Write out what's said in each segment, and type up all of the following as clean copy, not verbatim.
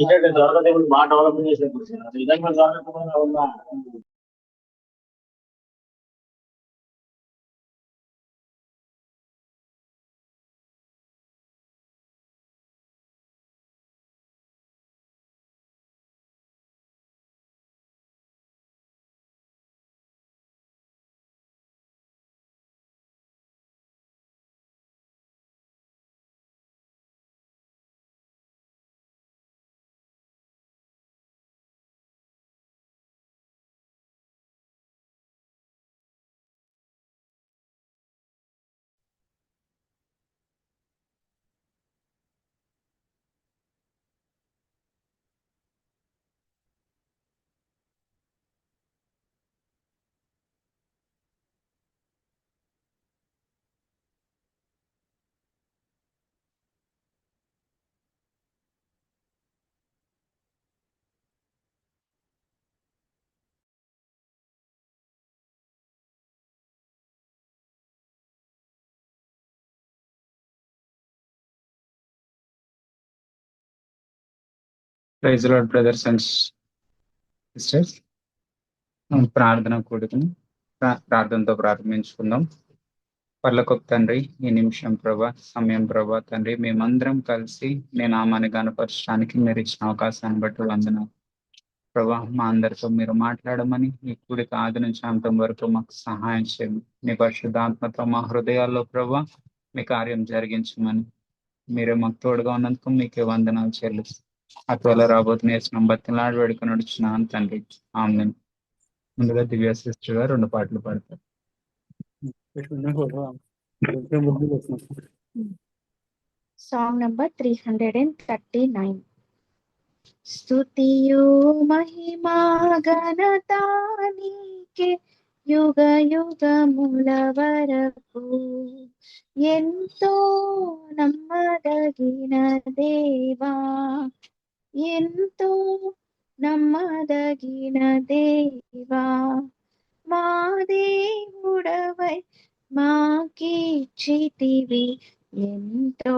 ఏంటంటే దొరకదేవుడు బాగా డెవలప్ చేసేది నిజంగా దొరకకుండా ఉందా. Praise lord brothers and sisters. ప్రార్థన కూడుకుని ప్రార్థనతో ప్రారంభించుకుందాం. పర్లకొక తండ్రి, ఈ నిమిషం ప్రభా, సమయం ప్రభా తండ్రి, మేమందరం కలిసి మీ నామాన్ని గణపరచడానికి మీరు ఇచ్చిన అవకాశాన్ని బట్టి వందనాలు ప్రభా. మా అందరితో మీరు మాట్లాడమని, ఈ కూడిక ఆది నుంచి అంతం వరకు మాకు సహాయం చేయండి. మీ పరిశుద్ధాత్మతో మా హృదయాల్లో ప్రభా మీ కార్యం జరిగించమని, మీరే మాకు తోడుగా ఉన్నందుకు మీకే వందనాలు చెల్లిస్తాం. అత్వల రాబోతున్న యేసునామమున బతిమలాడి వేడుకొని నడుచున్నాను తండ్రి, ఆమేన్. ముందుగా దివ్య సిస్టర్ గారు 2 పాటలు పాడతారు. Song number 339. స్తుతియు మహిమా ఘనత నీకే యుగ యుగముల వరకు, ఎంతో నమ్మదగిన దేవా, ఎంతో నమ్మదగిన దేవా, మా దేవుడవై మాకిచ్చితివి ఎంతో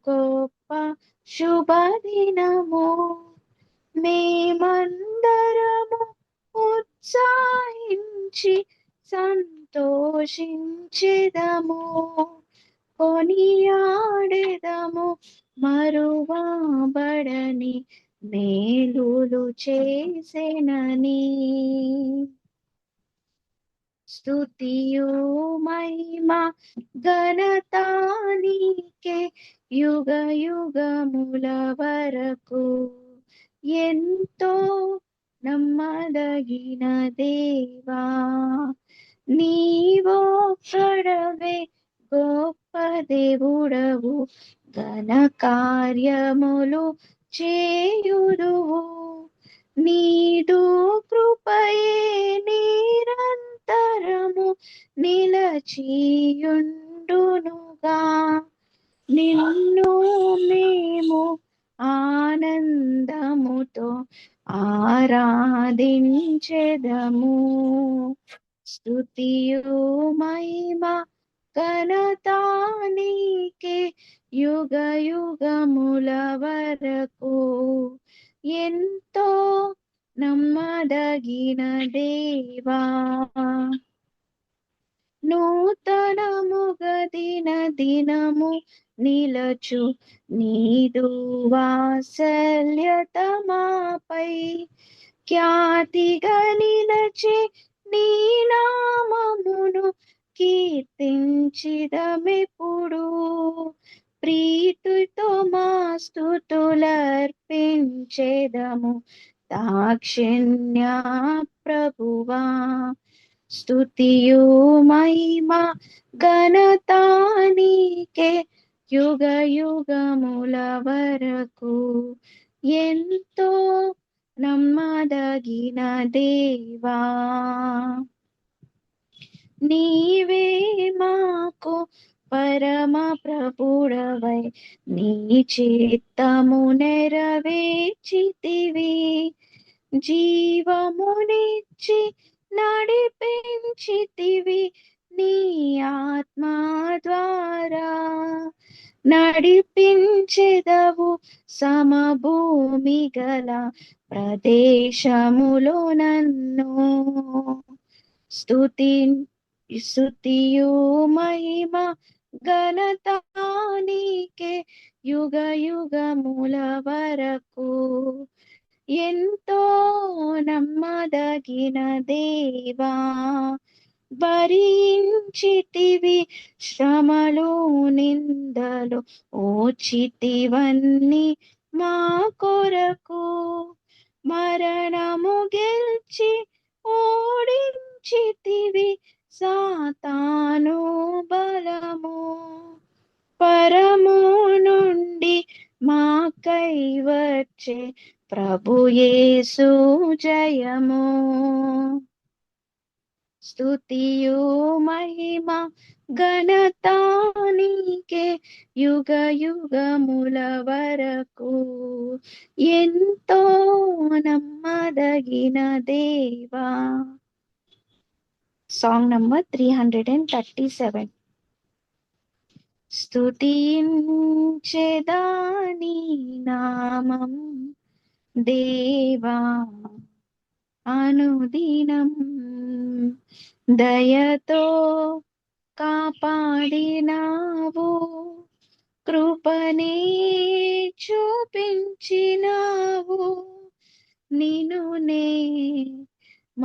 గొప్ప శుభదినము. మేమందరము ఉత్సాహించి సంతోషించెదము, కొనియాడెదము మరువబడని మేలులు చేసెనని. స్తుతియు మహిమా ఘనత నీకే యుగ యుగముల వరకు, ఎంతో నమ్మదగిన దేవా, నీవొక్కడవే గొప్ప దేవుడవు, ఘన కార్యములు చేయుదువు. నీదు కృపయే నిరంతరము నిలచియుండునుగా, నిన్ను మేము ఆనందముతో ఆరాధించెదము. స్తుతియు మహిమా ఘనత నీకే యుగ యుగముల వరకు, ఎంతో నమ్మదగిన దేవా, నూతనముగ దిన దినము నిలచు నీదు వాత్సల్యత మాపై, ఖ్యాతిగా నిలచే నీ నామమును కీర్తించిదమెప్పుడు. ప్రీతితో మా స్తుతులర్పించెదము దాక్షిణ్య ప్రభువా. స్తుతియు మహిమా ఘనత నీకే యుగ యుగముల వరకు, ఎంతో నమ్మదగిన దేవా, నీవే మాకు పరమ ప్రభుడవై నీ చిత్తము నెరవేర్చితివి. జీవమునిచ్చి నడిపించితివి నీ ఆత్మ ద్వారా నడిపించెదవు సమభూమి గల ప్రదేశములో నన్ను. స్తుతియు మహిమ ఘనత నీకే యుగ యుగముల వరకు. ఎంతో నమ్మదగిన దేవా, భరించితివి శ్రమలు నిందలు, ఓచితివన్నీ మా కొరకు. మరణము గెలిచి ఓడించితివి సాతాను బలము. పరము నుండి మాకై వచ్చే ప్రభు యేసు జయము. స్తుతియు మహిమ ఘనత నీకే యుగ యుగముల వరకు. ఎంతో నమ్మదగిన దేవా. Song number 337. స్తుతించెదాని నామం దేవా అనుదినం. దయతో కాపాడినావు, కృపనే చూపించినావు. నిన్నునే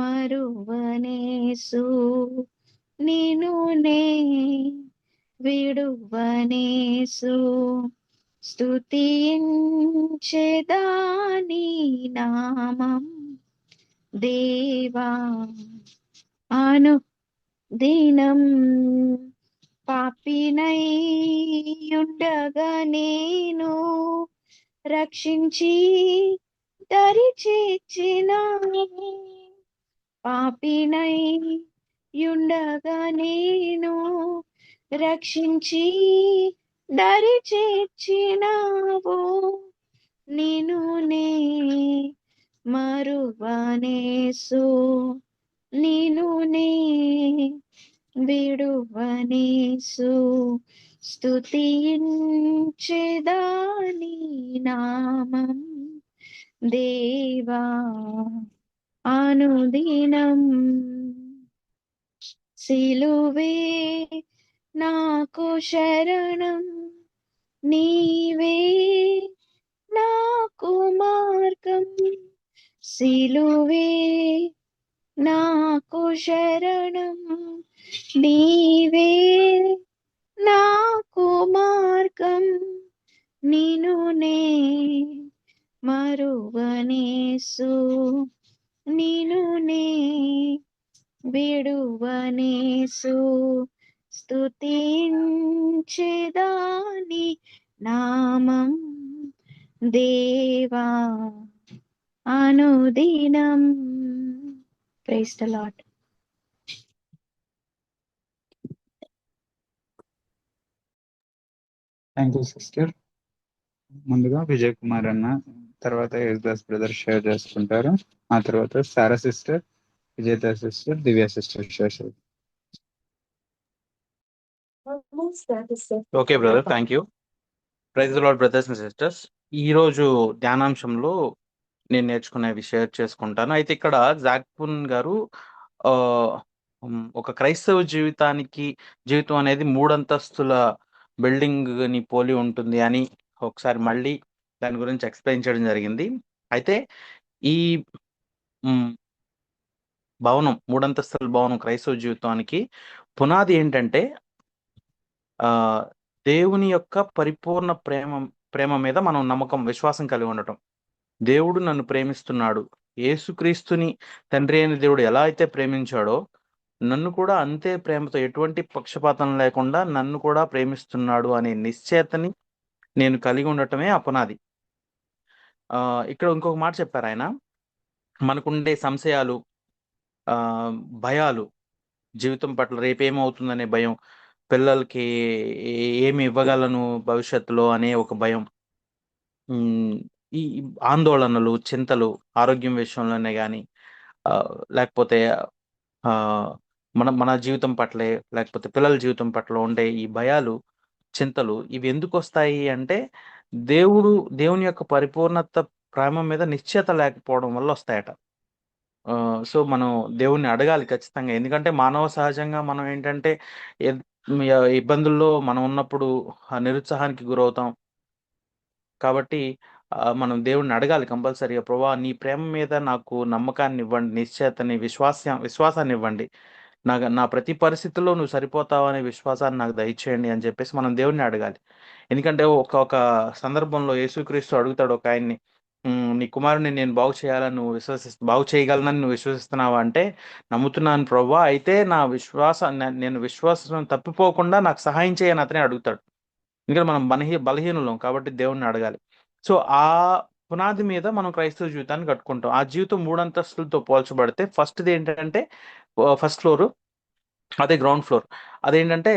మరువనేసు, నిన్నునే విడువనేసు. స్తుతించెదాని నామం దేవా అనుదినం. పాపినై ఉండగా నేను రక్షించి దరి చేర్చినావు. పాపినై ఉండగా నేను రక్షించి దరి చేర్చినావు. నిన్నునే మరువనేసు, నిన్నునే విడువనేసు. స్తుతించెదాని నామం దేవా అనుదినం. సిలువే నాకు శరణం, నీవే నాకు మార్గం. సిలువే నాకు శరణం, నీవే నాకు మార్గం. నిన్నునే మరువనేసు, నిన్నునే విడువనేసు. స్తుతించెదాని నామం దేవా అనుదినం. Praise the lord. Thank you sister. ముందుగా విజయ్ కుమార్ అన్న, తర్వాత యేసుదాస్ బ్రదర్ షేర్ చేసుకుంటారు. ఆ తర్వాత Sara sister, Vijetha sister, Divya sister share. Okay brother, thank you. Praise the lord brothers and sisters. ఈ రోజు ధ్యానాంశంలో నేను నేర్చుకునేవి షేర్ చేసుకుంటాను. అయితే ఇక్కడ జాక్పున్ గారు ఆ, ఒక క్రైస్తవ జీవితం అనేది 3 అంతస్తుల బిల్డింగ్ ని పోలి ఉంటుంది అని ఒకసారి మళ్ళీ దాని గురించి ఎక్స్ప్లెయిన్ చేయడం జరిగింది. అయితే ఈ భవనం 3 అంతస్తుల భవనం క్రైస్తవ జీవితానికి పునాది ఏంటంటే దేవుని యొక్క పరిపూర్ణ ప్రేమ మీద మనం నమ్మకం, విశ్వాసం కలిగి ఉండటం. దేవుడు నన్ను ప్రేమిస్తున్నాడు, యేసుక్రీస్తుని తండ్రి అయిన దేవుడు ఎలా అయితే ప్రేమించాడో నన్ను కూడా అంతే ప్రేమతో, ఎటువంటి పక్షపాతం లేకుండా నన్ను కూడా ప్రేమిస్తున్నాడు అనే నిశ్చయతని నేను కలిగి ఉండటమే ఆ పునాది. ఇక్కడ ఇంకొక మాట చెప్పారు ఆయన, మనకుండే సంశయాలు, భయాలు, జీవితం పట్ల రేపేమవుతుందనే భయం, పిల్లలకి ఏమి ఇవ్వగలను భవిష్యత్తులో అనే ఒక భయం, ఈ ఆందోళనలు, చింతలు ఆరోగ్యం విషయంలోనే కానీ, లేకపోతే మన జీవితం పట్లే, లేకపోతే పిల్లల జీవితం పట్ల ఉండే ఈ భయాలు, చింతలు ఇవి ఎందుకు వస్తాయి అంటే దేవుని యొక్క పరిపూర్ణత ప్రేమ మీద నిశ్చయత లేకపోవడం వల్ల వస్తాయట. సో మనం దేవుణ్ణి అడగాలి ఖచ్చితంగా. ఎందుకంటే మానవ సహజంగా మనం ఏంటంటే ఎద్ ఇబ్బందుల్లో మనం ఉన్నప్పుడు నిరుత్సాహానికి గురవుతాం. కాబట్టి మనం దేవుడిని అడగాలి కంపల్సరీగా. ప్రభువా, నీ ప్రేమ మీద నాకు నమ్మకాన్ని ఇవ్వండి, నిశ్చయతని, విశ్వాసాన్ని ఇవ్వండి. నా ప్రతి పరిస్థితుల్లో నువ్వు సరిపోతావు అనే విశ్వాసాన్ని నాకు దయచేయండి అని చెప్పేసి మనం దేవుడిని అడగాలి. ఎందుకంటే ఒక ఒక సందర్భంలో యేసుక్రీస్తు అడుగుతాడు ఒక ఆయన్ని, నీ కుమారుని నేను బాగు చేయగలనని నువ్వు విశ్వసిస్తున్నావా అంటే, నమ్ముతున్నాను ప్రభువా, అయితే నేను విశ్వాసం తప్పిపోకుండా నాకు సహాయం చేయని అతనే అడుగుతాడు. ఎందుకంటే మనం బలహీనులం కాబట్టి దేవుణ్ణి అడగాలి. సో ఆ పునాది మీద మనం క్రైస్తవ జీవితాన్ని కట్టుకుంటాం. ఆ జీవితం 3 అంతస్తులతో పోల్చబడితే ఫస్ట్‌ది ఏంటంటే ఫస్ట్ ఫ్లోర్, అదే గ్రౌండ్ ఫ్లోర్. అదేంటంటే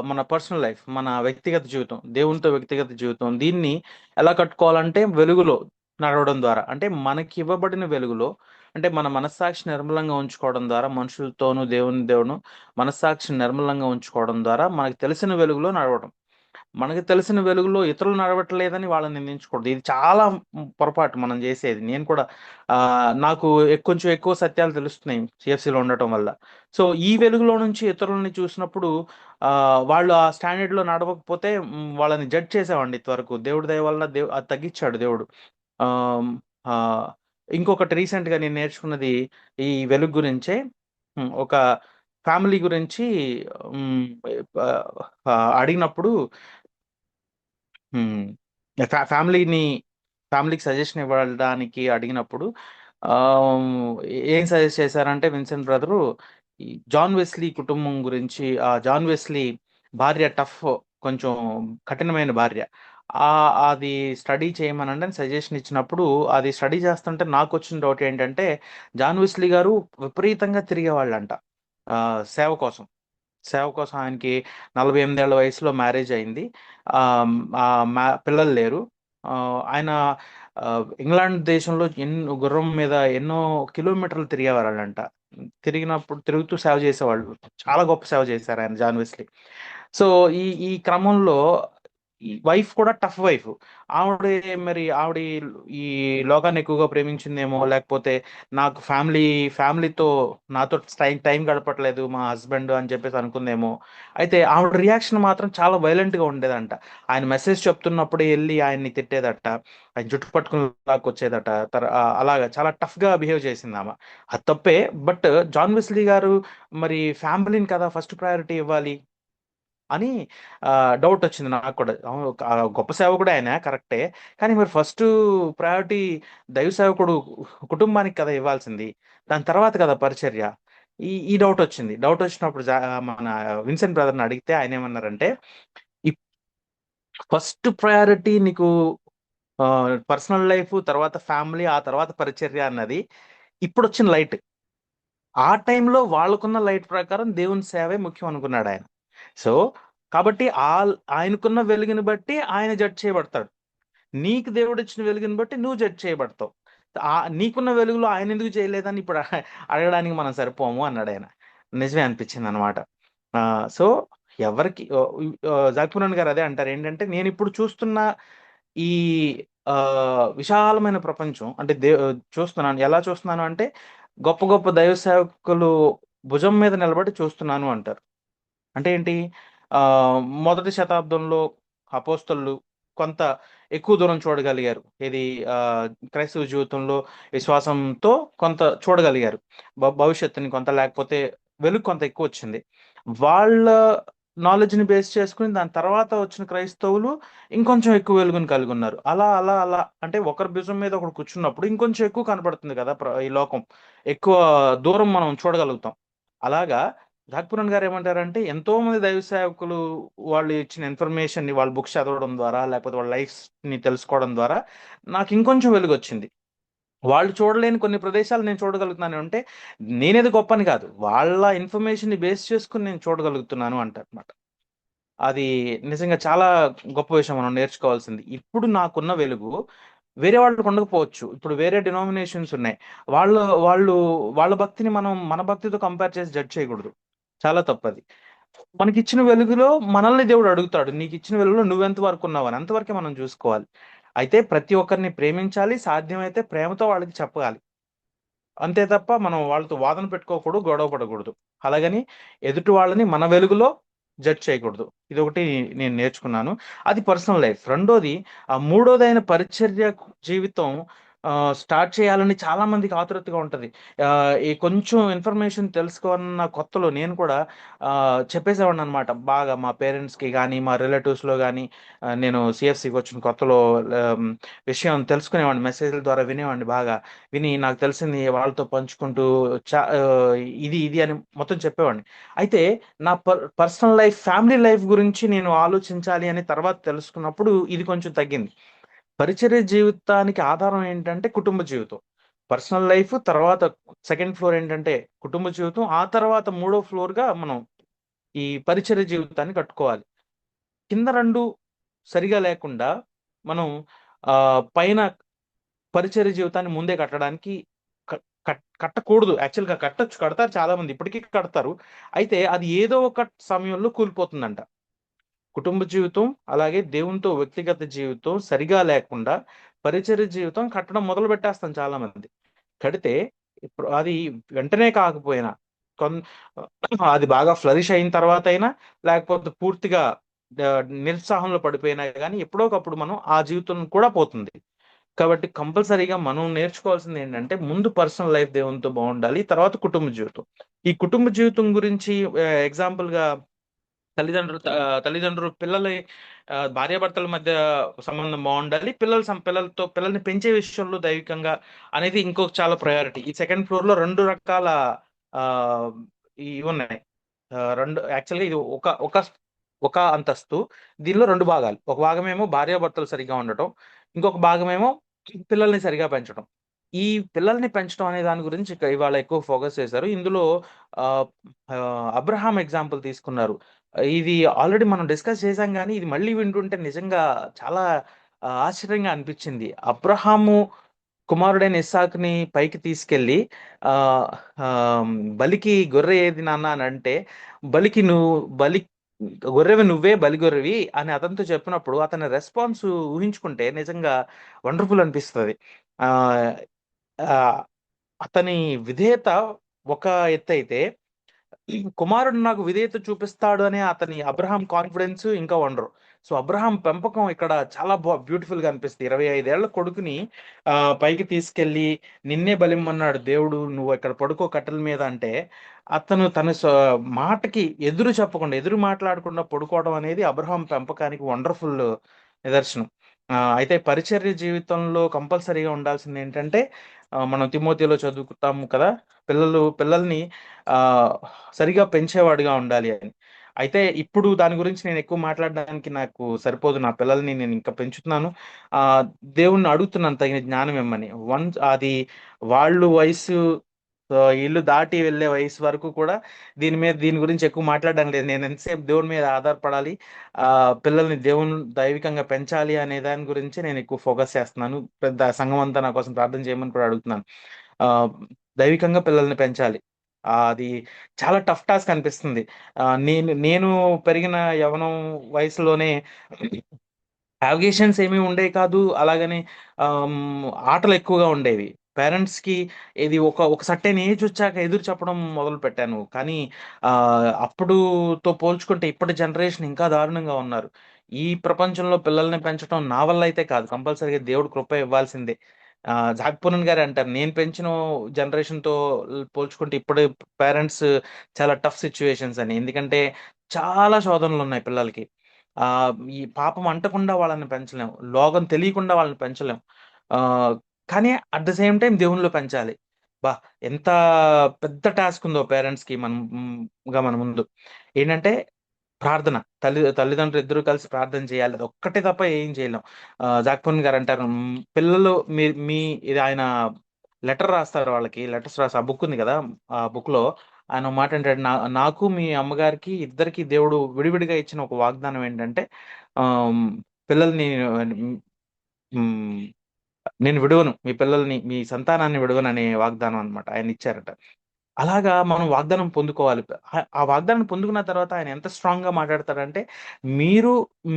మన పర్సనల్ లైఫ్, మన వ్యక్తిగత జీవితం, దేవునితో వ్యక్తిగత జీవితం. దీన్ని ఎలా కట్టుకోవాలంటే వెలుగులో నడవడం ద్వారా. అంటే మనకి ఇవ్వబడిన వెలుగులో, అంటే మన మనస్సాక్షి నిర్మలంగా ఉంచుకోవడం ద్వారా, మనుషులతోనూ దేవును మనస్సాక్షిని నిర్మలంగా ఉంచుకోవడం ద్వారా మనకు తెలిసిన వెలుగులో నడవడం. మనకు తెలిసిన వెలుగులో ఇతరులు నడవట్లేదని వాళ్ళని నిందించకూడదు. ఇది చాలా పొరపాటు మనం చేసేది. నేను కూడా నాకు కొంచెం ఎక్కువ సత్యాలు తెలుస్తున్నాయి సిఎఫ్సిలో ఉండటం వల్ల. సో ఈ వెలుగులో నుంచి ఇతరులని చూసినప్పుడు వాళ్ళు ఆ స్టాండర్డ్‌లో నడవకపోతే వాళ్ళని జడ్జ్ చేసేవాడిని ఇంతవరకు. దేవుడి దయ వల్ల అది తగ్గించాడు దేవుడు. ఆహ్, ఆహ్, ఇంకొకటి రీసెంట్‌గా నేను నేర్చుకున్నది ఈ వెలుగు గురించే. ఒక ఫ్యామిలీ గురించి హ్మ్. అడిగినప్పుడు హ్మ్. ఫ్యామిలీకి సజెషన్ ఇవ్వడానికి అడిగినప్పుడు ఏం సజెస్ట్ చేశారంటే విన్సెంట్ బ్రదరు, ఈ జాన్ వెస్లీ కుటుంబం గురించి, జాన్ వెస్లీ భార్య కొంచెం కఠినమైన భార్య. అది స్టడీ చేయమనండి అని సజెషన్ ఇచ్చినప్పుడు, అది స్టడీ చేస్తుంటే నాకొచ్చిన డౌట్ ఏంటంటే, జాన్ వెస్లీ గారు విపరీతంగా తిరిగేవాళ్ళంట సేవ కోసం. సేవ కోసం ఆయనకి 48 ఏళ్ల వయసులో మ్యారేజ్ అయింది. పిల్లలు లేరు. ఆయన ఇంగ్లాండ్ దేశంలో గుర్రం మీద ఎన్నో కిలోమీటర్లు తిరిగేవాళ్ళంట. తిరుగుతూ సేవ చేసేవాళ్ళు. చాలా గొప్ప సేవ చేశారు ఆయన, జాన్ వెస్లీ. సో ఈ ఈ క్రమంలో ఈ వైఫ్ కూడా టఫ్ వైఫ్. ఆవిడ ఈ లోకాన్ని ఎక్కువగా ప్రేమించిందేమో, లేకపోతే నాకు ఫ్యామిలీతో నాతో టైం గడపట్లేదు మా హస్బెండ్ అని చెప్పేసి అనుకుందేమో. అయితే ఆవిడ రియాక్షన్ మాత్రం చాలా వైలెంట్‌గా ఉండేదంట. ఆయన మెసేజ్ చెప్తున్నప్పుడే ఎళ్లి ఆయన్ని తిట్టేదట. ఆయన జుట్టు పట్టుకొని లాక్కొచ్చేదట. అలాగా చాలా టఫ్‌గా బిహేవ్ చేసిందామె. అది తప్పే. బట్ జాన్ వెస్లీ గారు మరి ఫ్యామిలీని కదా ఫస్ట్ ప్రయారిటీ ఇవ్వాలి అని డౌటొచ్చింది నాకు కూడా. అవును, గొప్ప సేవకుడే ఆయన కరెక్టే. కానీ మరి ఫస్టు ప్రయారిటీ దైవ సేవకుడు కుటుంబానికి కదా ఇవ్వాల్సింది. దాని తర్వాత కదా పరిచర్య. ఈ ఈ డౌటొచ్చింది. డౌటొచ్చినప్పుడు మన విన్సెంట్ బ్రదర్‌ని అడిగితే ఆయనేమన్నారంటే, "ఇప్ ఫస్ట్ ప్రయారిటీ నీకు పర్సనల్ లైఫ్, తర్వాత ఫ్యామిలీ, ఆ తర్వాత పరిచర్య అన్నది ఇప్పుడొచ్చిన లైట్. ఆ టైంలో వాళ్ళకున్న లైట్ ప్రకారం దేవుని సేవే ముఖ్యం అనుకున్నాడాయన. సో, కాబట్టి ఆయనకున్న వెలుగుని బట్టి ఆయన జడ్జ్ చేయబడతాడు. నీకు దేవుడిచ్చిన వెలుగుని బట్టి నువ్వు జడ్జ్ చేయబడతావు. నీకున్న వెలుగులో ఆయనెందుకు చేయలేదని ఇప్పుడు అడగడానికి మనం సరిపోము అన్నాడాయన. నిజమే అనిపించిందనమాట. సో, ఎవరికి జాకిపురాణ్ గారు అదే అంటారు. ఏంటంటే, నేనిప్పుడు చూస్తున్న ఈ విశాలమైన ప్రపంచం అంటే చూస్తున్నాను. ఎలా చూస్తున్నాను అంటే, గొప్ప గొప్ప దైవ సేవకులు భుజం మీద నిలబడి చూస్తున్నాను అంటారు. అంటే ఏంటి? మొదటి శతాబ్దంలో అపోస్తలులు కొంత ఎక్కువ దూరం చూడగలిగారు. ఏది క్రైస్తవ జీవితంలో విశ్వాసంతో కొంత చూడగలిగారు. భవిష్యత్తుని కొంత, లేకపోతే వెలుగు కొంత ఎక్కువొచ్చింది. వాళ్ళ నాలెడ్జ్‌ని బేస్ చేసుకొని దాని తర్వాత వచ్చిన క్రైస్తవులు ఇంకొంచెం ఎక్కువ వెలుగుని కలిగున్నారు. అలా అంటే ఒకరి భుజం మీద ఒకడు కూర్చున్నప్పుడు ఇంకొంచెం ఎక్కువ కనపడుతుంది కదా! ఈ లోకం. ఎక్కువ దూరం మనం చూడగలుగుతాం. అలాగా రాక్‌పురన్ గారు ఏమంటారంటే, ఎంతోమంది దైవ సేవకులు వాళ్ళు ఇచ్చిన ఇన్ఫర్మేషన్‌ని వాళ్ళ బుక్స్ చదవడం ద్వారా, లేకపోతే వాళ్ళ లైఫ్స్‌ని తెలుసుకోవడం ద్వారా నాకు ఇంకొంచెం వెలుగొచ్చింది. వాళ్ళు చూడలేని కొన్ని ప్రదేశాలు నేను చూడగలుగుతున్నాను అంటే, నేనేదో గొప్పని కాదు. వాళ్ళ ఇన్ఫర్మేషన్‌ని బేస్ చేసుకొని నేను చూడగలుగుతున్నాను అంటారనమాట. అది నిజంగా చాలా గొప్ప విషయం మనం నేర్చుకోవాల్సింది. ఇప్పుడు నాకున్న వెలుగు వేరే వాళ్ళకి ఉండకపోవచ్చు. ఇప్పుడు వేరే డినామినేషన్స్ ఉన్నాయి. వాళ్ళు వాళ్ళు వాళ్ళ భక్తిని మనం మన భక్తితో కంపేర్ చేసి జడ్జ్ చేయకూడదు. చాలా తప్పది. మనకిచ్చిన వెలుగులో మనల్ని దేవుడు అడుగుతాడు. నీకిచ్చిన వెలుగులో నువ్వెంత వరకు ఉన్నావని. అంతవరకే మనం చూసుకోవాలి. అయితే ప్రతి ఒక్కరిని ప్రేమించాలి. సాధ్యమైతే ప్రేమతో వాళ్ళకి చెప్పాలి. అంతే తప్ప మనం వాళ్ళతో వాదన పెట్టుకోకూడదు, గొడవ పడకూడదు. అలాగని ఎదుటి వాళ్ళని మన వెలుగులో జడ్జ్ చేయకూడదు. ఇదొకటి నేను నేర్చుకున్నాను. అది పర్సనల్ లైఫ్. రెండోది మూడోదైన పరిచర్య జీవితం స్టార్ట్ చేయాలని చాలా మందికి ఆతురతగా ఉంటది. ఈ కొంచెం ఇన్ఫర్మేషన్ తెలుసుకోవాలన్న కొత్తలో నేను కూడా చెప్పేసేవాడిననమాట. బాగా మా పేరెంట్స్‌కి గానీ, మా రిలేటివ్స్‌లో గానీ నేను సీఎఫ్‌సీకి వచ్చిన కొత్తలో ఆహ్, విషయం తెలుసుకునేవాడిని. మెసేజ్‌ల ద్వారా వినేవాడిని బాగా. విని నాకు తెలిసింది వాళ్ళతో పంచుకుంటూ ఇది ఇది అని మొత్తం చెప్పేవాడిని. అయితే నా పర్సనల్ లైఫ్, ఫ్యామిలీ లైఫ్ గురించి నేను ఆలోచించాలి అని తర్వాత తెలుసుకున్నప్పుడు ఇది కొంచెం తగ్గింది. పరిచర్య జీవితానికి ఆధారం ఏంటంటే కుటుంబ జీవితం. పర్సనల్ లైఫ్ తర్వాత సెకండ్ ఫ్లోర్ ఏంటంటే కుటుంబ జీవితం. ఆ తర్వాత మూడో ఫ్లోర్‌గా మనం ఈ పరిచర్య జీవితాన్ని కట్టుకోవాలి. కింద 2 సరిగా లేకుండా మనం పైన పరిచర్య జీవితాన్ని ముందే కట్టడానికి క కట్టకూడదు. యాక్చువల్‌గా కట్టొచ్చు. కడతారు చాలామంది. ఇప్పటికీ కడతారు. అయితే అది ఏదో ఒక సమయంలో కూలిపోతుందంట. కుటుంబ జీవితం, అలాగే దేవునితో వ్యక్తిగత జీవితం సరిగా లేకుండా పరిచర్య జీవితం కట్టడం మొదలుపెట్టేస్తాం చాలామంది. కడితే ఇప్పుడు అది వెంటనే కాకపోయినా కొన్ అది బాగా ఫ్లరిష్ అయిన తర్వాతైనా, లేకపోతే పూర్తిగా నిరుత్సాహంలో పడిపోయినా గానీ ఎప్పుడో ఒకప్పుడు మనం ఆ జీవితం కూడా పోతుంది. కాబట్టి కంపల్సరీగా మనం నేర్చుకోవాల్సింది ఏంటంటే, ముందు పర్సనల్ లైఫ్ దేవునితో బావుండాలి. తర్వాత కుటుంబ జీవితం. ఈ కుటుంబ జీవితం గురించి ఎగ్జాంపుల్‌గా తల్లిదండ్రులు పిల్లల భార్యాభర్తల మధ్య సంబంధం బావుండాలి. పిల్లలతో పిల్లల్ని పెంచే విషయంలో దైవికంగా అనేది ఇంకొక చాలా ప్రయారిటీ. ఈ సెకండ్ ఫ్లోర్‌లో 2 రకాల ఆహ్, ఇవున్నాయి. 2 యాక్చువల్‌గా ఇది ఒక అంతస్తు. దీనిలో 2 భాగాలు. ఒక భాగమేమో భార్యాభర్తలు సరిగ్గా ఉండటం. ఇంకొక భాగమేమో పిల్లల్ని సరిగ్గా పెంచడం. ఈ పిల్లల్ని పెంచడం అనే దాని గురించి ఇవాళ ఎక్కువ ఫోకస్ చేశారు. ఇందులో ఆహ్, అబ్రహాం ఎగ్జాంపుల్ తీసుకున్నారు. ఇది ఆల్రెడీ మనం డిస్కస్ చేసాం గానీ, ఇది మళ్ళీ వింటుంటే నిజంగా చాలా ఆశ్చర్యంగా అనిపిచ్చింది. అబ్రహాము కుమారుడైన ఇస్సాకుని పైకి తీసుకెళ్ళి ఆహ్, ఆహ్, బలికి గొర్రె ఏది నాన్న అనంటే, బలికి నువ్వు బలి గొర్రెవి నువ్వే బలి గొర్రెవి అని అతనితో చెప్పినప్పుడు అతని రెస్పాన్స్ ఊహించుకుంటే నిజంగా వండర్‌ఫుల్ అనిపిస్తది. ఆహ్, ఆహ్, అతని విధేయత ఒక ఎత్తైతే కుమారుడు నాకు విధేయత చూపిస్తాడు అనే అతని అబ్రహాం కాన్ఫిడెన్స్ ఇంకా వండరు. సో, అబ్రహాం పెంపకం ఇక్కడ చాలా బ్యూటిఫుల్‌గా అనిపిస్తది. 25 ఏళ్ల కొడుకుని పైకి తీసుకెళ్ళి నిన్నే బలిమ్మన్నాడు దేవుడు. నువ్వు ఇక్కడ పడుకో కట్టెల మీద అంటే, అతను తన మాటకి ఎదురు చెప్పకుండా, ఎదురు మాట్లాడకుండా పడుకోవడం అనేది అబ్రహాం పెంపకానికి వండర్‌ఫుల్ నిదర్శనం. అయితే పరిచర్య జీవితంలో కంపల్సరీగా ఉండాల్సిందేంటంటే, మనం తిమోతిలో చదువుకుంటాము కదా! పిల్లల్ని ఆహ్, సరిగా పెంచేవాడిగా ఉండాలి అని. అయితే ఇప్పుడు దాని గురించి నేను ఎక్కువ మాట్లాడడానికి నాకు సరిపోదు. నా పిల్లల్ని నేను ఇంకా పెంచుతున్నాను. ఆహ్, దేవుడిని అడుగుతున్నాను తగిన జ్ఞానం ఇమ్మని. అది వాళ్ళు వయసు ఇల్లు దాటి వెళ్ళే వయసు వరకు కూడా దీని గురించి ఎక్కువ మాట్లాడడం లేదు. నేను ఎంతసేపు దేవుని మీద ఆధారపడాలి. పిల్లల్ని దైవికంగా పెంచాలి అనే దాని గురించి నేను ఎక్కువ ఫోకస్ చేస్తున్నాను. పెద్ద సంఘం అంతా నా కోసం ప్రార్థన చేయమని కూడా అడుగుతున్నాను. ఆహ్, దైవికంగా పిల్లల్ని పెంచాలి. అది చాలా టఫ్ టాస్క్ అనిపిస్తుంది. నేను నేను పెరిగిన యవ్వనం వయసులోనే అలిగేషన్స్ ఏమి ఉండేవి కాదు. అలాగని ఆటలెక్కువగా ఉండేవి. పేరెంట్స్‌కి ఇది ఒక సర్టెన్ ఏజ్ ఒచ్చాక ఎదురు చెప్పడం మొదలుపెట్టాను. కానీ అప్పుడుతో పోల్చుకుంటే ఇప్పటి జనరేషన్ ఇంకా దారుణంగా ఉన్నారు. ఈ ప్రపంచంలో పిల్లల్ని పెంచడం నా వల్ల అయితే కాదు. కంపల్సరీగా దేవుడు కృప ఇవ్వాల్సిందే. జాక్ పూనన్ గారే అంటారు. నేను పెంచిన జనరేషన్‌తో పోల్చుకుంటే ఇప్పుడు పేరెంట్స్ చాలా టఫ్ సిట్యుయేషన్స్ అని. ఎందుకంటే చాలా శోధనలున్నాయి పిల్లలకి. ఈ పాపం అంటకుండా వాళ్ళని పెంచలేం. లోగం తెలియకుండా వాళ్ళని పెంచలేం. ఆహ్, కానీ అట్ ద సేమ్ టైమ్ దేవునిలో పెంచాలి. అబ్బా! ఎంత పెద్ద టాస్క్ ఉందో పేరెంట్స్‌కి మన ముందు. ఏంటంటే ప్రార్థన. తల్లిదండ్రులు ఇద్దరూ కలిసి ప్రార్థన చేయాలి. అదొక్కటే తప్ప ఏం చేయలేం. జాక్పూన్ గారు అంటారు పిల్లలు మీ మీ ఇది ఆయన లెటర్ రాస్తారు వాళ్ళకి. లెటర్స్ రాసి ఆ బుక్ ఉంది కదా! ఆ బుక్‌లో ఆయన ఓ మాట అంటాడు. నాకు మీ అమ్మగారికి ఇద్దరికీ దేవుడు విడివిడిగా ఇచ్చిన ఒక వాగ్దానం ఏంటంటే ఆహ్, పిల్లల్ని హ్మ్. నేను విడువను, మీ పిల్లల్ని, మీ సంతానాన్ని విడువను అనే వాగ్దానం అన్నమాట ఆయన ఇచ్చారట. అలాగా మనం వాగ్దానం పొందుకోవాలి. ఆ వాగ్దానం పొందుకున్న తర్వాత ఆయన ఎంత స్ట్రాంగ్‌గా మాట్లాడతాడంటే, మీరు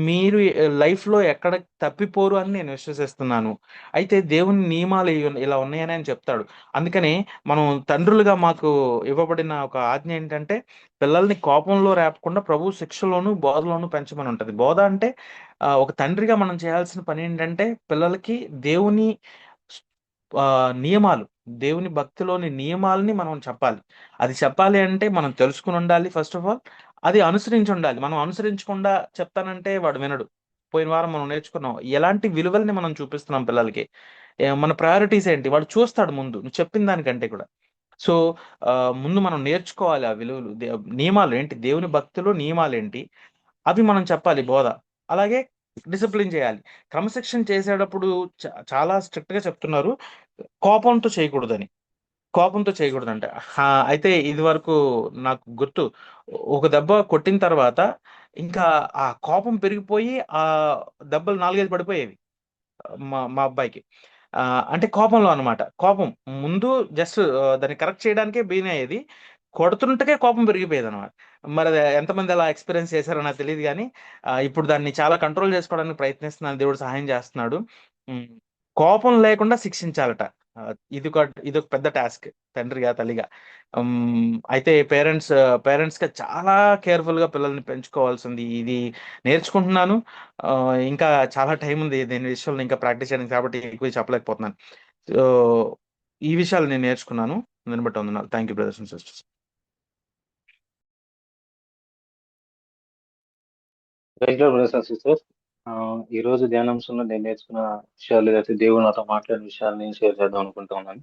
మీరు లైఫ్‌లో ఎక్కడ తప్పిపోరు అని నేను విశ్వసిస్తున్నాను. అయితే దేవుని నియమాలు ఇలా ఉన్నాయని ఆయన చెప్తాడు. అందుకనే మనం తండ్రులుగా మాకు ఇవ్వబడిన ఒక ఆజ్ఞ ఏంటంటే, పిల్లల్ని కోపంలో రేపకుండా ప్రభు శిక్షలోను, బోధలోను పెంచమని ఉంటది. బోధ అంటే ఒక తండ్రిగా మనం చేయాల్సిన పనేంటంటే, పిల్లలకి దేవుని నియమాలు, దేవుని భక్తిలోని నియమాలని మనం చెప్పాలి. అది చెప్పాలి అంటే మనం తెలుసుకొని ఉండాలి ఫస్ట్ ఆఫ్ ఆల్. అది అనుసరించి ఉండాలి. మనం అనుసరించకుండా చెప్తానంటే వాడు వినడు. పోయిన వారం మనం నేర్చుకున్నాం. ఎలాంటి విలువల్ని మనం చూపిస్తున్నాం పిల్లలకి. మన ప్రయారిటీస్ ఏంటి? వాడు చూస్తాడు ముందు. నువ్వు చెప్పిన దానికంటే కూడా. సో, ముందు మనం నేర్చుకోవాలి ఆ విలువలు. నియమాలు ఏంటి? దేవుని భక్తిలో నియమాలేంటి? అవి మనం చెప్పాలి బోధ. అలాగే డిసిప్లిన్ చేయాలి. క్రమశిక్షణ చేసేటప్పుడు చాలా స్ట్రిక్ట్‌గా చెప్తున్నారు. కోపంతో చేయకూడదని. కోపంతో చేయకూడదంట. అయితే ఇదివరకు నాకు గుర్తు. ఒక దెబ్బ కొట్టిన తర్వాత ఇంకా ఆ కోపం పెరిగిపోయి దెబ్బలు 4, 5 పడిపోయేవి. మా మా అబ్బాయికి. అంటే కోపంలో అన్నమాట. కోపం ముందు జస్ట్ దాన్ని కరెక్ట్ చేయడానికే బిగినయ్యేది. కొడుతుంటకే కోపం పెరిగిపోయేదన్నమాట. మరి అది ఎంతమంది అలా ఎక్స్‌పీరియన్స్ చేశారో నాకు తెలీదు గానీ, ఇప్పుడు దాన్ని చాలా కంట్రోల్ చేసుకోవడానికి ప్రయత్నిస్తున్నాను. దేవుడు సహాయం చేస్తున్నాడు. హ్మ్. కోపం లేకుండా శిక్షించాలట. ఇదొక పెద్ద టాస్క్ తండ్రిగా, తల్లిగా. అయితే పేరెంట్స్‌గా చాలా కేర్‌ఫుల్‌గా పిల్లల్ని పెంచుకోవాల్సింది. ఇది నేర్చుకుంటున్నాను. ఇంకా చాలా టైముంది దీని విషయంలో ఇంకా ప్రాక్టీస్ చేయడానికి కాబట్టి ఎక్కువ చెప్పలేకపోతున్నాను. సో, ఈ విషయాలు నేను నేర్చుకున్నాను. దాన్ని బట్టి వందనాలు. Thank you brothers and sisters. Praise lord brothers and sisters. ఈ రోజు ధ్యానాంశంలో నేను నేర్చుకున్న విషయాలు, లేకపోతే దేవుడు నాతో మాట్లాడిన విషయాలు నేను షేర్ చేద్దాం అనుకుంటా ఉన్నాను.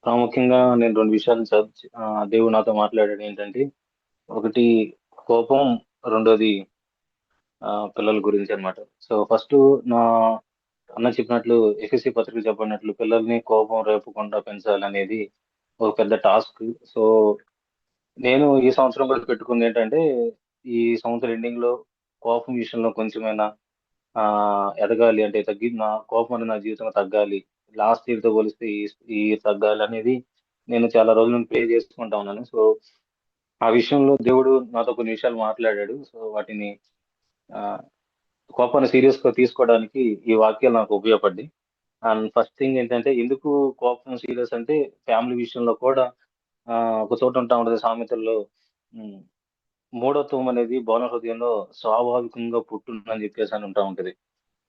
ప్రాముఖ్యంగా నేను 2 విషయాలు దేవుడు నాతో మాట్లాడాడు ఏంటంటే, ఒకటి కోపం, రెండోది పిల్లల గురించి అన్నమాట. సో ఫస్ట్ నా అన్న చెప్పినట్లు ఎఫెసీ పత్రిక చెప్పినట్లు పిల్లల్ని కోపం రేపకుండా పెంచాలనేది ఒక పెద్ద టాస్క్. సో నేను ఈ సంవత్సరం కూడా పెట్టుకుంది ఏంటంటే, ఈ సంవత్సరం ఎండింగ్ లో కోపం విషయంలో కొంచెమైనా ఎదగాలి, అంటే నా కోపం అనేది నా జీవితంలో తగ్గాలి. లాస్ట్ ఇయర్ తో పోలిస్తే ఈ year తగ్గాలి అనేది నేను చాలా రోజుల నుండి ప్రే చేసుకుంటా ఉన్నాను. సో ఆ విషయంలో దేవుడు నాతో కొన్ని విషయాలు మాట్లాడాడు. సో వాటిని ఆ, కోపాన్ని సీరియస్ గా తీసుకోవడానికి ఈ వాక్యాలు నాకు ఉపయోగపడ్డాయి. అండ్ ఫస్ట్ థింగ్ ఏంటంటే, ఎందుకు కోపం సీరియస్ అంటే, ఫ్యామిలీ విషయంలో కూడా ఆ, ఒక చోట ఉంటా ఉంటది సామెతల్లో. ఉమ్, మూఢత్వం అనేది భవన హృదయంలో స్వాభావికంగా పుట్టుందని చెప్పేసి అని ఉంటా ఉంటది.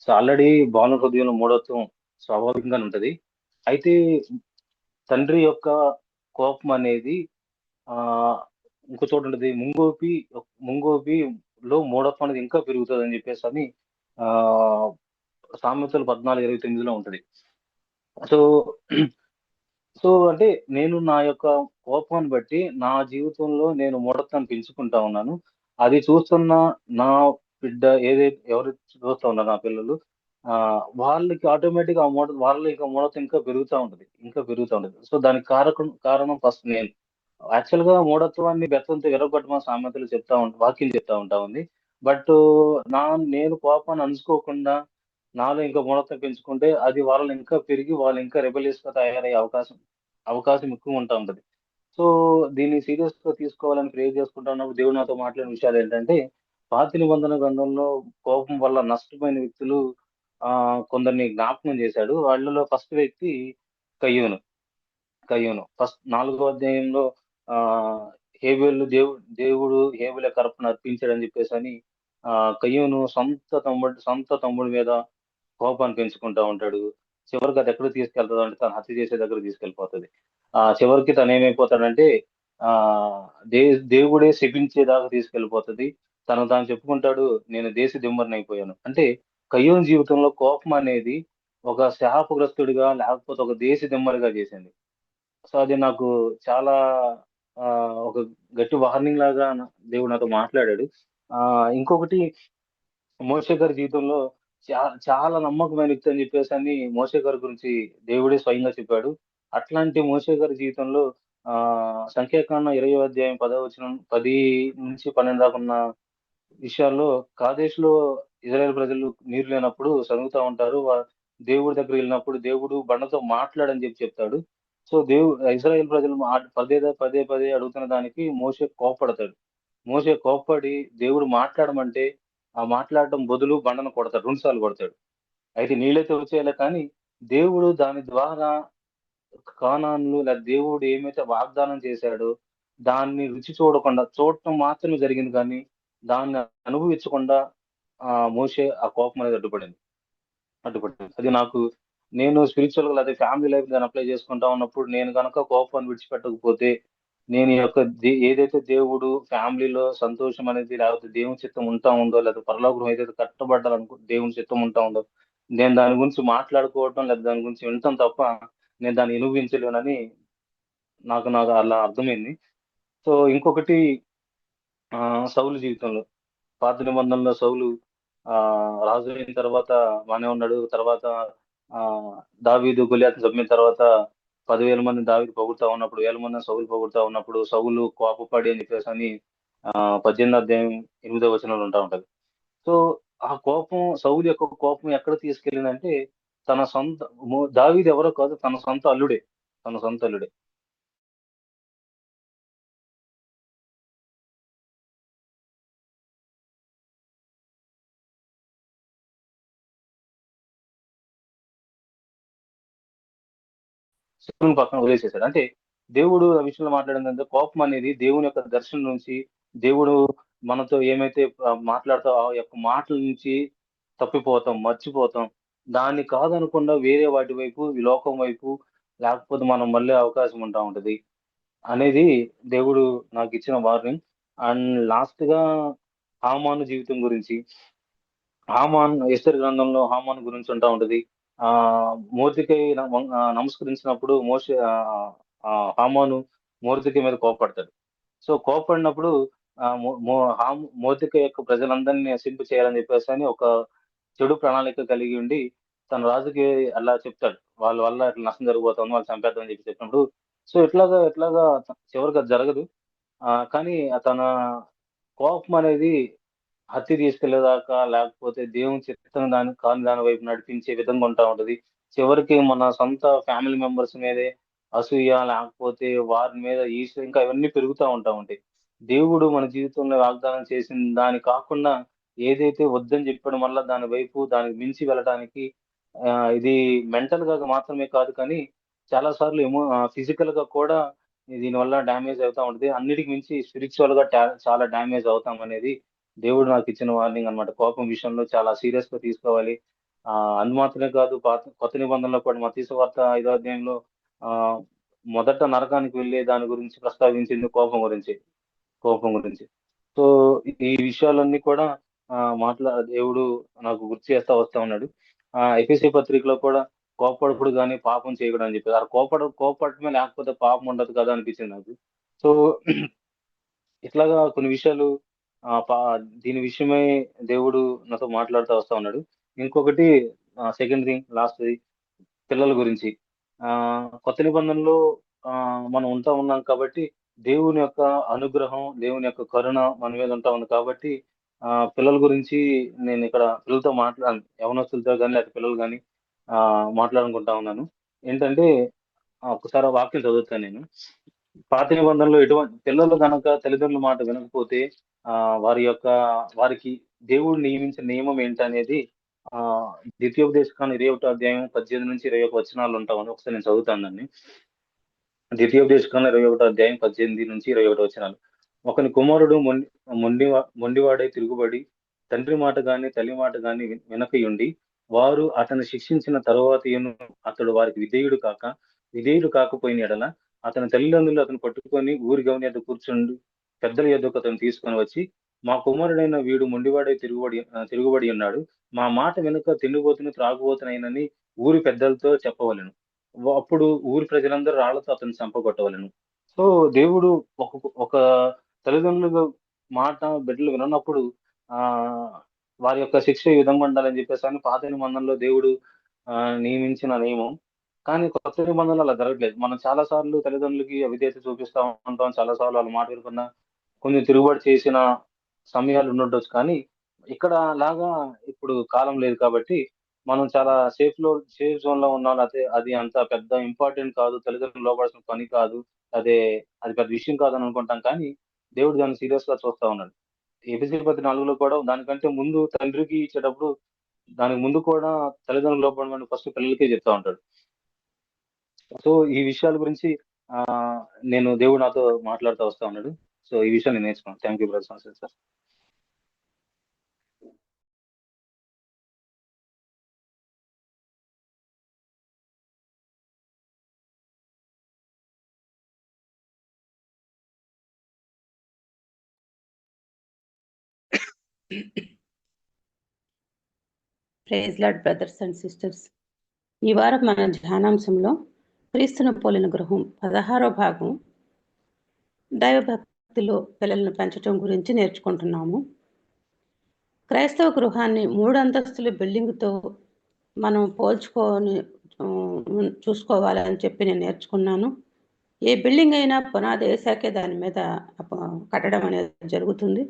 సో ఆల్రెడీ భవన హృదయంలో మూఢత్వం స్వాభావికంగానే ఉంటది. అయితే తండ్రి యొక్క కోపం అనేది ఆ ఇంకో చోట ఉంటది. ముంగోపిలో మూఢత్వం అనేది ఇంకా పెరుగుతుంది అని చెప్పేసి అని ఆ సామెతలు 14:29లో ఉంటది. సో అంటే నేను నా యొక్క కోపాన్ని బట్టి నా జీవితంలో నేను మూఢత్వాన్ని పెంచుకుంటా ఉన్నాను. అది చూస్తున్న నా బిడ్డ, ఎవరైతే చూస్తా ఉన్నారో నా పిల్లలు, వాళ్ళకి ఆటోమేటిక్‌గా వాళ్ళలో ఇంకా మూఢత్వం ఇంకా పెరుగుతా ఉంటది. ఇంకా పెరుగుతా ఉంటది. సో దానికి కారణం ఫస్ట్ నేను. యాక్చువల్‌గా మూఢత్వాన్ని బెత్తంతో విరగొట్టమని సామెతలు వాక్యం చెప్తా ఉంటా ఉంది. బట్ నేను కోపాన్ని అణుచుకోకుండా నాలో ఇంకా మూఢత్వం పెంచుకుంటే అది వాళ్ళని ఇంకా పెరిగి వాళ్ళు ఇంకా రెబెలియస్‌గా తయారయ్యే అవకాశం అవకాశం ఎక్కువ ఉంటా ఉంటది. సో దీన్ని సీరియస్‌గా తీసుకోవాలని ప్రే చేసుకుంటా ఉన్నప్పుడు దేవుడు నాతో మాట్లాడిన విషయాలేంటంటే, పాత నిబంధన గ్రంథంలో కోపం వల్ల నష్టపోయిన వ్యక్తులు కొందరిని జ్ఞాపకం చేశాడు. వాళ్ళలో ఫస్ట్ వ్యక్తి కయ్యూను. ఫస్ట్ 4వ అధ్యాయంలో ఆహ్, హేబెలు దేవుడు హేబెలు యొక్క అర్పణ అర్పించాడని చెప్పేసని కయ్యూను సొంత తమ్ముడి మీద కోపాన్ని పెంచుకుంటా ఉంటాడు. చివరికి అది ఎక్కడికి తీసుకెళ్తదంటే తను హత్య చేసే దగ్గరికి తీసుకెళ్ళిపోతది. చివరికి తనేమైపోతాడంటే ఆహ్, దే దేవుడే శపించేదాకా తీసుకెళ్ళిపోతది. తాను చెప్పుకుంటాడు, నేను దేశ దిమ్మరినయిపోయాను. అంటే కయ్యూను జీవితంలో కోపం అనేది ఒక శాపగ్రస్తుడిగా, లేకపోతే ఒక దేశ దిమ్మరిగా చేసింది. సో అది నాకు చాలా ఒక గట్టి వార్నింగ్ లాగా దేవుడు నాతో మాట్లాడాడు. ఇంకొకటి, మోషే గారి జీవితంలో చాలా నమ్మకమైన వ్యక్తి అని చెప్పేసని మోషే గారి గురించి దేవుడే స్వయంగా చెప్పాడు. అట్లాంటి మోషే గారి జీవితంలో సంఖ్యాకాండం 20వ అధ్యాయం 10వ వచనం 10-12 దాకా ఉన్న విషయాల్లో, కాదేష్‌లో ఇజ్రాయెల్ ప్రజలు నీరు లేనప్పుడు సనుగుతా ఉంటారు. దేవుడి దగ్గర వెళ్ళినప్పుడు దేవుడు బండతో మాట్లాడని చెప్తాడు. సో ఇజ్రాయేల్ ప్రజలు పదే పదే పదే అడుగుతున్న దానికి మోషే కోప్పడతాడు. మోషే కోప్పడి దేవుడు మాట్లాడమంటే ఆ మాట్లాడడం బదులు బండను కొడతాడు. 2 సార్లు కొడతాడు. అయితే నీళ్ళైతే వచ్చేయాలే కానీ దేవుడు దాని ద్వారా కానాన్‌లో లేదా దేవుడు ఏమైతే వాగ్దానం చేశాడో దాన్ని రుచి చూడకుండా చూడటం మాత్రమే జరిగింది కానీ దాన్ని అనుభవించకుండా మోషే ఆ కోపం అనేది అడ్డుపడింది. అది నాకు నేను స్పిరిచువల్‌గా అదే ఫ్యామిలీ లైఫ్ దాన్ని అప్లై చేసుకుంటా ఉన్నప్పుడు నేను గనక కోపాన్ని విడిచిపెట్టకపోతే నేను ఈ యొక్క ఏదైతే దేవుడు ఫ్యామిలీలో సంతోషం అనేది లేకపోతే దేవుని చిత్తం ఉంటా ఉందో లేదా పరలోకం ఏదైతే కట్టబడ్డాలనుకో దేవుని చిత్తం ఉంటా ఉందో నేను దాని గురించి మాట్లాడుకోవటం లేదా దాని గురించి వినటం తప్ప నేను దాన్ని అనుభవించలేనని నాకు నాకు అలా అర్థమైంది. సో ఇంకొకటి సౌలు జీవితంలో పాత నిబంధనలో సౌలు రాజు అయిన తర్వాత బానే ఉన్నాడు. తర్వాత దావీదు గొలియాతుని చంపిన తర్వాత 10,000 మందిని దావీదు పొగుడుతా ఉన్నప్పుడు, 1000 మందిని సౌలు పొగుడుతా ఉన్నప్పుడు సౌలు కోపపడి అని చెప్పేసని 18 అధ్యాయం 8 వచనంలో ఉంటా ఉంటది. సో ఆ కోపం సౌలు యొక్క కోపం ఎక్కడ తీసుకెళ్ళిందంటే తన సొంత దావీదు ఎవరో కాదు తన సొంత అల్లుడే. తన సొంత అల్లుడే. శత్రువుని పక్కన వదిలేసేసాడు. అంటే దేవుడు ఆ విషయంలో మాట్లాడిందంటే కోపం అనేది దేవుని యొక్క దర్శనం నుంచి దేవుడు మనతో ఏమైతే మాట్లాడుతా ఆ యొక్క మాటల నుంచి తప్పిపోతాం, మర్చిపోతాం. దాన్ని కాదనకుండా వేరే వాటి వైపు, ఈ లోకం వైపు లేకపోతే మనం మళ్ళే అవకాశం ఉంటా ఉంటది. అనేది దేవుడు నాకిచ్చిన వార్నింగ్. అండ్ లాస్ట్‌గా హామాను జీవితం గురించి ఎస్తేరు గ్రంథంలో హామాను గురించి ఉంటా ఉంటది. మోర్దెకై నమస్కరించినప్పుడు హామాను మోర్దెకై మీద కోపపడతాడు. సో కోపపడినప్పుడు మోర్దెకై యొక్క ప్రజలందరిని నశింపు చేయాలని చెప్పేసని ఒక చెడు ప్రణాళిక కలిగి ఉండి తన రాజుకి అలా చెప్తాడు. వాళ్ళ వల్ల ఇట్లా నష్టం జరిగిపోతుంది. వాళ్ళు చంపేద్దామని చెప్పినప్పుడు సో ఇట్లాగా చివరికి అది జరగదు. కానీ తన కోపం అనేది హత్య తీసుకెళ్ళేదాకా లేకపోతే దేవుని చిత్తం కాని దాని వైపు నడిపించే విధంగా ఉంటా ఉంటది. చివరికి మన సొంత ఫ్యామిలీ మెంబర్స్ మీదే అసూయ లేకపోతే వారి మీద ఈర్ష్య ఇంకా ఇవన్నీ పెరుగుతా ఉంటాయి. దేవుడు మన జీవితంలో వాగ్దానం చేసిన దాని కాకుండా ఏదైతే వద్దని చెప్పాడో మళ్ళా దాని వైపు దానికి మించి వెళ్ళటానికి ఇది మెంటల్‌గా మాత్రమే కాదు కానీ చాలా సార్లు ఫిజికల్‌గా కూడా దీనివల్ల డ్యామేజ్ అవుతా ఉంటది. అన్నిటికి మించి స్పిరిచువల్‌గా చాలా డ్యామేజ్ అవుతామనేది దేవుడు నాకిచ్చిన వార్నింగ్ అన్నమాట. కోపం విషయంలో చాలా సీరియస్‌గా తీసుకోవాలి. అది మాత్రమే కాదు కొత్త నిబంధనలో కూడా మత్తయి సువార్త 5వ అధ్యాయంలో ఆహ్, మొదట నరకానికి వెళ్ళే దాని గురించి ప్రస్తావించింది కోపం గురించి. సో, ఈ విషయాలన్నీ కూడా దేవుడు నాకు గుర్తు చేస్తా వస్తా ఉన్నాడు. ఎఫెసీ పత్రికలో కూడా కోప్పడకుడు గాని పాపం చేయకుడు అని చెప్పారు. కోప్పడటమే లేకపోతే పాపం ఉండదు కదా అనిపించింది నాకు. సో, ఇట్లాగా కొన్ని విషయాలు ఆహ్, పా దీని విషయమై దేవుడు నాతో మాట్లాడుతా వస్తా ఉన్నాడు. ఇంకొకటి సెకండ్ థింగ్ లాస్ట్‌ది పిల్లల గురించి. కొత్త నిబంధనలో మనం ఉన్నాం కాబట్టి, దేవుని యొక్క అనుగ్రహం, దేవుని యొక్క కరుణ మన మీద ఉంటా ఉంది కాబట్టి, పిల్లల గురించి నేనిక్కడ పిల్లలతో యవ్వనస్తులతో గాని, లేకపోతే పిల్లలు గాని మాట్లాడుకుంటా ఉన్నాను. ఏంటంటే ఒకసారి ఆ వాక్యం చదువుతాను నేను. పాత నిబంధనలో పిల్లలు గనక తల్లిదండ్రుల మాట వినకపోతే వారికి దేవుడు నియమించిన నియమం ఏంటనేది ఆహ్, ద్వితీయోపదేశకాండం 21 అధ్యాయం 18-21 వచనాలు ఉంటా ఉంది. ఒకసారి నేను చదువుతాను దాన్ని. ద్వితీయోపదేశకాండం 21 అధ్యాయం 18-21 వచనాలు. ఒకని కుమారుడు మొండివాడై తిరుగుబడి తండ్రి మాట గాని, తల్లి మాట గాని వినకయుండి, వారు అతన్ని శిక్షించిన తరువాతయును అతడు వారికి విధేయుడు కాకపోయిన యెడల, అతని తల్లిదండ్రులు అతన్ని పట్టుకొని ఊరి గవని యొద్ద కూర్చుండి పెద్దల యొద్దకు అతన్ని తీసుకొని వచ్చి, మా కుమారుడైన వీడు మొండివాడై తిరుగుబడి ఉన్నాడు. మా మాట వినక తిండిబోతును, త్రాగుబోతునైనని ఊరి పెద్దలతో చెప్పవలెను. అప్పుడు ఊరి ప్రజలందరూ రాళ్లతో అతన్ని చంపగొట్టవలెను. సో, దేవుడు ఒక ఒక తల్లిదండ్రుల మాట బిడ్డలు విననప్పుడు ఆహ్, వారి యొక్క శిక్ష ఈ విధంగా ఉండాలని చెప్పేసని పాత నిబంధనలో దేవుడు నియమించిన నియమం. కానీ కొత్త నిబంధనలో అలా జరగట్లేదు. మనం చాలా సార్లు తల్లిదండ్రులకి అవిధేయత చూపిస్తా ఉంటాం. చాలా సార్లు వాళ్ళ మాట వినకుండా కొంచెం తిరుగుబాటు చేసిన సమయాలు ఉండుండొచ్చు. కానీ ఇక్కడ లాగా ఇప్పుడు కాలం లేదు కాబట్టి మనం చాలా సేఫ్ జోన్ లో ఉన్నాం, లేకపోతే అది అంత పెద్ద ఇంపార్టెంట్ కాదు, తల్లిదండ్రులు లోపడాల్సిన పని కాదు, అదే అది పెద్ద విషయం కాదని అనుకుంటాం. కానీ దేవుడు దాన్ని సీరియస్ గా చూస్తా ఉన్నాడు. ఎఫెసీ 4:4 కూడా దానికంటే ముందు తండ్రికి ఇచ్చేటప్పుడు దానికి ముందు కూడా తల్లిదండ్రులు లోపడమని ఫస్ట్ పిల్లలకే చెప్తా ఉంటాడు. సో ఈ విషయాల గురించి ఆ నేను దేవుడు నాతో మాట్లాడుతూ వస్తా ఉన్నాడు. సో ఈ విషయాలు నేను నేర్చుకున్నాను. Thank you brothers sir. Praise lord brothers and sisters. ఈ వారం మన ధ్యానాంశంలో క్రీస్తును పోలిన గృహం 16వ భాగం దైవభక్తిలో పిల్లలను పెంచడం గురించి నేర్చుకుంటున్నాము. క్రైస్తవ గృహాన్ని 3 అంతస్తుల బిల్డింగ్తో మనం పోల్చుకొని చూసుకోవాలని చెప్పి నేను నేర్చుకున్నాను. ఏ బిల్డింగ్ అయినా పునాది వేసాకే దాని మీద కట్టడం అనేది జరుగుతుంది.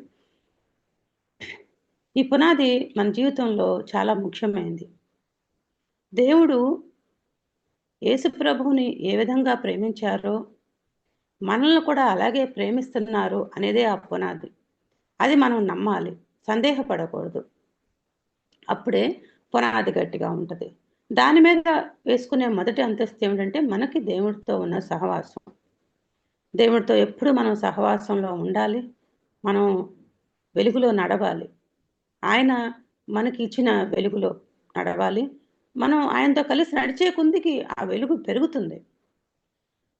ఈ పునాది మన జీవితంలో చాలా ముఖ్యమైనది. దేవుడు యేసు ప్రభువుని ఏ విధంగా ప్రేమించారో మనల్ని కూడా అలాగే ప్రేమిస్తున్నారు అనేదే ఆ పునాది. అది మనం నమ్మాలి, సందేహపడకూడదు. అప్పుడే పునాది గట్టిగా ఉంటుంది. దాని మీద వేసుకునే మొదటి అంతస్తు ఏమిటంటే మనకి దేవుడితో ఉన్న సహవాసం. దేవుడితో ఎప్పుడు మనం సహవాసంలో ఉండాలి, మనం వెలుగులో నడవాలి. ఆయన మనకి ఇచ్చిన వెలుగులో నడవాలి. మనం ఆయనతో కలిసి నడిచే కొద్దికి ఆ వెలుగు పెరుగుతుంది.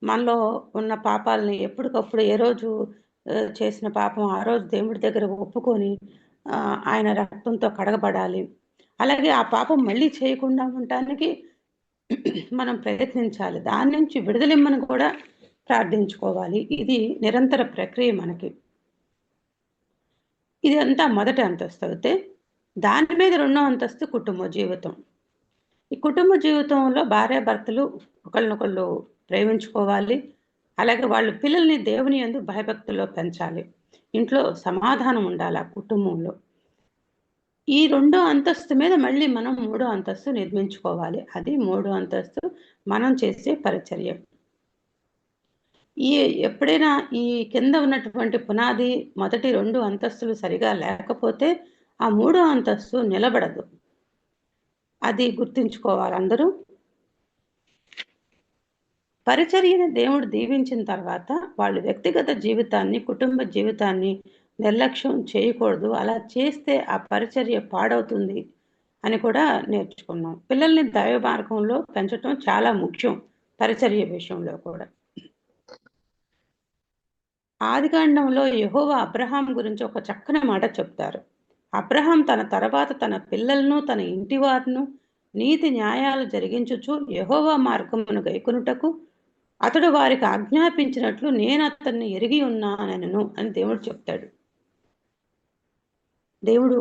మనలో ఉన్న పాపాలని ఎప్పటికప్పుడు ఏ రోజు చేసిన పాపం ఆ రోజు దేవుడి దగ్గర ఒప్పుకొని ఆయన రక్తంతో కడగబడాలి. అలాగే ఆ పాపం మళ్ళీ చేయకుండా ఉండటానికి మనం ప్రయత్నించాలి. దాని నుంచి విడుదలిమ్మని కూడా ప్రార్థించుకోవాలి. ఇది నిరంతర ప్రక్రియ మనకి. ఇది అంతా మొదటి అంతస్తు అయితే, దాని మీద 2వ అంతస్తు కుటుంబ జీవితం. ఈ కుటుంబ జీవితంలో భార్యాభర్తలు ఒకళ్ళనొకళ్ళు ప్రేమించుకోవాలి. అలాగే వాళ్ళు పిల్లల్ని దేవుని యందు భయభక్తుల్లో పెంచాలి. ఇంట్లో సమాధానం ఉండాలి ఆ కుటుంబంలో. ఈ 2వ అంతస్తు మీద మళ్ళీ మనం 3వ అంతస్తు నిర్మించుకోవాలి. అది 3వ అంతస్తు మనం చేసే పరిచర్య. ఎప్పుడైనా ఈ కింద ఉన్నటువంటి పునాది మొదటి 2 అంతస్తులు సరిగా లేకపోతే ఆ 3వ అంతస్తు నిలబడదు. అది గుర్తుంచుకోవాలి అందరూ. పరిచర్యను దేవుడు దీవించిన తర్వాత వాళ్ళు వ్యక్తిగత జీవితాన్ని, కుటుంబ జీవితాన్ని నిర్లక్ష్యం చేయకూడదు. అలా చేస్తే ఆ పరిచర్య పాడవుతుంది అని కూడా నేర్చుకున్నాం. పిల్లల్ని దైవ మార్గంలో పెంచడం చాలా ముఖ్యం పరిచర్య విషయంలో కూడా. ఆదికాండంలో యెహోవా అబ్రహాం గురించి ఒక చక్కని మాట చెప్తారు. అబ్రహాం తన తర్వాత తన పిల్లలను, తన ఇంటి వారిను నీతి న్యాయాలు జరిగించుచు యెహోవా మార్గమును గైకొనుటకు అతడు వారికి ఆజ్ఞాపించినట్లు నేను అతన్ని ఎరిగి ఉన్నానను అని దేవుడు చెప్తాడు. దేవుడు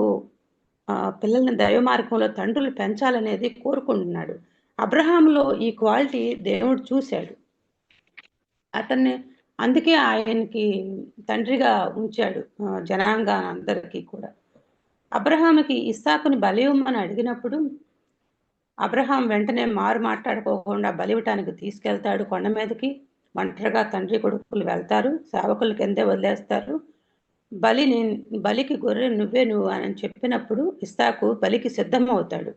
పిల్లల్ని దైవ మార్గంలో తండ్రులు పెంచాలనేది కోరుకుంటున్నాడు. అబ్రహాంలో ఈ క్వాలిటీ దేవుడు చూశాడు. అతన్ని అందుకే ఆయనకి తండ్రిగా ఉంచాడు జనాంగా అందరికీ కూడా. అబ్రహాముకి ఇస్సాకుని బలి ఇవ్వమని అడిగినప్పుడు అబ్రహాం వెంటనే మారు మాట్లాడుకోకుండా బలివటానికి తీసుకెళ్తాడు కొండ మీదకి. ఒంటరిగా తండ్రి కొడుకులు వెళ్తారు, సేవకులు కిందే వదిలేస్తారు. బలికి గొర్రె నువ్వు అని చెప్పినప్పుడు ఇస్సాకు బలికి సిద్ధమవుతాడు.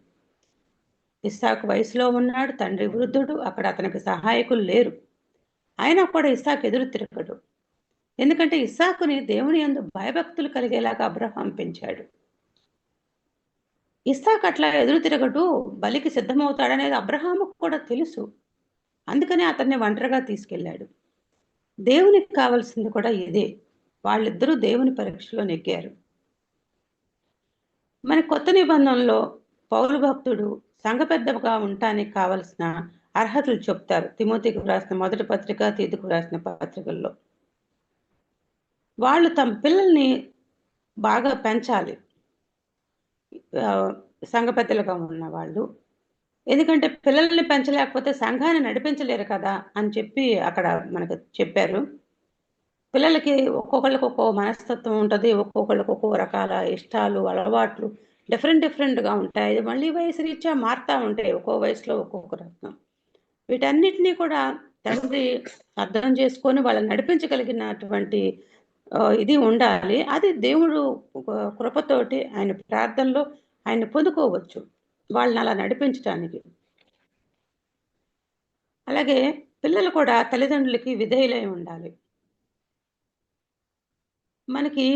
ఇస్సాకు వయసులో ఉన్నాడు, తండ్రి వృద్ధుడు, అక్కడ అతనికి సహాయకులు లేరు. అయినా కూడా ఇస్సాకు ఎదురు తిరగడు. ఎందుకంటే ఇస్సాకుని దేవుని యందు భయభక్తులు కలిగేలాగా అబ్రహాం పెంచాడు. ఇస్సాకు అట్లా ఎదురు తిరగడు, బలికి సిద్ధమవుతాడనేది అబ్రహాముకు కూడా తెలుసు. అందుకనే అతన్ని ఒంటరిగా తీసుకెళ్ళాడు. దేవునికి కావాల్సింది కూడా ఇదే. వాళ్ళిద్దరూ దేవుని పరీక్షలో నెగ్గారు. మన కొత్త నిబంధనలో పౌలు భక్తుడు సంఘ పెద్దగా ఉండటానికి కావలసిన అర్హతలు చెప్తారు. తిమోతికి రాసిన మొదటి పత్రిక, తీతుకు రాసిన పత్రికల్లో. వాళ్ళు తమ పిల్లల్ని బాగా పెంచాలి సంఘ పెద్దలుగా ఉన్న వాళ్ళు. ఎందుకంటే పిల్లల్ని పెంచలేకపోతే సంఘాన్ని నడిపించలేరు కదా అని చెప్పి అక్కడ మనకు చెప్పారు. పిల్లలకి ఒక్కొక్కళ్ళకి ఒక్కో మనస్తత్వం ఉంటుంది, ఒక్కొక్కళ్ళకి ఒక్కో రకాల ఇష్టాలు, అలవాట్లు డిఫరెంట్గా ఉంటాయి. అది మళ్ళీ వయసు రీత్యా మారుతూ ఉంటాయి, ఒక్కో వయసులో ఒక్కొక్క రకం. వీటన్నిటినీ కూడా తండ్రి అర్థం చేసుకొని వాళ్ళని నడిపించగలిగినటువంటి ఇది ఉండాలి. అది దేవుడు కృపతోటి ఆయన ప్రార్థనలో ఆయన పొందుకోవచ్చు వాళ్ళని అలా నడిపించడానికి. అలాగే పిల్లలు కూడా తల్లిదండ్రులకి విధేయులై ఉండాలి. మనకి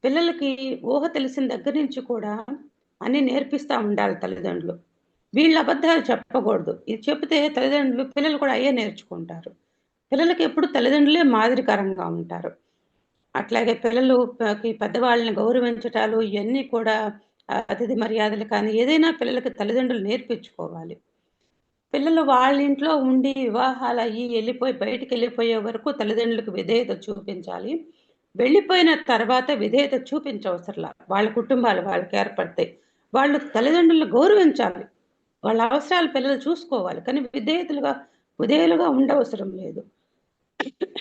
పిల్లలకి ఊహ తెలిసిన దగ్గర నుంచి కూడా అన్ని నేర్పిస్తూ ఉండాలి తల్లిదండ్రులు. వీళ్ళ అబద్ధాలు చెప్పకూడదు. ఇది చెప్తే తల్లిదండ్రులు పిల్లలు కూడా అయ్యే నేర్చుకుంటారు. పిల్లలకి ఎప్పుడు తల్లిదండ్రులే మాదిరికరంగా ఉంటారు. అట్లాగే పిల్లలు పెద్దవాళ్ళని గౌరవించటాలు ఇవన్నీ కూడా అతిథి మర్యాదలు కానీ ఏదైనా పిల్లలకి తల్లిదండ్రులు నేర్పించుకోవాలి. పిల్లలు వాళ్ళ ఇంట్లో ఉండి వివాహాలు అయ్యి వెళ్ళిపోయి బయటికి వెళ్ళిపోయే వరకు తల్లిదండ్రులకు విధేయత చూపించాలి. వెళ్ళిపోయిన తర్వాత విధేయత చూపించవసరంలా. వాళ్ళ కుటుంబాలు వాళ్ళకి ఏర్పడతాయి. వాళ్ళు తల్లిదండ్రులను గౌరవించాలి. వాళ్ళ అవసరాలు పిల్లలు చూసుకోవాలి, కానీ విధేయులుగా ఉండవసరం లేదు.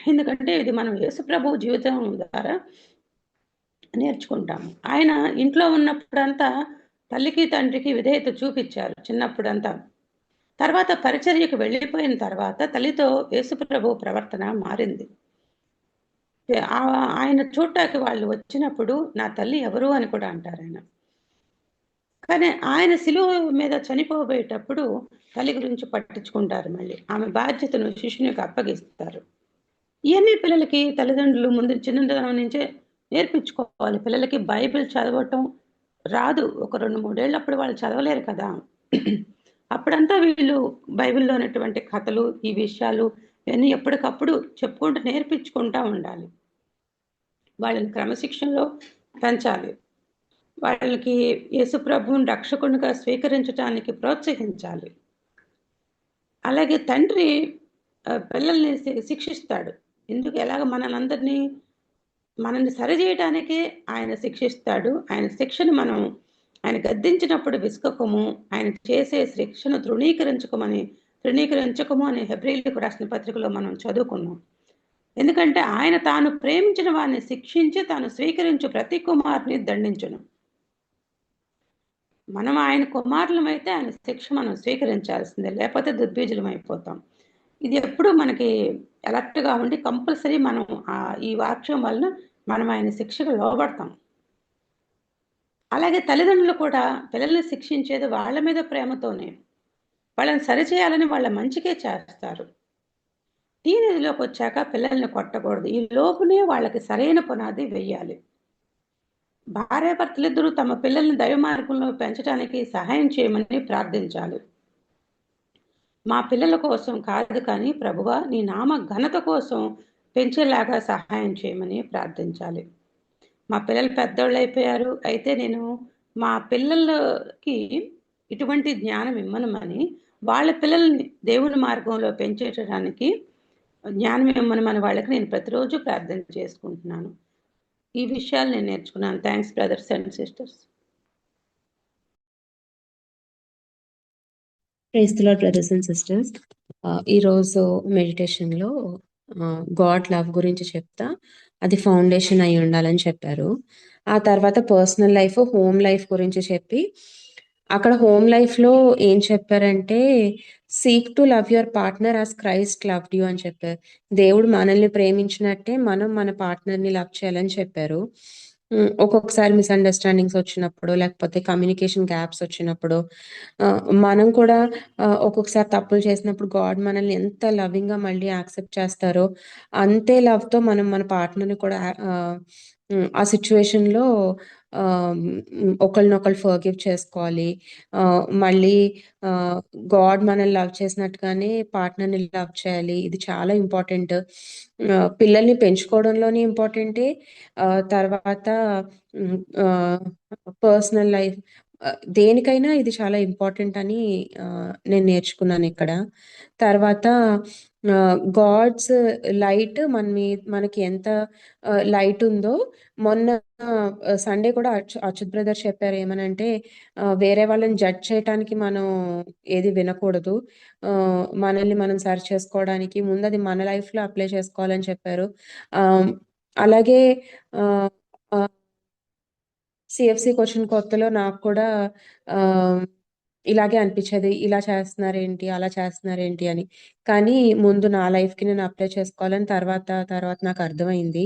ఎందుకంటే ఇది మనం యేసుప్రభు జీవితం ద్వారా నేర్చుకుంటాము. ఆయన ఇంట్లో ఉన్నప్పుడంతా తల్లికి తండ్రికి విధేయత చూపించారు చిన్నప్పుడంతా. తర్వాత పరిచర్యకు వెళ్ళిపోయిన తర్వాత తల్లితో యేసుప్రభు ప్రవర్తన మారింది. ఆయన చూడటానికి వాళ్ళు వచ్చినప్పుడు నా తల్లి ఎవరు అని కూడా అంటారు ఆయన. కానీ ఆయన శిలువ మీద చనిపోబోయేటప్పుడు తల్లి గురించి పట్టించుకుంటారు. మళ్ళీ ఆమె బాధ్యతను శిష్యునికి అప్పగిస్తారు. ఇవన్నీ పిల్లలకి తల్లిదండ్రులు ముందు చిన్నతనం నుంచే నేర్పించుకోవాలి. పిల్లలకి బైబిల్ చదవటం రాదు, ఒక 2-3 ఏళ్ళప్పుడు వాళ్ళు చదవలేరు కదా. అప్పుడంతా వీళ్ళు బైబిల్లో ఉన్నటువంటి కథలు, ఈ విషయాలు ఇవన్నీ ఎప్పటికప్పుడు చెప్పుకుంటూ నేర్పించుకుంటూ ఉండాలి. వాళ్ళని క్రమశిక్షణలో పెంచాలి. వాళ్ళకి యేసుప్రభువుని రక్షకునిగా స్వీకరించడానికి ప్రోత్సహించాలి. అలాగే తండ్రి పిల్లల్ని శిక్షిస్తాడు. ఎలాగ మనల్ని సరిచేయటానికే ఆయన శిక్షిస్తాడు. ఆయన శిక్షను ఆయన గద్దించినప్పుడు విసుకకము, ఆయన చేసే శిక్షను తృణీకరించకము అని హెబ్రీయులకు రాసిన పత్రికలో మనం చదువుకున్నాం. ఎందుకంటే ఆయన తాను ప్రేమించిన వారిని శిక్షించి తాను స్వీకరించు ప్రతి కుమారుని దండించును. మనం ఆయన కుమారులమైతే ఆయన శిక్ష మనం స్వీకరించాల్సిందే, లేకపోతే దుర్బీజులం అయిపోతాం. ఇది ఎప్పుడు మనకి అలర్ట్గా ఉండి కంపల్సరీ మనం ఈ వాక్యం వలన మనం ఆయన శిక్షకు లోబడతాం. అలాగే తల్లిదండ్రులు కూడా పిల్లల్ని శిక్షించేది వాళ్ళ మీద ప్రేమతోనే, వాళ్ళని సరిచేయాలని వాళ్ళ మంచికే చేస్తారు. టీనేజ్లోకి వచ్చాక పిల్లల్ని కొట్టకూడదు. ఈ లోపునే వాళ్ళకి సరైన పునాది వెయ్యాలి. భార్యాభర్తలిద్దరూ తమ పిల్లల్ని దైవ మార్గంలో పెంచడానికి సహాయం చేయమని ప్రార్థించాలి. మా పిల్లల కోసం కాదు కానీ ప్రభువా నీ నామ ఘనత కోసం పెంచేలాగా సహాయం చేయమని ప్రార్థించాలి. మా పిల్లలు పెద్దోళ్ళు అయిపోయారు, అయితే నేను మా పిల్లలకి ఇటువంటి జ్ఞానం ఇమ్మనమని, వాళ్ళ పిల్లల్ని దేవుని మార్గంలో పెంచేయడానికి జ్ఞానం ఇమ్మనమని వాళ్ళకి నేను ప్రతిరోజు ప్రార్థన చేసుకుంటున్నాను. ఈ విషయాలు నేను నేర్చుకున్నాను. Thanks brothers and sisters. Praise the lord brothers and sisters. ఈరోజు మెడిటేషన్లో గాడ్ లవ్ గురించి చెప్తా, అది ఫౌండేషన్ అయి ఉండాలని చెప్పారు. ఆ తర్వాత పర్సనల్ లైఫ్, హోమ్ లైఫ్ గురించి చెప్పి, అక్కడ హోమ్ లైఫ్లో ఏం చెప్పారంటే seek to love your partner as Christ loved you అని చెప్పారు. దేవుడు మనల్ని ప్రేమించినట్టే మనం మన పార్ట్నర్ని లవ్ చేయాలని చెప్పారు. ఒక్కొక్కసారి మిస్అండర్స్టాండింగ్స్ వచ్చినప్పుడు, లేకపోతే కమ్యూనికేషన్ గ్యాప్స్ వచ్చినప్పుడు, మనం కూడా ఒక్కొక్కసారి తప్పులు చేసినప్పుడు గాడ్ మనల్ని ఎంత లవింగ్గా మళ్ళీ యాక్సెప్ట్ చేస్తారో అంతే లవ్తో మనం మన పార్ట్నర్ని కూడా ఆ సిచ్యువేషన్లో ఒకళ్ళనొకళ్ళు ఫర్గివ్ చేసుకోవాలి. మళ్ళీ గాడ్ మనల్ని లవ్ చేసినట్టుగానే పార్ట్నర్ని లవ్ చేయాలి. ఇది చాలా ఇంపార్టెంట్. పిల్లల్ని పెంచుకోవడంలోనే ఇంపార్టెంటే, తర్వాత పర్సనల్ లైఫ్, దేనికైనా ఇది చాలా ఇంపార్టెంట్ అని నేను నేర్చుకున్నాను ఇక్కడ. తర్వాత గాడ్స్ లైట్ మనకి ఎంత లైట్ ఉందో, మొన్న సండే కూడా అచ్యుత్ బ్రదర్ చెప్పారు ఏమనంటే, వేరే వాళ్ళని జడ్జ్ చేయటానికి మనం ఏది వినకూడదు, మనల్ని మనం సరి చేసుకోవడానికి ముందు అది మన లైఫ్లో అప్లై చేసుకోవాలని చెప్పారు. అలాగే సిఎఫ్సికి వచ్చిన కొత్తలో నాకు కూడా ఇలాగే అనిపించేది, ఇలా చేస్తున్నారేంటి, అలా చేస్తున్నారేంటి అని. కానీ ముందు నా లైఫ్కి నేను అప్లై చేసుకోవాలని తర్వాత తర్వాత నాకు అర్థమైంది.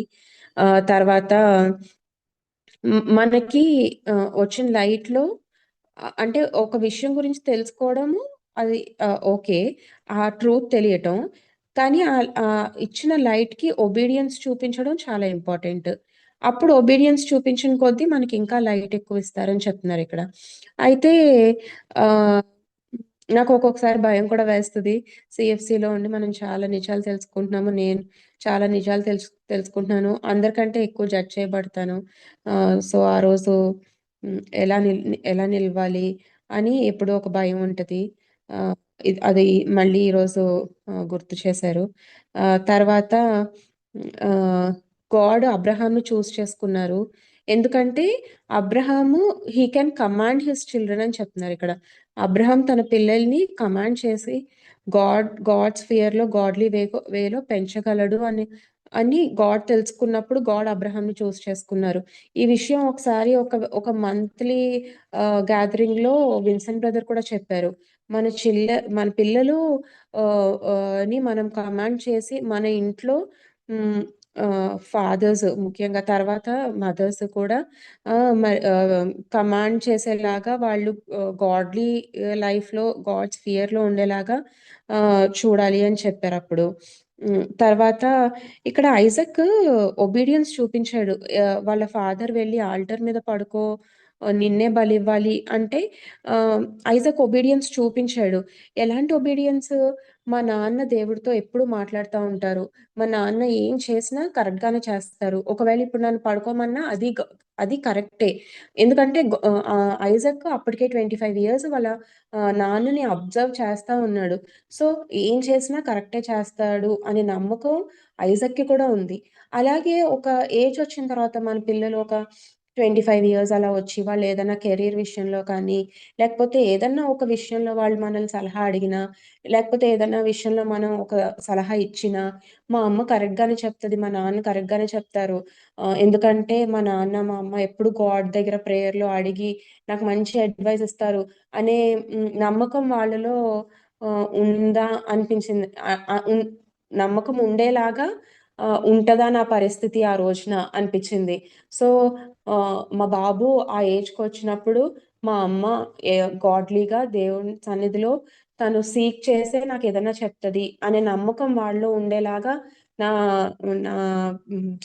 తర్వాత మనకి వచ్చిన లైట్‌లో అంటే ఒక విషయం గురించి తెలుసుకోవడము అది ఓకే. ఆ ట్రూత్ తెలియటం. కానీ ఇచ్చిన లైట్‌కి ఒబీడియన్స్ చూపించడం చాలా ఇంపార్టెంట్. అప్పుడు ఒబీడియన్స్ చూపించిన కొద్దీ మనకి ఇంకా లైట్ ఎక్కువ ఇస్తారని చెప్తున్నారిక్కడ. అయితే ఆహ్, నాకు ఒక్కొక్కసారి భయం కూడా వేస్తది. సీఎఫ్‌సీలో ఉండి మనం చాలా నిజాలు తెలుసుకుంటున్నాము. నేను చాలా నిజాలు తెలుసుకుంటున్నాను. అందరికంటే ఎక్కువ జడ్జ్ చేయబడతాను. సో, ఆ రోజు ఎలా నిలవాలి అని ఎప్పుడూ ఒక భయం ఉంటది. ఆహ్, అది మళ్ళీ ఈరోజు గుర్తు చేశారు. తర్వాత ఆహ్, గాడ్ అబ్రహాంని చూజ్ చేసుకున్నారు. ఎందుకంటే అబ్రహాము హి కెన్ కమాండ్ హిస్ చిల్డ్రన్ అని చెప్తున్నారిక్కడ. అబ్రహాం తన పిల్లల్ని కమాండ్ చేసి గాడ్స్ ఫియర్‌లో గాడ్లీ వేలో పెంచగలడు అని గాడ్ తెలుసుకున్నప్పుడు గాడ్ అబ్రహాంని చూజ్ చేసుకున్నారు. ఈ విషయం ఒకసారి ఒక మంత్లీ గ్యాదరింగ్‌లో విన్సెంట్ బ్రదర్ కూడా చెప్పారు. మన పిల్లలు ని మనం కమాండ్ చేసి మన ఇంట్లో హ్మ్. ఫాదర్స్ ముఖ్యంగా తర్వాత మదర్స్ కూడా కమాండ్ చేసేలాగా వాళ్ళు గాడ్లీ లైఫ్‌లో గాడ్స్ ఫియర్‌లో ఉండేలాగా చూడాలి అని చెప్పారప్పుడు. తర్వాత ఇక్కడ ఐజాక్ ఒబీడియన్స్ చూపించాడు. వాళ్ళ ఫాదర్ వెళ్లి ఆల్టర్ మీద పడుకో, నిన్నే బలివ్వాలి అంటే ఆహ్, ఐజాక్ ఒబీడియన్స్ చూపించాడు. ఎలాంటి ఒబీడియన్స్? మా నాన్న దేవుడితో ఎప్పుడు మాట్లాడుతా ఉంటారు. మా నాన్న ఏం చేసినా కరెక్ట్‌గానే చేస్తారు. ఒకవేళ ఇప్పుడు నన్ను పడుకోమన్నా అది కరెక్టే. ఎందుకంటే ఐజాక్ అప్పటికే 25 ఇయర్స్ వాళ్ళ నాన్నని అబ్జర్వ్ చేస్తా ఉన్నాడు. సో, ఏం చేసినా కరెక్టే చేస్తాడు అనే నమ్మకం ఐజాక్‌కి కూడా ఉంది. అలాగే ఒక ఏజ్ వచ్చిన తర్వాత మన పిల్లలు ఒక 25 ఇయర్స్ అలా వచ్చి వాళ్ళు ఏదైనా కెరీర్ విషయంలో కానీ, లేకపోతే ఏదన్నా ఒక విషయంలో వాళ్ళు మనల్ని సలహా అడిగినా, లేకపోతే ఏదన్నా విషయంలో మనం ఒక సలహా ఇచ్చినా, మా అమ్మ కరెక్ట్‌గానే చెప్తది. మా నాన్న కరెక్ట్‌గానే చెప్తారు. ఎందుకంటే మా నాన్న, మా అమ్మ ఎప్పుడు గాడ్ దగ్గర ప్రేయర్‌లో అడిగి నాకు మంచి అడ్వైస్ ఇస్తారు అనే నమ్మకం వాళ్ళలో ఉందా అనిపించింది. ఆహ్, ఆహ్, ఉన్ నమ్మకం ఉండేలాగా ఉంటదా నా పరిస్థితి ఆ రోజున అనిపిచ్చింది. సో, మా బాబు ఆ ఏజ్‌కొచ్చినప్పుడు మా అమ్మ గాడ్లీగా దేవుని సన్నిధిలో తను సీక్ చేసే నాకేదన్నా చెప్తది అనే నమ్మకం వాళ్ళలో ఉండేలాగా నా నా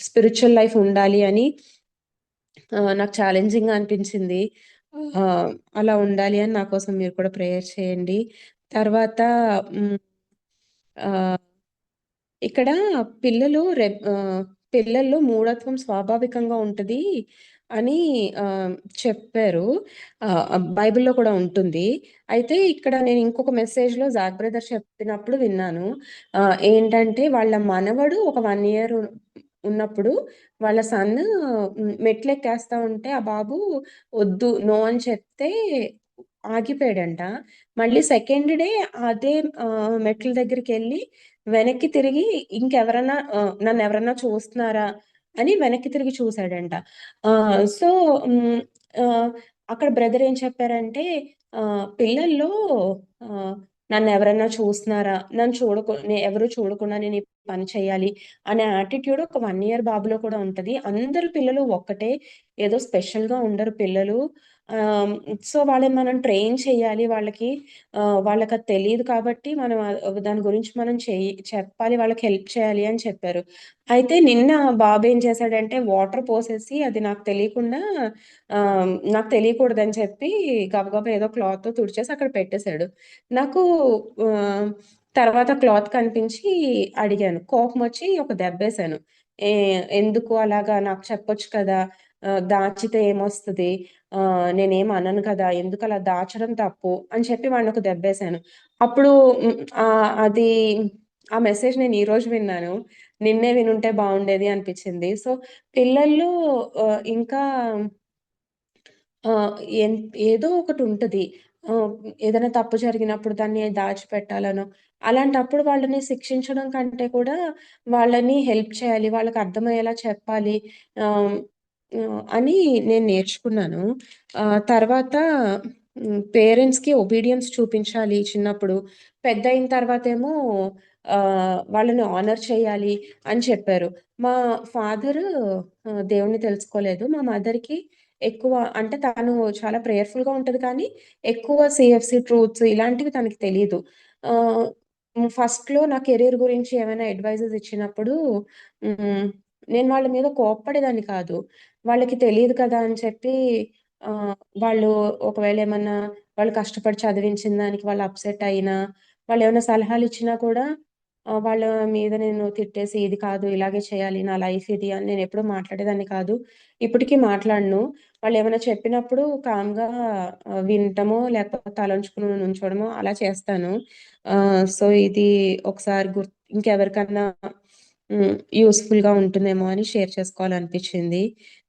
స్పిరిచ్యువల్ లైఫ్ ఉండాలి అని నాకు ఛాలెంజింగ్‌గా అనిపించింది. ఆహ్, అలా ఉండాలి అని నా కోసం మీరు కూడా ప్రేయర్ చేయండి. తర్వాత హ్మ్. ఆహ్, ఇక్కడ పిల్లలు పిల్లల్లో మూఢత్వం స్వాభావికంగా ఉంటది అని ఆహ్, చెప్పారు. బైబిల్‌లో కూడా ఉంటుంది. అయితే ఇక్కడ నేను ఇంకొక మెసేజ్‌లో జాక్ బ్రదర్ చెప్పినప్పుడు విన్నాను. ఏంటంటే వాళ్ళ మనవడు ఒక 1 ఇయర్ ఉన్నప్పుడు వాళ్ళ మెట్లెక్కేస్తా ఉంటే ఆ బాబు వద్దు, నో అని చెప్తే ఆగిపోయాడంట. మళ్ళీ సెకండ్ డే అదే మెట్ల దగ్గరికెళ్ళి వెనక్కి తిరిగి ఇంకెవరన్నా నన్నెవరన్నా చూస్తున్నారా అని వెనక్కి తిరిగి చూసాడంట. సో, హ్మ్. ఆహ్, అక్కడ బ్రదర్ ఏం చెప్పారంటే పిల్లల్లో ఆహ్, నన్నెవరన్నా చూస్తున్నారా? ఎవరు చూడకుండా నేను ఈ పని చేయాలి అనే యాటిట్యూడ్ ఒక 1 ఇయర్ బాబులో కూడా ఉంటది. అందరు పిల్లలు ఒక్కటే. ఏదో స్పెషల్‌గా ఉండరు పిల్లలు. ఆహ్, సో, వాళ్ళని మనం ట్రైన్ చేయాలి వాళ్ళకి. వాళ్ళకది తెలీదు కాబట్టి మనం దాని గురించి మనం చెప్పాలి, వాళ్ళకి హెల్ప్ చేయాలి అని చెప్పారు. అయితే నిన్న బాబేం చేశాడంటే వాటర్ పోసేసి అది నాకు తెలియకూడదని చెప్పి గబగబా ఏదో క్లాత్‌తో తుడిచేసి అక్కడ పెట్టేసాడు. నాకు ఆహ్, తర్వాత క్లాత్ కనిపించి అడిగాను. కోపమొచ్చి ఒక దెబ్బేసాను. ఎందుకు అలాగా నాకు చెప్పొచ్చు కదా! దాచితే ఏమొస్తది? నేనేం అనను కదా! ఎందుకలా దాచడం తప్పు అని చెప్పి వాడినొక దెబ్బేసాను. అప్పుడు అది ఆ మెసేజ్ నేను ఈరోజు విన్నాను. నిన్నే వినుంటే బావుండేది అనిపిచ్చింది. సో, పిల్లల్లో ఇంకా ఆహ్, ఎన్ ఏదో ఒకటుంటది. ఆహ్, ఏదైనా తప్పు జరిగినప్పుడు దాన్ని దాచిపెట్టాలనో, అలాంటప్పుడు వాళ్ళని శిక్షించడం కంటే కూడా వాళ్ళని హెల్ప్ చేయాలి. వాళ్ళకర్థమయ్యేలా చెప్పాలి. ఆహ్, అని నేను నేర్చుకున్నాను. తర్వాత పేరెంట్స్‌కి ఒబీడియన్స్ చూపించాలి చిన్నప్పుడు. పెద్దయిన తర్వాతేమో వాళ్ళని ఆనర్ చేయాలి అని చెప్పారు. మా ఫాదరు దేవుడిని తెలుసుకోలేదు. మా మదర్‌కి ఎక్కువ అంటే తను చాలా ప్రేయర్‌ఫుల్‌గా ఉంటది కానీ, ఎక్కువ సీఎఫ్‌సీ ట్రూత్స్ ఇలాంటివి తనకి తెలీదు. ఆహ్, ఫస్ట్‌లో నా కెరీర్ గురించి ఏమైనా అడ్వైజెస్ ఇచ్చినప్పుడు హ్మ్, నేను వాళ్ళ మీద కోప్పడేదాన్ని కాదు. వాళ్ళకి తెలీదు కదా అని చెప్పి ఆహ్, వాళ్ళు ఒకవేళ ఏమన్నా వాళ్ళు కష్టపడి చదివించిన దానికి వాళ్ళు అప్‌సెట్ అయినా, వాళ్ళేమన్నా సలహాలిచ్చినా కూడా వాళ్ళ మీద నేను తిట్టేసి ఇది కాదు, ఇలాగే చేయాలి, నా లైఫ్ ఇది అని నేనెప్పుడూ మాట్లాడేదాన్ని కాదు. ఇప్పటికి మాట్లాడను. వాళ్ళేమైనా చెప్పినప్పుడు కామ్‌గా వినటమో, లేకపోతే తలంచుకుని నుంచోడమో అలా చేస్తాను. సో, ఇది ఒకసారి ఇంకెవరికన్నా యూజ్‌ఫుల్‌గా ఉంటుందేమో అని షేర్ చేసుకోవాలనిపిచ్చింది.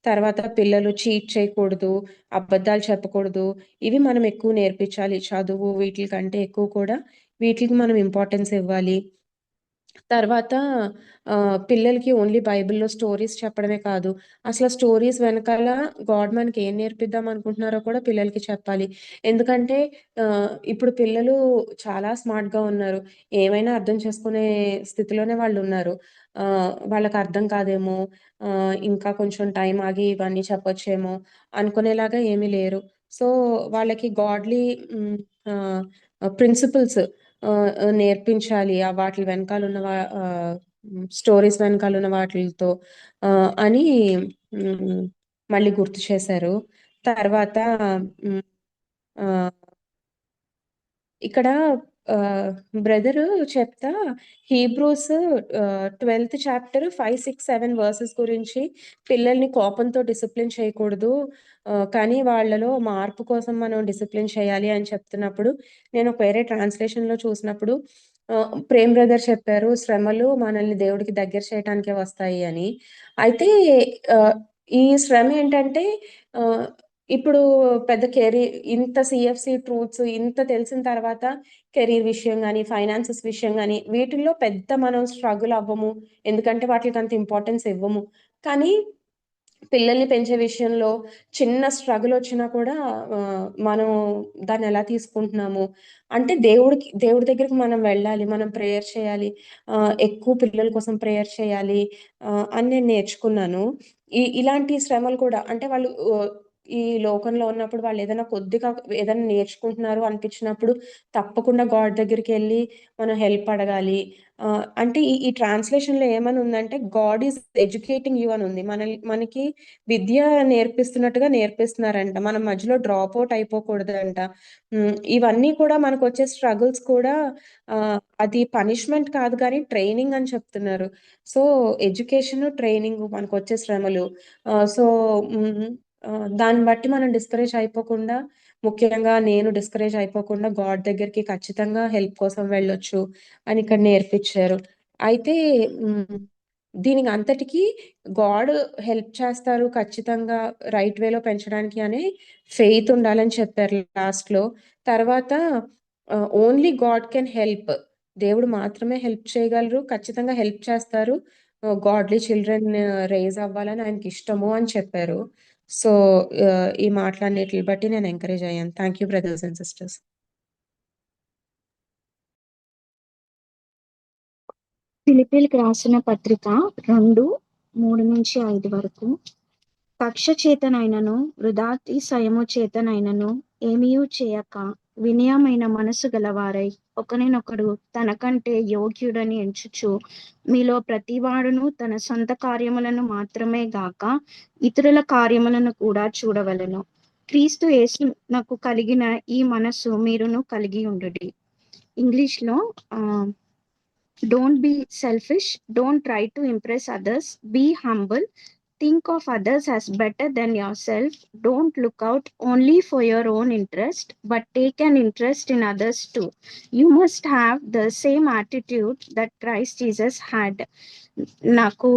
తర్వాత పిల్లలు చీట్ చేయకూడదు, అబద్ధాలు చెప్పకూడదు. ఇవి మనం ఎక్కువ నేర్పించాలి. చదువు వీటిల కంటే ఎక్కువ కూడా వీటిలికి మనం ఇంపార్టెన్స్ ఇవ్వాలి. తర్వాత పిల్లలకి ఓన్లీ బైబిల్‌లో స్టోరీస్ చెప్పడమే కాదు, అసల స్టోరీస్ వెనకాల గాడ్ మనకి ఏం నేర్పిద్దాం అనుకుంటున్నారో కూడా పిల్లలకి చెప్పాలి. ఎందుకంటే ఇప్పుడు పిల్లలు చాలా స్మార్ట్‌గా ఉన్నారు. ఏమైనా అర్థం చేసుకునే స్థితిలోనే వాళ్ళున్నారు. వాళ్ళకి అర్థం కాదేమో, ఇంకా కొంచెం టైం ఆగి ఇవన్నీ చెప్పొచ్చేమో అనుకునేలాగా ఏమీ లేరు. సో, వాళ్ళకి గాడ్‌లీ ఆహ్, ప్రిన్సిపల్స్ నేర్పించాలి. వాటిలి వెనకాలున్న స్టోరీస్ వెనకాలున్న వాటిలతో అని హ్మ్, మళ్ళీ గుర్తు చేశారు. తర్వాత హ్మ్, ఆహ్, ఇక్కడ ఆహ్, బ్రదరు చెప్తా హీబ్రూస్ 12థ్ చాప్టర్ 5, 6, 7 వర్సెస్ గురించి పిల్లల్ని కోపంతో డిసిప్లిన్ చేయకూడదు. కానీ వాళ్ళలో మార్పు కోసం మనం డిసిప్లిన్ చేయాలి అని చెప్తున్నప్పుడు, నేను ఒక వేరే ట్రాన్స్‌లేషన్‌లో చూసినప్పుడు ప్రేమ్ బ్రదర్ చెప్పారు, శ్రమలు మనల్ని దేవుడికి దగ్గర చేయటానికే వస్తాయి అని. అయితే ఆహ్, ఈ శ్రమ ఏంటంటే ఆహ్, ఇప్పుడు పెద్ద ఇంత సీఎఫ్‌సీ ట్రూత్స్ ఇంత తెలిసిన తర్వాత కెరీర్ విషయం గాని, ఫైనాన్సెస్ విషయం గాని, వీటిల్లో పెద్ద మనం స్ట్రగుల్ అవ్వము. ఎందుకంటే వాటిలికంత ఇంపార్టెన్స్ ఇవ్వము. కానీ పిల్లల్ని పెంచే విషయంలో చిన్న స్ట్రగులొచ్చినా కూడా మనం దాన్నెలా తీసుకుంటున్నాము, అంటే దేవుడి దగ్గరికి మనం వెళ్ళాలి. మనం ప్రేయర్ చేయాలి. ఎక్కువ పిల్లల కోసం ప్రేయర్ చేయాలి అని నేను నేర్చుకున్నాను. ఇలాంటి శ్రమలు కూడా అంటే వాళ్ళు ఈ లోకంలో ఉన్నప్పుడు వాళ్ళేదైనా కొద్దిగా ఏదైనా నేర్చుకుంటున్నారు అనిపించినప్పుడు తప్పకుండా గాడ్ దగ్గరికెళ్ళి మనం హెల్ప్ అడగాలి. అంటే ఈ ట్రాన్స్‌లేషన్‌లో ఏమనుందంటే గాడ్ ఈస్ ఎడ్యుకేటింగ్ యూ అనుంది. మనకి విద్య నేర్పిస్తున్నట్టుగా నేర్పిస్తున్నారంట. మనం మధ్యలో డ్రాప్ ఔట్ అయిపోకూడదంట. ఇవన్నీ కూడా మనకొచ్చే స్ట్రగుల్స్ కూడా అది పనిష్మెంట్ కాదు గానీ ట్రైనింగ్ అని చెప్తున్నారు. సో, ఎడ్యుకేషను, ట్రైనింగు మనకొచ్చే శ్రమలు. సో, హ్మ్. దాన్ని బట్టి మనం డిస్కరేజ్ అయిపోకుండా, ముఖ్యంగా నేను డిస్కరేజ్ అయిపోకుండా గాడ్ దగ్గరికి ఖచ్చితంగా హెల్ప్ కోసం వెళ్ళొచ్చు అని ఇక్కడ నేర్పిచ్చారు. అయితే దీనికి అంతటికి గాడ్ హెల్ప్ చేస్తారు ఖచ్చితంగా రైట్ వేలో పెంచడానికి అనే ఫెయిత్ ఉండాలని చెప్పారు లాస్ట్‌లో. తర్వాత ఓన్లీ గాడ్ కెన్ హెల్ప్. దేవుడు మాత్రమే హెల్ప్ చేయగలరు. ఖచ్చితంగా హెల్ప్ చేస్తారు. గాడ్‌లీ చిల్డ్రన్ రైజ్ అవ్వాలని ఆయనకిష్టము అని చెప్పారు. సో, ఈ మాటలన్నిటిని బట్టి నేను ఎంకరేజ్ అయ్యాను. Thank you brothers and sisters. ఫిలిప్పీలకు రాసిన పత్రిక 2, 3-5 వరకు. కక్ష చేతనైనను వృధాతిశయము చేతనైనను ఏమీయూ చేయక వినయమైన మనసు గలవారై ఒకరినొకడు తనకంటే యోగ్యుడని ఎంచుచు మీలో ప్రతివాడును తన సొంత కార్యములను మాత్రమే గాక ఇతరుల కార్యములను కూడా చూడవలెను. క్రీస్తు యేసునకు కలిగిన ఈ మనసు మీరును కలిగి ఉండుడి. ఇంగ్లీష్‌లో don't be selfish, don't try to impress others, be humble, think of others as better than yourself, don't look out only for your own interest, but take an interest in others too. You must have the same attitude that Christ Jesus had. నాకు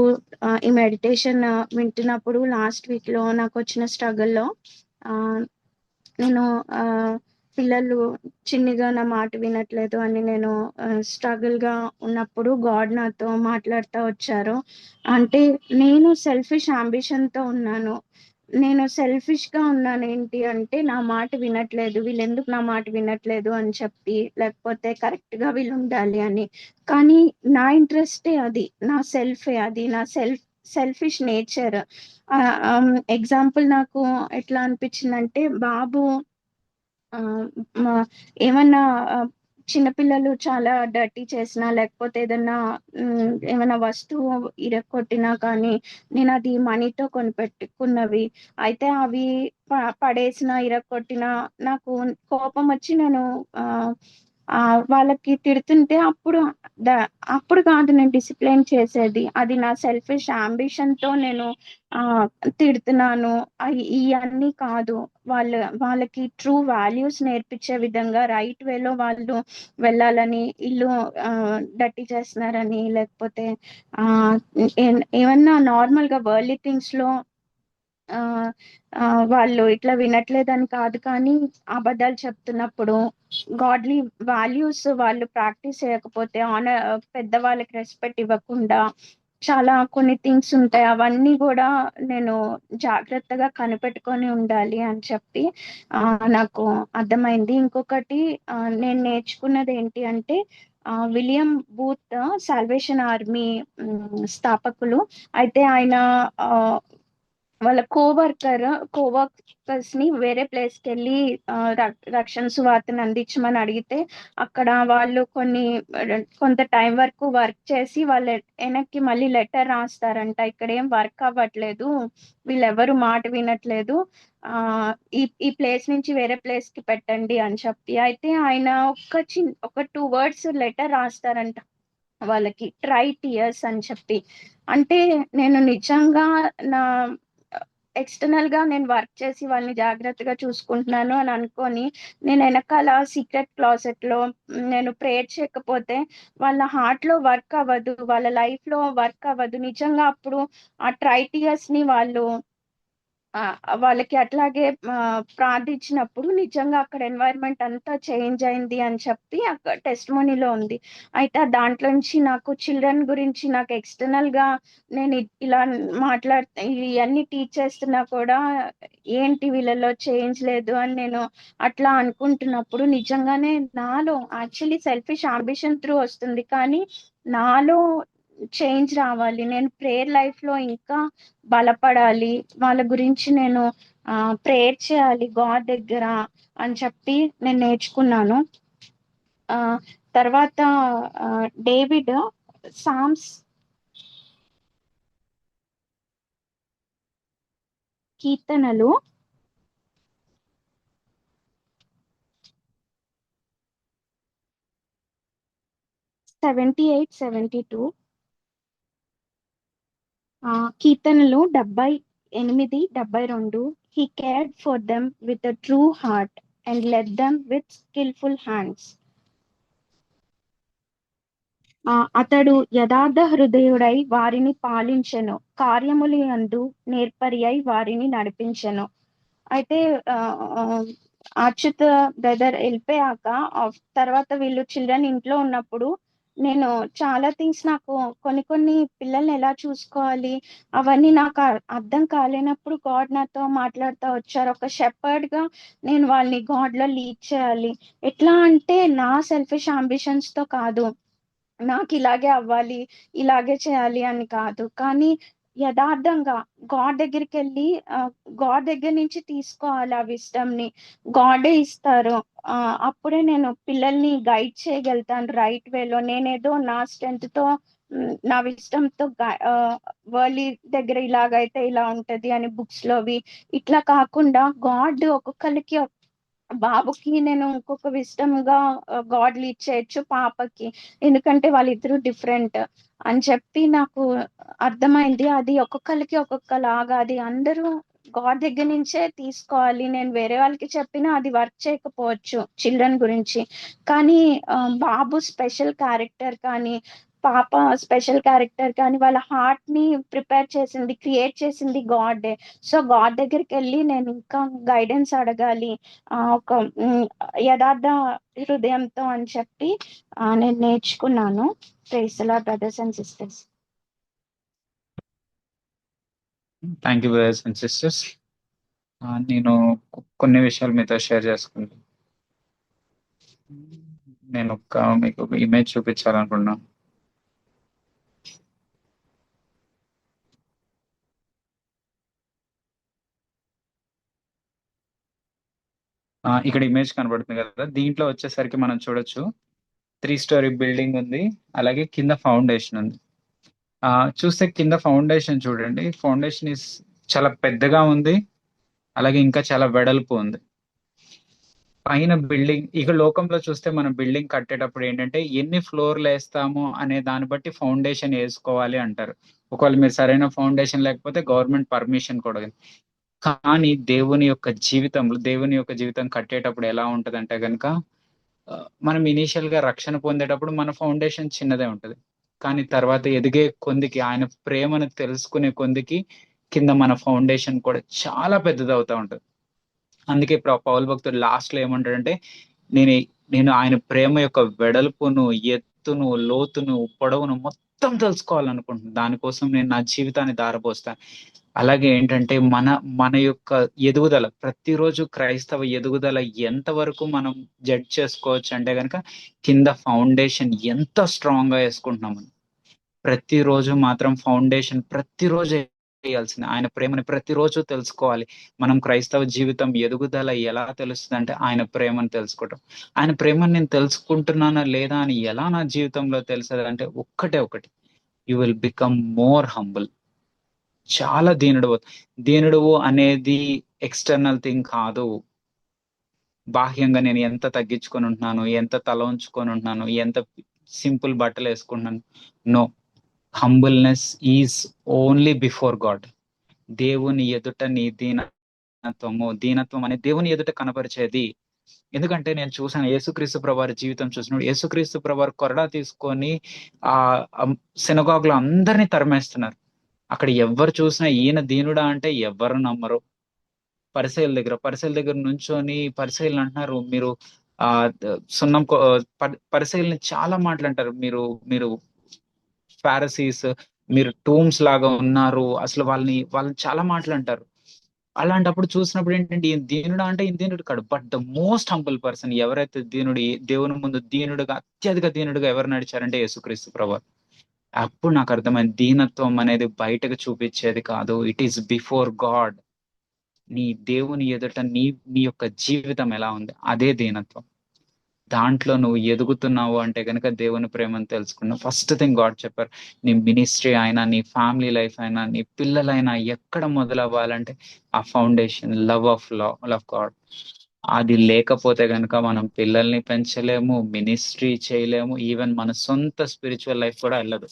ఈ meditation వింటున్నప్పుడు last వీక్లో నాకు వచ్చిన స్ట్రగుల్లో నేను పిల్లలు చిన్నిగా నా మాట వినట్లేదు అని నేను స్ట్రగుల్ గా ఉన్నప్పుడు గాడ్ నాతో మాట్లాడుతూ వచ్చారు. అంటే నేను సెల్ఫిష్ అంబిషన్ తో ఉన్నాను. నేను సెల్ఫిష్ గా ఉన్నాను. ఏంటి అంటే నా మాట వినట్లేదు, వీళ్ళు ఎందుకు నా మాట వినట్లేదు అని చెప్పి, లేకపోతే కరెక్ట్ గా వీళ్ళు ఉండాలి అని. కానీ నా ఇంట్రెస్టే అది, నా సెల్ఫే అది, నా సెల్ఫిష్ నేచర్. ఎగ్జాంపుల్ నాకు ఎట్లా అనిపించిందంటే, బాబు ఆ, మ- ఏమన్నా చిన్నపిల్లలు చాలా డర్టీ చేసినా, లేకపోతే ఏదన్నా ఏమైనా వస్తువు ఇరగొట్టినా కానీ, నేను అది మనీతో కొనిపెట్టుకున్నవి అయితే అవి పడేసిన ఇరగొట్టినా నాకు కోపం వచ్చి నేను ఆ ఆ వాళ్ళకి తిడుతుంటే అప్పుడు కాదు నేను డిసిప్లైన్ చేసేది, అది నా సెల్ఫిష్ అంబిషన్ తో నేను ఆ తిడుతున్నాను. ఇవన్నీ కాదు, వాళ్ళకి ట్రూ వాల్యూస్ నేర్పించే విధంగా రైట్ వేలో వాళ్ళు వెళ్ళాలని, ఇల్లు డర్టీ చేస్తున్నారని, లేకపోతే ఆ ఏమన్నా నార్మల్ గా వరల్డ్లీ థింగ్స్ లో ఆ ఆ వాళ్ళు ఇట్లా వినట్లేదని కాదు, కానీ అబద్ధాలు చెప్తున్నప్పుడు, గాడ్లీ వాల్యూస్ వాళ్ళు ప్రాక్టీస్ చేయకపోతే, పెద్దవాళ్ళకి రెస్పెక్ట్ ఇవ్వకుండా, చాలా కొన్ని థింగ్స్ ఉంటాయి. అవన్నీ కూడా నేను జాగ్రత్తగా కనిపెట్టుకొని ఉండాలి అని చెప్పి నాకు అర్థమైంది. ఇంకొకటి నేను నేర్చుకున్నది ఏంటి అంటే, విలియం బూత్ సాల్వేషన్ ఆర్మీ స్థాపకులు. అయితే ఆయన వాళ్ళ కోవర్కర్స్ ని వేరే ప్లేస్ కి వెళ్ళి రక్షణ సువార్తను అందించమని అడిగితే, అక్కడ వాళ్ళు కొంత టైం వరకు వర్క్ చేసి వాళ్ళ వెనక్కి మళ్ళీ లెటర్ రాస్తారంట, ఇక్కడ ఏం వర్క్ అవ్వట్లేదు, వీళ్ళెవరు మాట వినట్లేదు, ఆ ఈ ప్లేస్ నుంచి వేరే ప్లేస్ కి పెట్టండి అని చెప్పి. అయితే ఆయన ఒక 2 words లెటర్ రాస్తారంట వాళ్ళకి, ట్రై టియర్స్ అని చెప్పి. అంటే నేను నిజంగా నా ఎక్స్టర్నల్ గా నేను వర్క్ చేసి వాళ్ళని జాగ్రత్తగా చూసుకుంటున్నాను అని అనుకొని, నేను వెనకాల సీక్రెట్ క్లాసెట్ లో నేను ప్రేయర్ చేయకపోతే వాళ్ళ హార్ట్ లో వర్క్ అవ్వదు, వాళ్ళ లైఫ్ లో వర్క్ అవ్వదు నిజంగా. అప్పుడు ఆ ట్రైటియర్స్ ని వాళ్ళకి అట్లాగే ప్రార్థించినప్పుడు నిజంగా అక్కడ ఎన్వైరన్మెంట్ అంతా చేంజ్ అయింది అని చెప్పి అక్కడ టెస్ట్ మనీలో ఉంది. అయితే దాంట్లో నుంచి నాకు చిల్డ్రన్ గురించి నాకు ఎక్స్టర్నల్ గా నేను ఇలా ఇవన్నీ టీచ్ చేస్తున్నా కూడా ఏంటి వీళ్ళలో చేంజ్ లేదు అని నేను అట్లా అనుకుంటున్నప్పుడు, నిజంగానే నాలో యాక్చువల్లీ సెల్ఫిష్ అంబిషన్ త్రూ వస్తుంది, కానీ నాలో చేంజ్ రావాలి, నేను ప్రేయర్ లైఫ్ లో ఇంకా బలపడాలి, వాళ్ళ గురించి నేను ప్రేయర్ చేయాలి గాడ్ దగ్గర అని చెప్పి నేను నేర్చుకున్నాను. ఆ తర్వాత డేవిడ్ సామ్స్ కీర్తనలు 78-72, కీర్తనలు 78-72. He cared for them with a true heart and led them with skillful hands. అతడు యథార్థ హృదయుడై వారిని పాలించెను, కార్యములు యందు నేర్పరి అయి వారిని నడిపించెను. అయితే అచ్యుత్ బ్రదర్ వెళ్ళిపోయాక తర్వాత వీళ్ళు చిల్డ్రన్ ఇంట్లో ఉన్నప్పుడు నేను చాలా థింగ్స్, నాకు కొన్ని పిల్లల్ని ఎలా చూసుకోవాలి అవన్నీ నాకు అర్థం కాలేనప్పుడు గాడ్ నాతో మాట్లాడుతూ వచ్చారు. ఒక షెపర్డ్ గా నేను వాళ్ళని గాడ్ లో లీడ్ చేయాలి. ఎట్లా అంటే నా సెల్ఫిష్ అంబిషన్స్ తో కాదు, నాకు ఇలాగే అవ్వాలి, ఇలాగే చేయాలి అని కాదు, కానీ యథార్థంగా గాడ్ దగ్గరికి వెళ్ళి గాడ్ దగ్గర నుంచి తీసుకోవాలి ఆ విస్డమ్ ని, గాడే ఇస్తారు. అప్పుడే నేను పిల్లల్ని గైడ్ చేయగలుగుతాను రైట్ వేలో. నేనేదో నా స్ట్రెంత్ తో నా విస్డమ్ తో వరల్డ్ దగ్గర ఇలాగైతే ఇలా ఉంటది అని బుక్స్ లోవి ఇట్లా కాకుండా, గాడ్ ఒక్కొక్కరికి బాబుకి నేను ఇంకొక విస్డమ్ గా గాడ్ లీడ్ చేయొచ్చు, పాపకి, ఎందుకంటే వాళ్ళిద్దరూ డిఫరెంట్ అని చెప్పి నాకు అర్థమైంది. అది ఒక్కొక్కరికి ఒక్కొక్కలాగా, అది అందరూ గాడ్ దగ్గర నుంచే తీసుకోవాలి. నేను వేరే వాళ్ళకి చెప్పినా అది వర్క్ చేయకపోవచ్చు చిల్డ్రన్ గురించి, కానీ బాబు స్పెషల్ క్యారెక్టర్ కానీ పాప స్పెషల్ క్యారెక్టర్ కానీ వాళ్ళ హార్ట్ ని ప్రిపేర్ చేసింది, క్రియేట్ చేసింది గాడే. సో గాడ్ దగ్గరికి వెళ్ళి నేను ఇంకా గైడెన్స్ అడగాలి, ఒక యథార్థ హృదయంతో అని చెప్పి నేను నేర్చుకున్నాను. Praise the lord brothers and sisters. Thank you brothers and sisters. నేను కొన్ని విషయాలు మీతో షేర్ చేసుకుంటాను. నేను మీకు ఒక ఇమేజ్ చూపించాలనుకున్నాను. ఇక్కడ ఇమేజ్ కనబడుతుంది కదా, దీంట్లో వచ్చేసరికి మనం చూడొచ్చు 3 స్టోరీ బిల్డింగ్ ఉంది, అలాగే కింద ఫౌండేషన్ ఉంది. చూస్తే కింద ఫౌండేషన్ చూడండి, ఫౌండేషన్ చాలా పెద్దగా ఉంది, అలాగే ఇంకా చాలా వెడల్పు ఉంది. పైన బిల్డింగ్, ఇక లోకంలో చూస్తే మనం బిల్డింగ్ కట్టేటప్పుడు ఏంటంటే ఎన్ని ఫ్లోర్లు వేస్తాము అనే దాన్ని బట్టి ఫౌండేషన్ వేసుకోవాలి అంటారు. ఒకవేళ మీరు సరైన ఫౌండేషన్ లేకపోతే గవర్నమెంట్ పర్మిషన్ కూడా. కానీ దేవుని యొక్క జీవితం కట్టేటప్పుడు ఎలా ఉంటదంటే కనుక, మనం ఇనీషియల్ గా రక్షణ పొందేటప్పుడు మన ఫౌండేషన్ చిన్నదే ఉంటది, కానీ తర్వాత ఎదిగే కొందికి, ఆయన ప్రేమను తెలుసుకునే కొందికి కింద మన ఫౌండేషన్ కూడా చాలా పెద్దది అవుతా ఉంటది. అందుకే పౌలు భక్తుడు లాస్ట్ లో ఏమంటాడంటే, నేను ఆయన ప్రేమ యొక్క వెడల్పును, ఎత్తును, లోతును, పొడవును మొత్తం తెలుసుకోవాలనుకుంటున్నాను. దానికోసం నేను నా జీవితాన్ని దారపోస్తాను. అలాగే ఏంటంటే మన యొక్క ఎదుగుదల, ప్రతిరోజు క్రైస్తవ ఎదుగుదల ఎంతవరకు మనం జడ్జ్ చేసుకోవచ్చు అంటే కనుక, కింద ఫౌండేషన్ ఎంత స్ట్రాంగ్ గా వేసుకుంటున్నామని. ప్రతిరోజు మాత్రం ఫౌండేషన్ ప్రతిరోజు వేయాల్సింది. ఆయన ప్రేమని ప్రతిరోజు తెలుసుకోవాలి. మనం క్రైస్తవ జీవితం ఎదుగుదల ఎలా తెలుస్తుంది అంటే ఆయన ప్రేమను తెలుసుకోవటం. ఆయన ప్రేమను నేను తెలుసుకుంటున్నానా లేదా అని ఎలా నా జీవితంలో తెలుస్తుంది అంటే ఒకటి, you will become more humble. చాలా దీనుడు అనేది ఎక్స్టర్నల్ థింగ్ కాదు. బాహ్యంగా నేను ఎంత తగ్గించుకొని ఉంటున్నాను, ఎంత తల ఉంచుకొని ఉంటున్నాను, ఎంత సింపుల్ బట్టలు వేసుకుంటున్నాను, no. Humbleness is only before God. దేవుని ఎదుట నీ దీనత్వం అనే దేవుని ఎదుట కనపరిచేది. ఎందుకంటే నేను చూసాను, యేసుక్రీస్తు ప్రభువారి జీవితం చూసినప్పుడు, యేసుక్రీస్తు ప్రభువారు కొరడా తీసుకొని ఆ సినగాగులో అందరినీ తరిమేస్తున్నారు. అక్కడ ఎవరు చూసినా ఈయన దీనుడా అంటే ఎవరు నమ్మరు. పరిసయ్యుల దగ్గర నుంచొని పరిసయ్యులు అంటున్నారు, మీరు సున్నం పరిసయ్యుల్ని చాలా మాటలు అంటారు, మీరు ఫారసీస్, మీరు టూమ్స్ లాగా ఉన్నారు, అసలు వాళ్ళని చాలా మాటలు అంటారు. అలాంటప్పుడు చూసినప్పుడు ఏంటంటే ఈయన దీనుడా అంటే ఈయన దీనుడు కాడు. But the most humble person, ఎవరైతే దేవుని ముందు అత్యధిక దీనుడుగా ఎవరు నడిచారంటే యేసుక్రీస్తు ప్రభువారు. అప్పుడు నాకు అర్థమైంది, దీనత్వం అనేది బయటకు చూపించేది కాదు, ఇట్ ఈస్ బిఫోర్ గాడ్. నీ దేవుని ఎదుట నీ యొక్క జీవితం ఎలా ఉంది, అదే దీనత్వం. దాంట్లో నువ్వు ఎదుగుతున్నావు అంటే కనుక దేవుని ప్రేమను తెలుసుకున్నావు. ఫస్ట్ థింగ్ గాడ్ చెప్పారు, నీ మినిస్ట్రీ అయినా, నీ ఫ్యామిలీ లైఫ్ అయినా, నీ పిల్లలైనా ఎక్కడ మొదలవ్వాలంటే ఆ ఫౌండేషన్ లవ్ ఆఫ్ గాడ్. అది లేకపోతే కనుక మనం పిల్లల్ని పెంచలేము, మినిస్ట్రీ చేయలేము, ఈవెన్ మన సొంత స్పిరిచువల్ లైఫ్ కూడా వెళ్ళదు.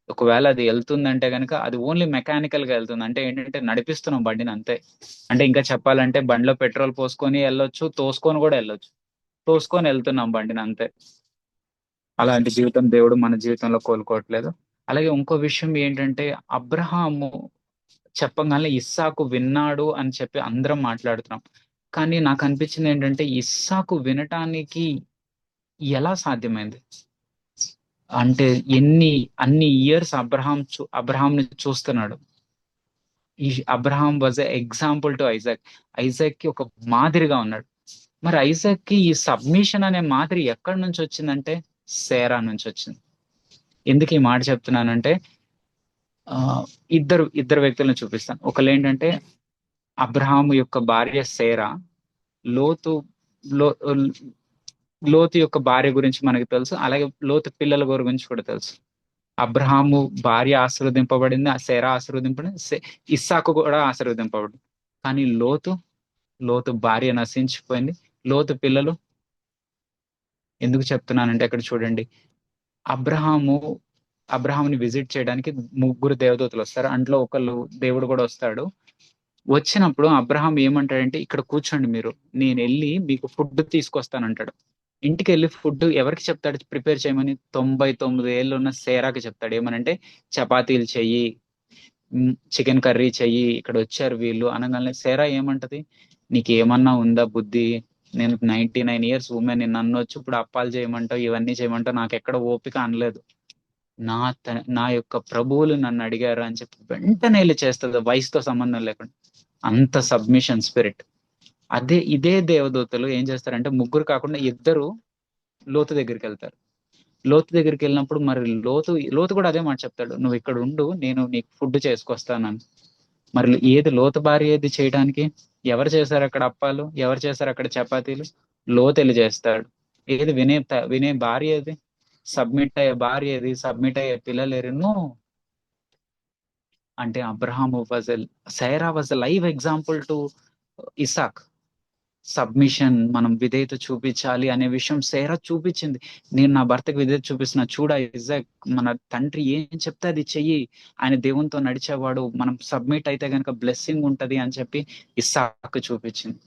ఒకవేళ అది వెళ్తుందంటే కనుక అది ఓన్లీ మెకానికల్ గా వెళ్తుంది. అంటే ఏంటంటే నడిపిస్తున్నాం బండిని అంతే. అంటే ఇంకా చెప్పాలంటే బండిలో పెట్రోల్ పోసుకొని వెళ్ళొచ్చు, తోసుకొని కూడా వెళ్ళొచ్చు, తోసుకొని వెళ్తున్నాం బండిని అంతే. అలాంటి జీవితం దేవుడు మన జీవితంలో కోలుకోవట్లేదు. అలాగే ఇంకో విషయం ఏంటంటే, అబ్రహాము చెప్పగానే ఇస్సాకు విన్నాడు అని చెప్పి అందరం మాట్లాడుతున్నాం, కానీ నాకు అనిపించింది ఏంటంటే ఇస్సాకు వినటానికి ఎలా సాధ్యమైంది అంటే, అన్ని ఇయర్స్ అబ్రహాంని చూస్తున్నాడు. ఈ Abraham was example to Isaac కి ఒక మాదిరిగా ఉన్నాడు. మరి ఐజాక్ కి ఈ సబ్మిషన్ అనే మాదిరి ఎక్కడి నుంచి వచ్చిందంటే సేరా నుంచి వచ్చింది. ఎందుకు ఈ మాట చెప్తున్నానంటే, ఇద్దరు వ్యక్తులను చూపిస్తాను. ఒకళ్ళు ఏంటంటే అబ్రహాము యొక్క భార్య సేరా. లోతు యొక్క భార్య గురించి మనకు తెలుసు, అలాగే లోతు పిల్లల గురించి కూడా తెలుసు. అబ్రహాము భార్య ఆశీర్వదింపబడింది, సేరా ఆశీర్వదింపబడింది, ఇస్సాకు కూడా ఆశీర్వదింపబడింది. కానీ లోతు భార్య నశించిపోయింది. లోతు పిల్లలు ఎందుకు చెప్తున్నానంటే, అక్కడ చూడండి, అబ్రహాముని విజిట్ చేయడానికి 3 దేవదూతలు వస్తారు. అందులో ఒకళ్ళు దేవుడు కూడా వస్తాడు. వచ్చినప్పుడు అబ్రహాం ఏమంటాడంటే, ఇక్కడ కూర్చోండి మీరు, నేను వెళ్ళి మీకు ఫుడ్ తీసుకొస్తానంటాడు. ఇంటికి వెళ్ళి ఫుడ్ ఎవరికి చెప్తాడు ప్రిపేర్ చేయమని? 99 ఏళ్ళు ఉన్న సేరాకి చెప్తాడు. ఏమనంటే చపాతీలు చెయ్యి, చికెన్ కర్రీ చెయ్యి, ఇక్కడ వచ్చారు వీళ్ళు అనగానే సేరా ఏమంటది? నీకు ఏమన్నా ఉందా బుద్ధి? నేను 99 ఇయర్స్ ఉమెన్, నన్ను వచ్చి ఇప్పుడు అప్పాలు చేయమంటావు, ఇవన్నీ చేయమంటావు, నాకు ఎక్కడ ఓపిక అనలేదు. నా యొక్క ప్రభువులు నన్ను అడిగారు అని చెప్పి వెంటనే వెళ్ళి చేస్తుంది, వయసుతో సంబంధం లేకుండా. అంత సబ్మిషన్ స్పిరిట్. ఇదే దేవదూతలు ఏం చేస్తారంటే ముగ్గురు కాకుండా ఇద్దరు లోతు దగ్గరికి వెళ్తారు. లోతు దగ్గరికి వెళ్ళినప్పుడు మరి లోతు కూడా అదే మాట చెప్తాడు, నువ్వు ఇక్కడ ఉండు, నేను నీకు ఫుడ్ చేసుకొస్తానని. మరి ఏది లోతు భార్య ఏది చేయడానికి? ఎవరు చేశారు అక్కడ అప్పాలు, ఎవరు చేశారు అక్కడ చపాతీలు? లోతెళ్ళి చేస్తాడు. ఏది వినే భార్య ఏది? సబ్మిట్ అయ్యే భార్య ఏది? సబ్మిట్ అయ్యే పిల్లలు ఎన్నో. అంటే Abraham Sarah was live example to Isaac. Submission, మనం విధేయత చూపించాలి అనే విషయం సేరా చూపించింది. నేను నా భర్తకి విధేయత చూపిస్తున్నా, చూడ ఇజాక్ మన తండ్రి ఏం చెప్తే అది చెయ్యి, ఆయన దేవునితో నడిచేవాడు, మనం సబ్మిట్ అయితే కనుక బ్లెస్సింగ్ ఉంటది అని చెప్పి ఇస్సాక్ చూపించింది.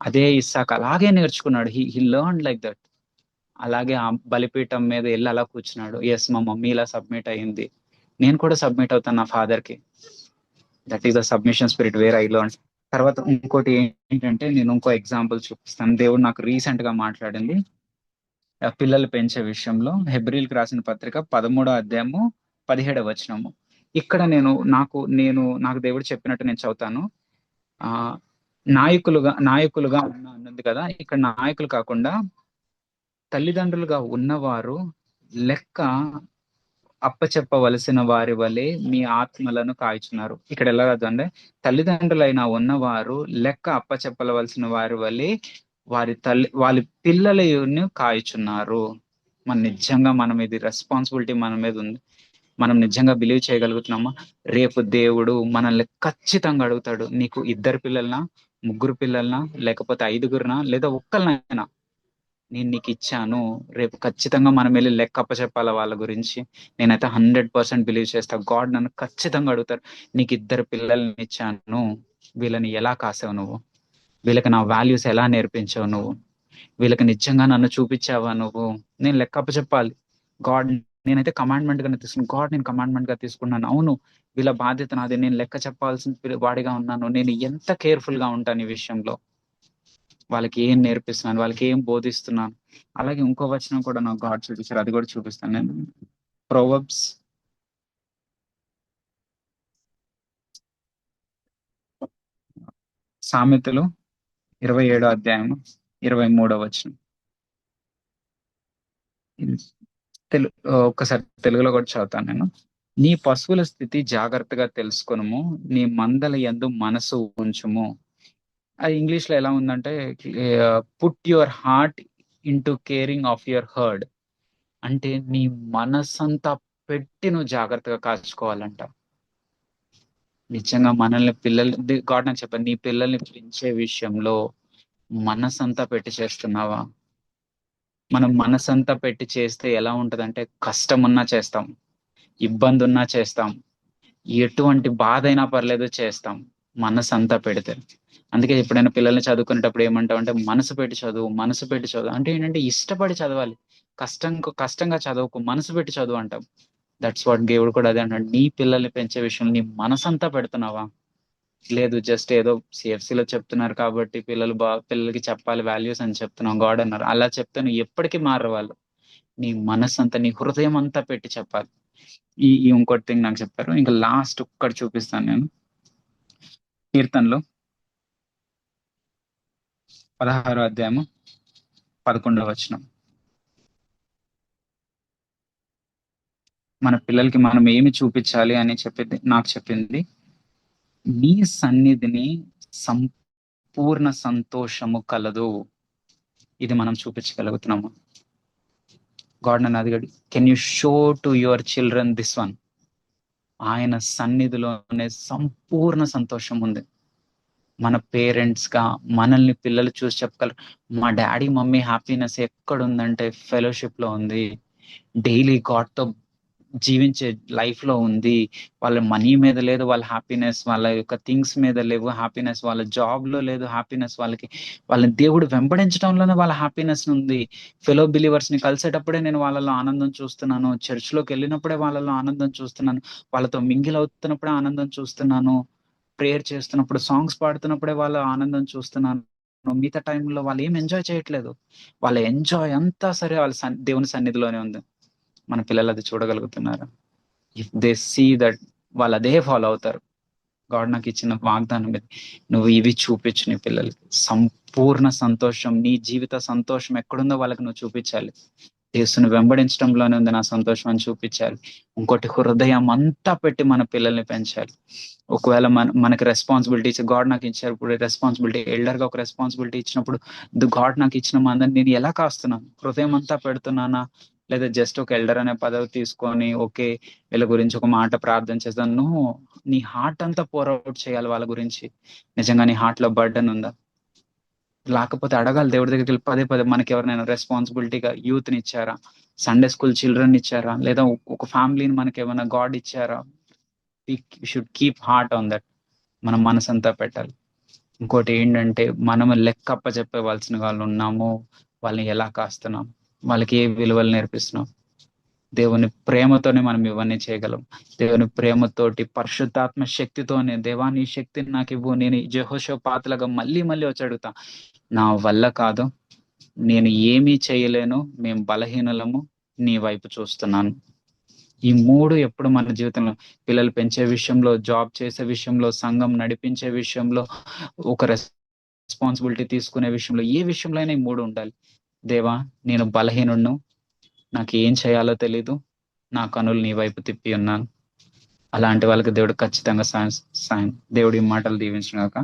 అదే ఇస్సాక్ అలాగే నేర్చుకున్నాడు. He learn like that. అలాగే ఆ బలిపీఠం మీద వెళ్ళి అలా కూర్చున్నాడు. ఎస్, మా మమ్మీ ఇలా సబ్మిట్ అయ్యింది, నేను కూడా సబ్మిట్ అవుతాను నా ఫాదర్ కి. That is the submission spirit where I learn. తర్వాత ఇంకోటి ఏంటంటే, నేను ఇంకో ఎగ్జాంపుల్ చూపిస్తాను. దేవుడు నాకు రీసెంట్ గా మాట్లాడింది పిల్లలు పెంచే విషయంలో. హెబ్రీల్కి రాసిన పత్రిక 13వ అధ్యాయము 17వ వచనము. ఇక్కడ నాకు దేవుడు చెప్పినట్టు నేను చదువుతాను. ఆ నాయకులుగా ఉన్నది కదా, ఇక్కడ నాయకులు కాకుండా తల్లిదండ్రులుగా ఉన్నవారు లెక్క అప్పచెప్పవలసిన వారి వలె మీ ఆత్మలను కాల్చున్నారు. ఇక్కడ ఎలా అంటే, తల్లిదండ్రులైన ఉన్నవారు లెక్క అప్పచెప్పవలసిన వారి వలె వాళ్ళ పిల్లలను కాల్చున్నారు. నిజంగా ఇది రెస్పాన్సిబిలిటీ మన మీద ఉంది. మనం నిజంగా బిలీవ్ చేయగలుగుతున్నామా? రేపు దేవుడు మనల్ని ఖచ్చితంగా అడుగుతాడు, నీకు 2 పిల్లలనా, 3 పిల్లలనా, లేకపోతే 5గురినా, లేదా ఒక్కరినైనా నేను నీకు ఇచ్చాను. రేపు ఖచ్చితంగా మనం వెళ్ళి లెక్క అప్పచెప్పాల వాళ్ళ గురించి. నేనైతే 100% బిలీవ్ చేస్తా. గాడ్ నన్ను ఖచ్చితంగా అడుగుతారు, నీకు 2 పిల్లల్ని ఇచ్చాను, వీళ్ళని ఎలా కాసావు నువ్వు? వీళ్ళకి నా వాల్యూస్ ఎలా నేర్పించావు నువ్వు? వీళ్ళకి నిజంగా నన్ను చూపించావా నువ్వు? నేను లెక్క అప్పచెప్పాలి. గాడ్, నేనైతే కమాండ్మెంట్ గానే తీసుకున్నాను. గాడ్, నేను కమాండ్మెంట్ గా తీసుకున్నాను. అవును, వీళ్ళ బాధ్యత నాది, నేను లెక్క చెప్పాల్సిన వాడిగా ఉన్నాను. నేను ఎంత కేర్ఫుల్ గా ఉంటాను ఈ విషయంలో. వాళ్ళకి ఏం నేర్పిస్తున్నాను, వాళ్ళకి ఏం బోధిస్తున్నాను. అలాగే ఇంకో వచనం కూడా నాకు గాడ్ చూపించారు, అది కూడా చూపిస్తాను నేను. ప్రొవర్బ్స్ సామెతలు 27వ అధ్యాయం 23వ వచనం. ఒక్కసారి తెలుగులో కూడా చదువుతాను నేను. నీ పశువుల స్థితి జాగ్రత్తగా తెలుసుకొనుము, నీ మందల యందు మనసు ఉంచుము. అది ఇంగ్లీష్ లో ఎలా ఉందంటే, put your heart into caring of your heard. అంటే నీ మనసంతా పెట్టి నువ్వు జాగ్రత్తగా కాచుకోవాలంట. నిజంగా మనల్ని గాడ్ నాకు చెప్పాను, నీ పిల్లల్ని పెంచే విషయంలో మనసంతా పెట్టి చేస్తున్నావా? మనం మనసంతా పెట్టి చేస్తే ఎలా ఉంటదంటే, కష్టం ఉన్నా చేస్తాం, ఇబ్బంది ఉన్నా చేస్తాం, ఎటువంటి బాధ అయినా పర్లేదు చేస్తాం, మనసు అంతా పెడితే. అందుకే ఎప్పుడైనా పిల్లల్ని చదువుకునేటప్పుడు ఏమంటాం అంటే, మనసు పెట్టి చదువు అంటే ఏంటంటే, ఇష్టపడి చదవాలి. కష్టంగా చదవకు, మనసు పెట్టి చదువు అంటాం. దట్స్ వాట్ దేవుడు కూడా అదే అంటాడు. నీ పిల్లల్ని పెంచే విషయంలో నీ మనసంతా పెడుతున్నావా? లేదు, జస్ట్ ఏదో సిఎఫ్సిలో చెప్తున్నారు కాబట్టి పిల్లలకి చెప్పాలి వాల్యూస్ అని చెప్తున్నాం. గాడ్ అన్నారు అలా చెప్తే నువ్వు ఎప్పటికీ మారరు వాళ్ళు. నీ మనసంతా, నీ హృదయం అంతా పెట్టి చెప్పాలి. ఈ ఇంకోటి థింగ్ నాకు చెప్పారు. ఇంకా లాస్ట్ ఒక్కటి చూపిస్తాను నేను. కీర్తనలు 16వ అధ్యాయము 11వ వచనం. మన పిల్లలకి మనం ఏమి చూపించాలి అని నాకు చెప్పింది, నీ సన్నిధిని సంపూర్ణ సంతోషము కలదు. ఇది మనం చూపించగలుగుతున్నాము. గాడ్ నన్ను అడిగాడు, can you show to your children this one? ఆయన సన్నిధిలోనే సంపూర్ణ సంతోషం ఉంది. మన పేరెంట్స్ గా మనల్ని పిల్లలు చూసి చెప్పగలరు, మా డాడీ మమ్మీ హ్యాపీనెస్ ఎక్కడ ఉందంటే ఫెలోషిప్ లో ఉంది, డైలీ గాడ్ తో జీవించే లైఫ్ లో ఉంది. వాళ్ళ మనీ మీద లేదు వాళ్ళ హ్యాపీనెస్, వాళ్ళ యొక్క థింగ్స్ మీద లేవు హ్యాపీనెస్, వాళ్ళ జాబ్ లో లేదు హ్యాపీనెస్, వాళ్ళని దేవుడు వెంబడించడంలోనే వాళ్ళ హ్యాపీనెస్ ఉంది. ఫెలో బిలీవర్స్ ని కలిసేటప్పుడే నేను వాళ్ళలో ఆనందం చూస్తున్నాను, చర్చ్ లోకి వెళ్ళినప్పుడే వాళ్ళలో ఆనందం చూస్తున్నాను, వాళ్ళతో మింగిల్ అవుతున్నప్పుడే ఆనందం చూస్తున్నాను, ప్రేయర్ చేస్తున్నప్పుడు సాంగ్స్ పాడుతున్నప్పుడే వాళ్ళ ఆనందం చూస్తున్నాను. మిగతా టైంలో వాళ్ళు ఏం ఎంజాయ్ చేయట్లేదు. వాళ్ళ ఎంజాయ్ అంతా సరే వాళ్ళ దేవుని సన్నిధిలోనే ఉంది. మన పిల్లలు అది చూడగలుగుతున్నారు. ఇఫ్ దే సీ దట్, వాళ్ళు అదే ఫాలో అవుతారు. గాడ్ నాకు ఇచ్చిన వాగ్దానం ఇది, నువ్వు ఇవి చూపించు నీ పిల్లలకి. సంపూర్ణ సంతోషం, నీ జీవిత సంతోషం ఎక్కడుందో వాళ్ళకి నువ్వు చూపించాలి. యేసుని వెంబడించడంలోనే ఉంది నా సంతోషం అని చూపించాలి. ఇంకోటి, హృదయం అంతా పెట్టి మన పిల్లల్ని పెంచాలి. ఒకవేళ మనకి రెస్పాన్సిబిలిటీస్ గాడ్ నాకు ఇచ్చారు, ఇప్పుడు రెస్పాన్సిబిలిటీ ఎల్డర్ గా ఒక రెస్పాన్సిబిలిటీ ఇచ్చినప్పుడు గాడ్ నాకు ఇచ్చిన మందని నేను ఎలా కాస్తున్నాను? హృదయం అంతా పెడుతున్నానా, లేదా జస్ట్ ఒక ఎల్డర్ అనే పదవి తీసుకొని ఓకే వీళ్ళ గురించి ఒక మాట ప్రార్థన చేస్తాను? నువ్వు నీ హార్ట్ అంతా పోర్ అవుట్ చేయాలి వాళ్ళ గురించి. నిజంగా నీ హార్ట్ లో బర్డన్ ఉందా? లేకపోతే అడగాలి దేవుడి దగ్గరికి వెళ్ళి పదే పదే, మనకి ఎవరైనా రెస్పాన్సిబిలిటీగా యూత్ ని ఇచ్చారా, సండే స్కూల్ చిల్డ్రన్ ఇచ్చారా, లేదా ఒక ఫ్యామిలీని మనకి ఏమైనా గాడ్ ఇచ్చారా? Should keep heart on that. మనం మనసంతా పెట్టాలి. ఇంకోటి ఏంటంటే, మనం లెక్క అప్పచెప్పవలసిన వాళ్ళు ఉన్నాము. వాళ్ళని ఎలా కాస్తున్నాం, వాళ్ళకి ఏ విలువలు నేర్పిస్తున్నాం? దేవుని ప్రేమతోనే మనం ఇవన్నీ చేయగలం. దేవుని ప్రేమతోటి, పరిశుద్ధాత్మ శక్తితోనే, దేవా నీ శక్తిని నాకు ఇవ్వు. నేను యెహోషాపాతులాగా మళ్ళీ మళ్ళీ వచ్చి అడుగుతా, నా వల్ల కాదు, నేను ఏమీ చేయలేను, మేము బలహీనలము, నీ వైపు చూస్తున్నాను. ఈ 3 ఎప్పుడు మన జీవితంలో, పిల్లలు పెంచే విషయంలో, జాబ్ చేసే విషయంలో, సంఘం నడిపించే విషయంలో, ఒక రెస్పాన్సిబిలిటీ తీసుకునే విషయంలో, ఏ విషయంలో అయినా ఈ 3 ఉండాలి. దేవా నేను బలహీనుడును, నాకు ఏం చేయాలో తెలీదు, నా కనులు నీ వైపు తిప్పి ఉన్నాను. అలాంటి వాళ్ళకి దేవుడు ఖచ్చితంగా సాయం. దేవుడి మాటలు దీవించినాక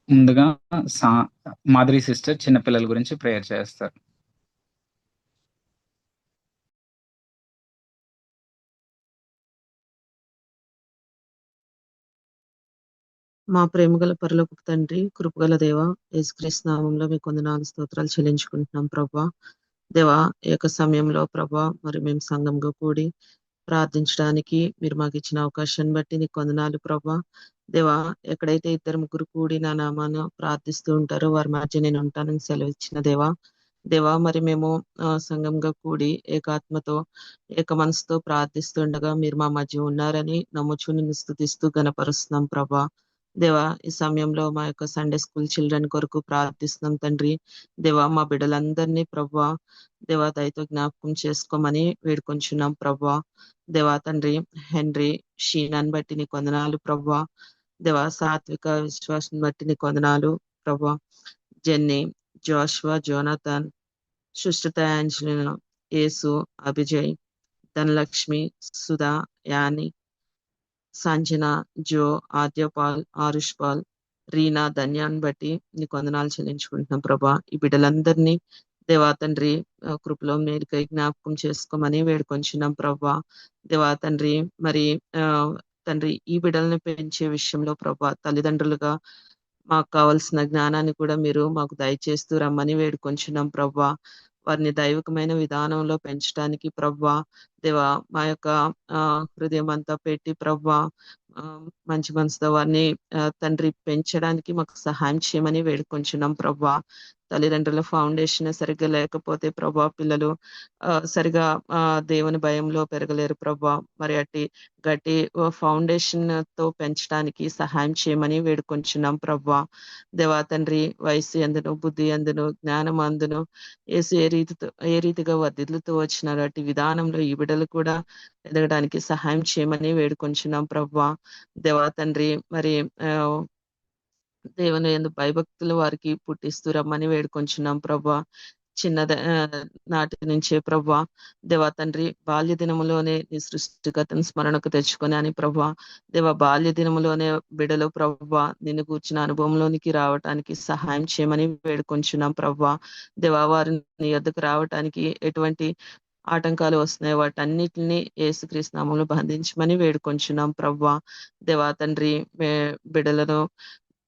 ముందుగా సా మాధురి సిస్టర్ చిన్నపిల్లల గురించి ప్రేయర్ చేస్తారు. మా ప్రేమగల పరలోకపు తండ్రి, కృపగల దేవ, యేసుక్రీస్తు నామంలో మీకు వందనాలు స్తోత్రాలు చెల్లించుకుంటున్నాం ప్రభా. దేవా, ఈ యొక్క సమయంలో ప్రభా మరి మేము సంఘంగా కూడి ప్రార్థించడానికి మీరు మాకు ఇచ్చిన అవకాశాన్ని బట్టి నీకు వందనాలు ప్రభా. దేవా, ఎక్కడైతే 2-3 కూడి నా నామాన ప్రార్థిస్తూ ఉంటారో వారి మధ్య నేను ఉంటానని సెలవు ఇచ్చిన దేవా. దేవా, మరి మేము సంఘంగా కూడి ఏకాత్మతో ఏక మనసుతో ప్రార్థిస్తుండగా మీరు మా మధ్య ఉన్నారని నమ్ముచు నిన్ను స్తుతిస్తూ గణపరుస్తున్నాం ప్రభా. దేవా, ఈ సమయంలో మా యొక్క సండే స్కూల్ చిల్డ్రన్ కొరకు ప్రార్థిస్తున్నాం తండ్రి. దేవా, మా బిడ్డలందరినీ ప్రభా దేవా దయతో జ్ఞాపకం చేసుకోమని వేడుకొంచున్నాం ప్రభా. దేవా తండ్రి, హెన్రీ షీనాన్ని బట్టి నీకు వందనాలు ప్రభా. దేవా, సాత్విక విశ్వాసం బట్టి నీకు వందనాలు ప్రభా. జెన్నీ, జోషువా, జోనాథన్, సుష్టిత, యాంజలినా, యేసు, అభిజయ్, ధనలక్ష్మి, సుధా, యాని, సంజన, జో, ఆద్యపాల్, ఆరుష్ పాల్, రీనా, ధన్యాన్ని బట్టి నీకు వందనాలు చెల్లించుకుంటున్నాం ప్రభా. ఈ బిడ్డలందరినీ దేవా తండ్రి కృపలో మేలుకై జ్ఞాపకం చేసుకోమని వేడుకొంచున్నాం ప్రభా. దేవా తండ్రి, మరి తండ్రి ఈ బిడ్డలను పెంచే విషయంలో ప్రభా తల్లిదండ్రులుగా మాకు కావాల్సిన జ్ఞానాన్ని కూడా మీరు మాకు దయచేస్తూ రమ్మని వేడుకొంచున్నాం ప్రభా. వారిని దైవికమైన విధానంలో పెంచడానికి ప్రభా దేవా మా యొక్క హృదయం అంతా పెట్టి ప్రభా మంచి మనసుతో వారిని తండ్రి పెంచడానికి మాకు సహాయం చేయమని వేడుకొంచున్నాం ప్రభా. తల్లిదండ్రుల ఫౌండేషన్ సరిగ్గా లేకపోతే ప్రభా పిల్లలు సరిగా దేవుని భయంలో పెరగలేరు ప్రభా. మరి అట్టి గట్టి ఫౌండేషన్ తో పెంచడానికి సహాయం చేయమని వేడుకొంచున్నాం ప్రభా. దేవా తండ్రి, వయసు ఎందును, బుద్ధి ఎందును, జ్ఞానం అందును యేసు ఏ రీతిగా వర్ధిల్లుతూ వచ్చినారు అట్టి విధానంలో ఈ బిడ్డలు కూడా ఎదగడానికి సహాయం చేయమని వేడుకొంచున్నాం ప్రభా. దేవా తండ్రి, మరి దేవుని యందు భయభక్తులు వారికి పుట్టిస్తూ రమ్మని వేడుకొంచున్నాం ప్రభా. చిన్న నాటి నుంచే ప్రభా దేవా తండ్రి, బాల్య దినములోనే నీ సృష్టిగతను స్మరణకు తెచ్చుకొని అని ప్రభా. దేవా, బాల్య దినములోనే బిడలు ప్రభా నిన్ను కూర్చున్న అనుభవంలోనికి రావటానికి సహాయం చేయమని వేడుకొంచున్నాం ప్రభా. దేవా, వారి నీ యొద్దకు రావటానికి ఎటువంటి ఆటంకాలు వస్తున్నాయి వాటన్నిటిని యేసుక్రీస్తు నామములో బంధించమని వేడుకొంచున్నాం ప్రభా. దేవా తండ్రి, బిడలను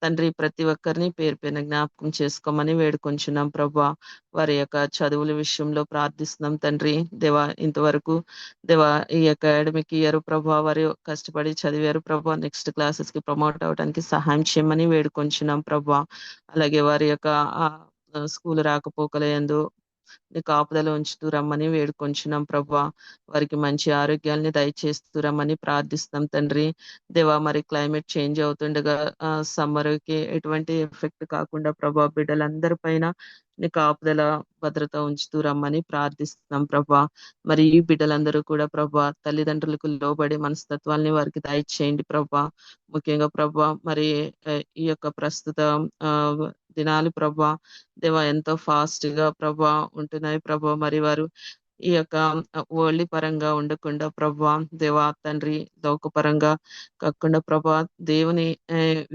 తండ్రి ప్రతి ఒక్కరిని పేరు పేరున జ్ఞాపకం చేసుకోమని వేడుకొంచున్నాం ప్రభా. వారి యొక్క చదువుల విషయంలో ప్రార్థిస్తున్నాం తండ్రి. దేవా ఇంతవరకు దేవా ఈ అకాడమిక్ ఇయర్ ప్రభా వారు కష్టపడి చదివారు ప్రభా. నెక్స్ట్ క్లాసెస్ కి ప్రమోట్ అవడానికి సహాయం చేయమని వేడుకొంచున్నాం ప్రభా. అలాగే వారి యొక్క స్కూల్ రాకపోకల యందు నీ కాపుదల ఉంచుతూ రమ్మని వేడుకొంచున్నాం ప్రభా. వారికి మంచి ఆరోగ్యాల్ని దయచేస్తూ రమ్మని ప్రార్థిస్తున్నాం తండ్రి. దేవా మరి క్లైమేట్ చేంజ్ అవుతుండగా సమ్మర్ కి ఎటువంటి ఎఫెక్ట్ కాకుండా ప్రభా బిడ్డలందరి పైన నీ కాపుదల భద్రత ఉంచుతూ రమ్మని ప్రార్థిస్తున్నాం ప్రభా. మరి ఈ బిడ్డలందరూ కూడా ప్రభా తల్లిదండ్రులకు లోబడి మనస్తత్వాల్ని వారికి దయచేయండి ప్రభా. ముఖ్యంగా ప్రభా మరి ఈ యొక్క ప్రస్తుత దినాలు ప్రభా దేవా ఎంతో ఫాస్ట్ గా ప్రభా ఉంటున్నాయి ప్రభా. మరి వారు ఈ యొక్క వరల్డ్ పరంగా ఉండకుండా ప్రభా దేవా తండ్రి లోకపరంగా కాకుండా ప్రభా దేవుని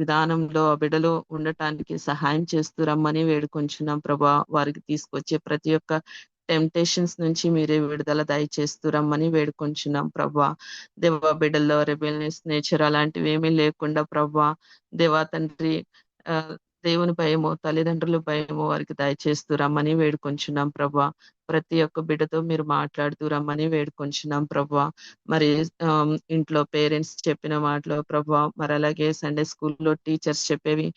విధానంలో ఆ బిడ్డలు ఉండటానికి సహాయం చేస్తూ రమ్మని వేడుకొంచున్నాం ప్రభా. వారికి తీసుకొచ్చే ప్రతి ఒక్క టెంప్టేషన్స్ నుంచి మీరే విడుదల దయచేస్తూ రమ్మని వేడుకొంచున్నాం ప్రభా. దేవా బిడ్డల్లో రెబెల్నెస్ నేచర్ అలాంటివి ఏమీ లేకుండా ప్రభా దేవా తండ్రి దేవుని భయము తల్లిదండ్రుల భయము వారికి దయచేస్తూ రమ్మని వేడుకొంచున్నాం ప్రభా. ప్రతి ఒక్క బిడ్డతో మీరు మాట్లాడుతూ రమ్మని వేడుకొంచున్నాం ప్రభా. మరి ఇంట్లో పేరెంట్స్ చెప్పిన మాటలో ప్రభా మరి అలాగే సండే స్కూల్లో టీచర్స్ చెప్పేవి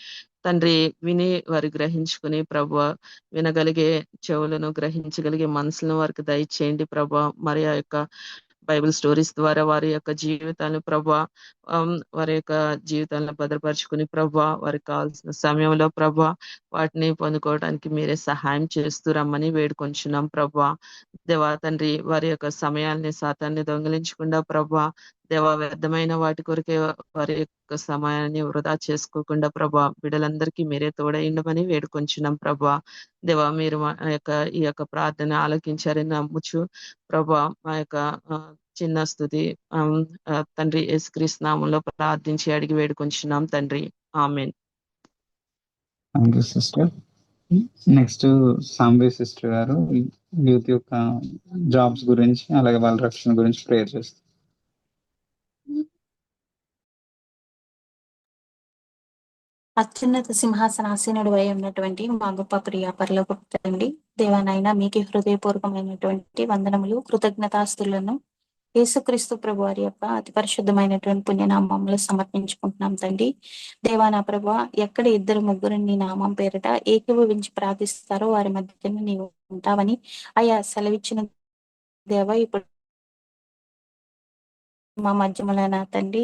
తండ్రి విని వారు గ్రహించుకుని ప్రభా వినగలిగే చెవులను గ్రహించగలిగే మనసులను వారికి దయచేయండి ప్రభా. మరి ఆ యొక్క బైబిల్ స్టోరీస్ ద్వారా వారి యొక్క జీవితాలను ప్రభా వారి యొక్క జీవితాలను భద్రపరుచుకుని ప్రభా వారికి కావాల్సిన సమయంలో ప్రభా వాటిని పొందుకోవడానికి మీరే సహాయం చేస్తూ రమ్మని వేడుకొంచున్నాం ప్రభా. దేవా తండ్రి వారి యొక్క సమయాల్ని శాతాన్ని దొంగిలించకుండా ప్రభా దేవా వ్యర్థమైన వాటి కొరకే వారి యొక్క సమయాన్ని వృధా చేసుకోకుండా ప్రభా బిడ్డలందరికీ మీరే తోడైండమని వేడుకొంచున్నాం ప్రభా. దేవా మీరు మా యొక్క ఈ యొక్క ప్రార్థన ఆలకించారని నమ్ముచు ప్రభా మా యొక్క చిన్న స్తుతి తండ్రి యేసుక్రీస్తు నామములో ప్రార్థించి అడిగి వేడుకొంచున్నాం తండ్రి. Amen. Thank you sister. Next సాంబే సిస్టర్ గారు యూత్ యొక్క జాబ్స్ గురించి అలాగే వాళ్ళ రక్షణ గురించి ప్రేయర్ చేస్తారు. అత్యున్నత సింహాసనాసీనుడు అయి ఉన్నటువంటి మా గొప్ప ప్రియ పరలోకపు తండ్రి దేవానైనా మీకు హృదయపూర్వకమైనటువంటి వందనములు కృతజ్ఞతాస్తులను యేసుక్రీస్తు ప్రభు వారి యొక్క అతి పరిశుద్ధమైనటువంటి పుణ్యనామంలో సమర్పించుకుంటున్నాం తండ్రి. దేవానా ప్రభు ఎక్కడ 2-3 నీ నామం పేరిట ఏకీభవించి ప్రార్థిస్తారో వారి మధ్యన నీవు ఉంటావని అయా సెలవిచ్చిన దేవ ఇప్పుడు మా మధ్యముల నా తండ్రి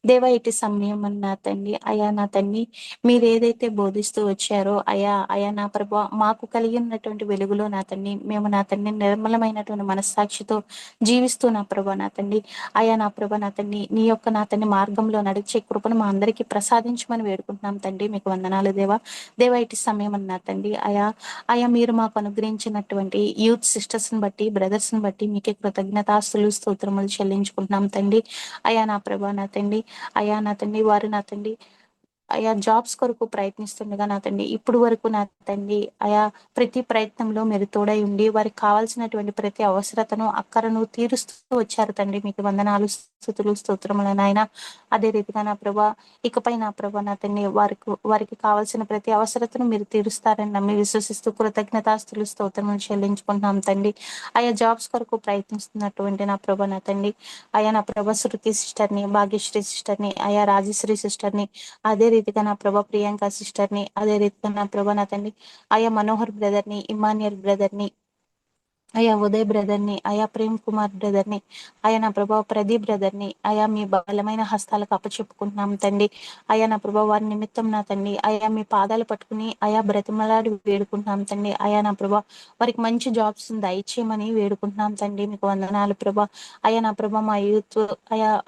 దేవ ఇటు సమయం నా తండ్రి అయా నా తండ్రి మీరు ఏదైతే బోధిస్తూ వచ్చారో అయా నా ప్రభు మాకు కలిగి ఉన్నటువంటి వెలుగులో నా తండ్రి మేము నా తండ్రి నిర్మలమైనటువంటి మనస్సాక్షితో జీవిస్తూ నా ప్రభు నా తండ్రి అయా నా ప్రభు నా తండ్రి నీ యొక్క నా తండ్రి మార్గంలో నడిచే కృపను మా అందరికీ ప్రసాదించమని వేడుకుంటున్నాం తండ్రి. మీకు వందనాలు దేవ ఇటు సమయం నా తండ్రి అయా మీరు మాకు అనుగ్రహించినటువంటి యూత్ సిస్టర్స్ ని బట్టి బ్రదర్స్ ని బట్టి మీకే కృతజ్ఞతాస్తులు స్తోత్రములు చెల్లించుకుంటున్నాం తండ్రి. అయా నా ప్రభా నా తండ్రి అయా నా తండ్రి వారు నా తండ్రి అయా జాబ్స్ కొరకు ప్రయత్నిస్తుండగా నా తండ్రి ఇప్పుడు వరకు నా తండ్రి అయా ప్రతి ప్రయత్నంలో మీరు తోడై ఉండి వారికి కావాల్సినటువంటి ప్రతి అవసరతను అక్కరను తీరుస్తూ వచ్చారు తండ్రి. మీకు వందనాలు స్తుతులు స్తోత్రములు నాయన. అదే రీతిగా నా ప్రభా ఇకపై నా ప్రభా నా తండ్రి వారికి కావాల్సిన ప్రతి అవసరతను మీరు తీరుస్తారని నమ్మి విశ్వసిస్తూ కృతజ్ఞతాస్తులు స్తోత్రములు చెల్లించుకుంటున్నాం తండ్రి. ఆయా జాబ్స్ కొరకు ప్రయత్నిస్తున్నటువంటి నా ప్రభా నా తండ్రి అయా నా ప్రభా శృతి సిస్టర్ ని భాగ్యశ్రీ సిస్టర్ ని అయా రాజశ్రీ సిస్టర్ ని అదే రీతిగా నా ప్రభా ప్రియాంక సిస్టర్ ని అదే రీతిగా నా ప్రభా నా తండ్రి అయా మనోహర్ బ్రదర్ ని ఇమాన్యుయల్ బ్రదర్ ని అయా ఉదయ్ బ్రదర్ ని అయా ప్రేమ్ కుమార్ బ్రదర్ ని అయా నా ప్రభా ప్రదీప్ బ్రదర్ ని అయా మీ బలమైన హస్తాలకు అప్పచెప్పుకుంటున్నాం తండ్రి. అయా నా ప్రభా వారి నిమిత్తం నా తండ్రి అయా మీ పాదాలు పట్టుకుని అయా బ్రతిమలాడి వేడుకుంటున్నాం తండ్రి. అయా నా ప్రభా వారికి మంచి జాబ్స్ దయచేయమని వేడుకుంటున్నాం తండ్రి. మీకు వందనాలు ప్రభా. అయా నా ప్రభా మా యూత్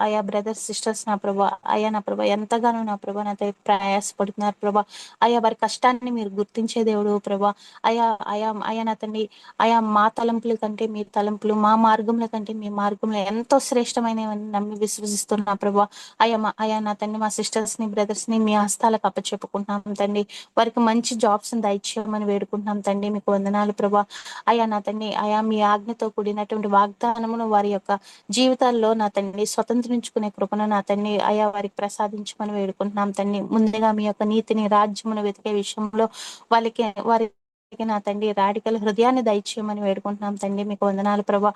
అయా బ్రదర్స్ సిస్టర్స్ నా ప్రభా అయా నా ప్రభా ఎంతగానో నా ప్రభా నా ప్రయాసపడుతున్నారు ప్రభా. అయా వారి కష్టాన్ని మీరు గుర్తించే దేవుడు ప్రభా. అయా అయా అయా నా తండ్రి అయా మా తలం తలంపుల కంటే మీ తలంపులు, మా మార్గముల కంటే మీ మార్గములు ఎంతో శ్రేష్టమైనవని నమ్మి విశ్వసిస్తున్నా ప్రభా. అయా నా తండ్రి, మా సిస్టర్స్ ని బ్రదర్స్ ని మీ హస్తాలకు అప్పచెప్పుకుంటున్నాం తండ్రి. వారికి మంచి జాబ్స్ దయచేయమని వేడుకుంటున్నాం తండ్రి. మీకు వందనాలు ప్రభా. అయా నా తండ్రి, మీ ఆజ్ఞతో కూడినటువంటి వాగ్దానమును వారి యొక్క జీవితాల్లో నా తండ్రి స్వతంత్రించుకునే కృపను నా తండ్రి వారికి ప్రసాదించమని వేడుకుంటున్నాం తండ్రి. ముందుగా మీ యొక్క నీతిని, రాజ్యమును వెతికే విషయంలో వారి నా తండ్రి రాడికల్ హృదయాన్ని దయచేయమని వేడుకుంటున్నాం తండ్రి. మీకు వందనాలు ప్రభా.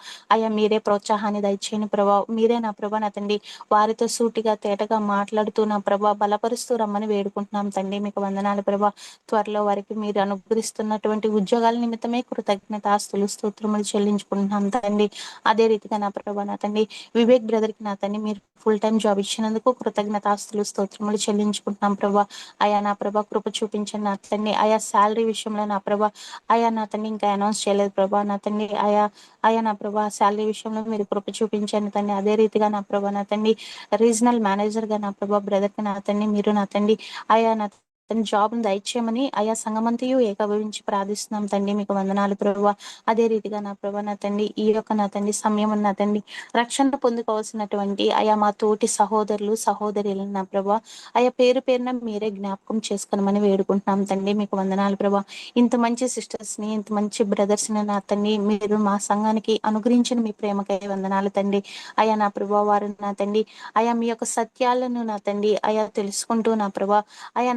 మీరే ప్రోత్సాహాన్ని దయచేయని ప్రభా. మీరే నా ప్రభా నా తండ్రి వారితో సూటిగా తేటగా మాట్లాడుతూ నా ప్రభా బలపరుస్తూ రమ్మని వేడుకుంటున్నాం తండ్రి. మీకు వందనాలు ప్రభా. త్వరలో వారికి మీరు అనుగ్రహిస్తున్నటువంటి ఉద్యోగాల నిమిత్తమే కృతజ్ఞతాస్తులు స్తోత్రములు చెల్లించుకుంటున్నాం తండ్రి. అదే రీతిగా నా ప్రభా నా తండ్రి వివేక్ బ్రదర్ కి నా తండ్రి మీరు ఫుల్ టైం జాబ్ ఇచ్చినందుకు కృతజ్ఞతాస్తులు స్తోత్రములు చెల్లించుకుంటున్నాం ప్రభా. నా ప్రభా కృప చూపించండి నా తండ్రి. శాలరీ విషయంలో నా ప్రభా నా తండ్రి ఇంకా అనౌన్స్ చేయలేదు ప్రభా. నా తండ్రి నా ప్రభా శాలరీ విషయంలో మీరు కృప చూపించండి తండ్రి. అదే రీతిగా నా ప్రభా నా తండ్రి రీజనల్ మేనేజర్ గా నా ప్రభా బ్రదర్ కి నా తండ్రి మీరు నా తండ్రి నా జాబ్ ను దయచేయమని సంఘమంతయు ఏకీభవించి ప్రార్థిస్తున్నాం తండ్రి. మీకు వందనాలు ప్రభా. అదే రీతిగా నా ప్రభా నా తండ్రి ఈ యొక్క నా తండ్రి సమయం నా తండ్రి రక్షణ పొందుకోవాల్సినటువంటి మా తోటి సహోదరులు సహోదరులు నా ప్రభా పేరు పేరున మీరే జ్ఞాపకం చేసుకోమని వేడుకుంటున్నాం తండ్రి. మీకు వందనాలు ప్రభా. ఇంత మంచి సిస్టర్స్ ని, ఇంత మంచి బ్రదర్స్ ని నా తండ్రి మీరు మా సంఘానికి అనుగ్రహించిన మీ ప్రేమకై వందనాలు తండ్రి. నా ప్రభా వారు నా తండ్రి మీ యొక్క సత్యాలను నా తండ్రి తెలుసుకుంటూ నా ప్రభా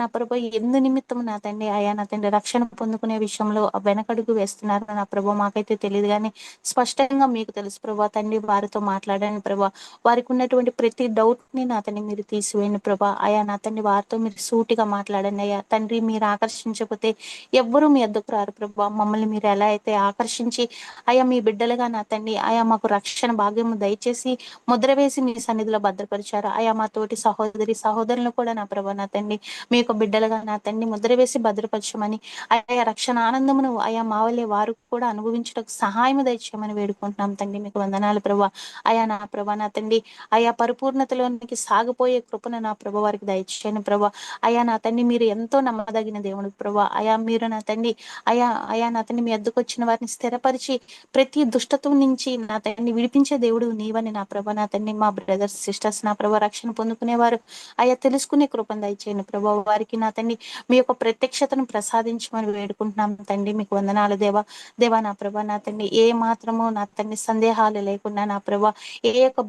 నా ప్రభా ఎందు నిమిత్తం నా తండ్రి నా తండ్రి రక్షణ పొందుకునే విషయంలో వెనకడుగు వేస్తున్నారు నా ప్రభా మాకైతే తెలియదు కానీ స్పష్టంగా మీకు తెలుసు ప్రభా తండ్రి. వారితో మాట్లాడని ప్రభా వారికి ఉన్నటువంటి ప్రతి డౌట్ ని నా తండ్రి మీరు తీసివేయండి ప్రభా. నా తండ్రి వారితో మీరు సూటిగా మాట్లాడండి తండ్రి. మీరు ఆకర్షించకపోతే ఎవ్వరూ మీ వద్దకు రారు ప్రభా. మమ్మల్ని మీరు ఎలా అయితే ఆకర్షించి మీ బిడ్డలుగా నా తండ్రి మాకు రక్షణ భాగ్యము దయచేసి ముద్ర వేసి మీ సన్నిధిలో భద్రపరిచారు. మా తోటి సహోదరులను కూడా నా ప్రభా నా తండ్రి మీ యొక్క బిడ్డలుగా నా తండ్రి ముద్ర వేసి భద్రపరచమని రక్షణ ఆనందమును మా వల్లే వారు కూడా అనుభవించడానికి సహాయం దయచేయమని వేడుకుంటున్నాం తండ్రి. మీకు వందనాలు ప్రభా. నా ప్రభా నా తండ్రి పరిపూర్ణతలోనికి సాగిపోయే కృపను నా ప్రభా వారికి దయచేయని ప్రభా. నా తండ్రి మీరు ఎంతో నమ్మదగిన దేవుడు ప్రభా. మీరు నా తండ్రి నా తండ్రి మీ వద్దకు వచ్చిన వారిని స్థిరపరిచి ప్రతి దుష్టత్వం నుంచి నా తండ్రి విడిపించే దేవుడు నీవని నా ప్రభా నా తండ్రి మా బ్రదర్స్ సిస్టర్స్ నా ప్రభా రక్షణ పొందుకునేవారు తెలుసుకునే కృపను దయచేయని ప్రభా. వారికి నా తండ్రి మీ యొక్క ప్రత్యక్షతను ప్రసాదించమని వేడుకుంటున్నాం తండ్రి. మీకు వందనాలు దేవా నా ప్రభా నా తండ్రి ఏ మాత్రము నా తండ్రి సందేహాలు లేకుండా నా ప్రభా ఏ యొక్క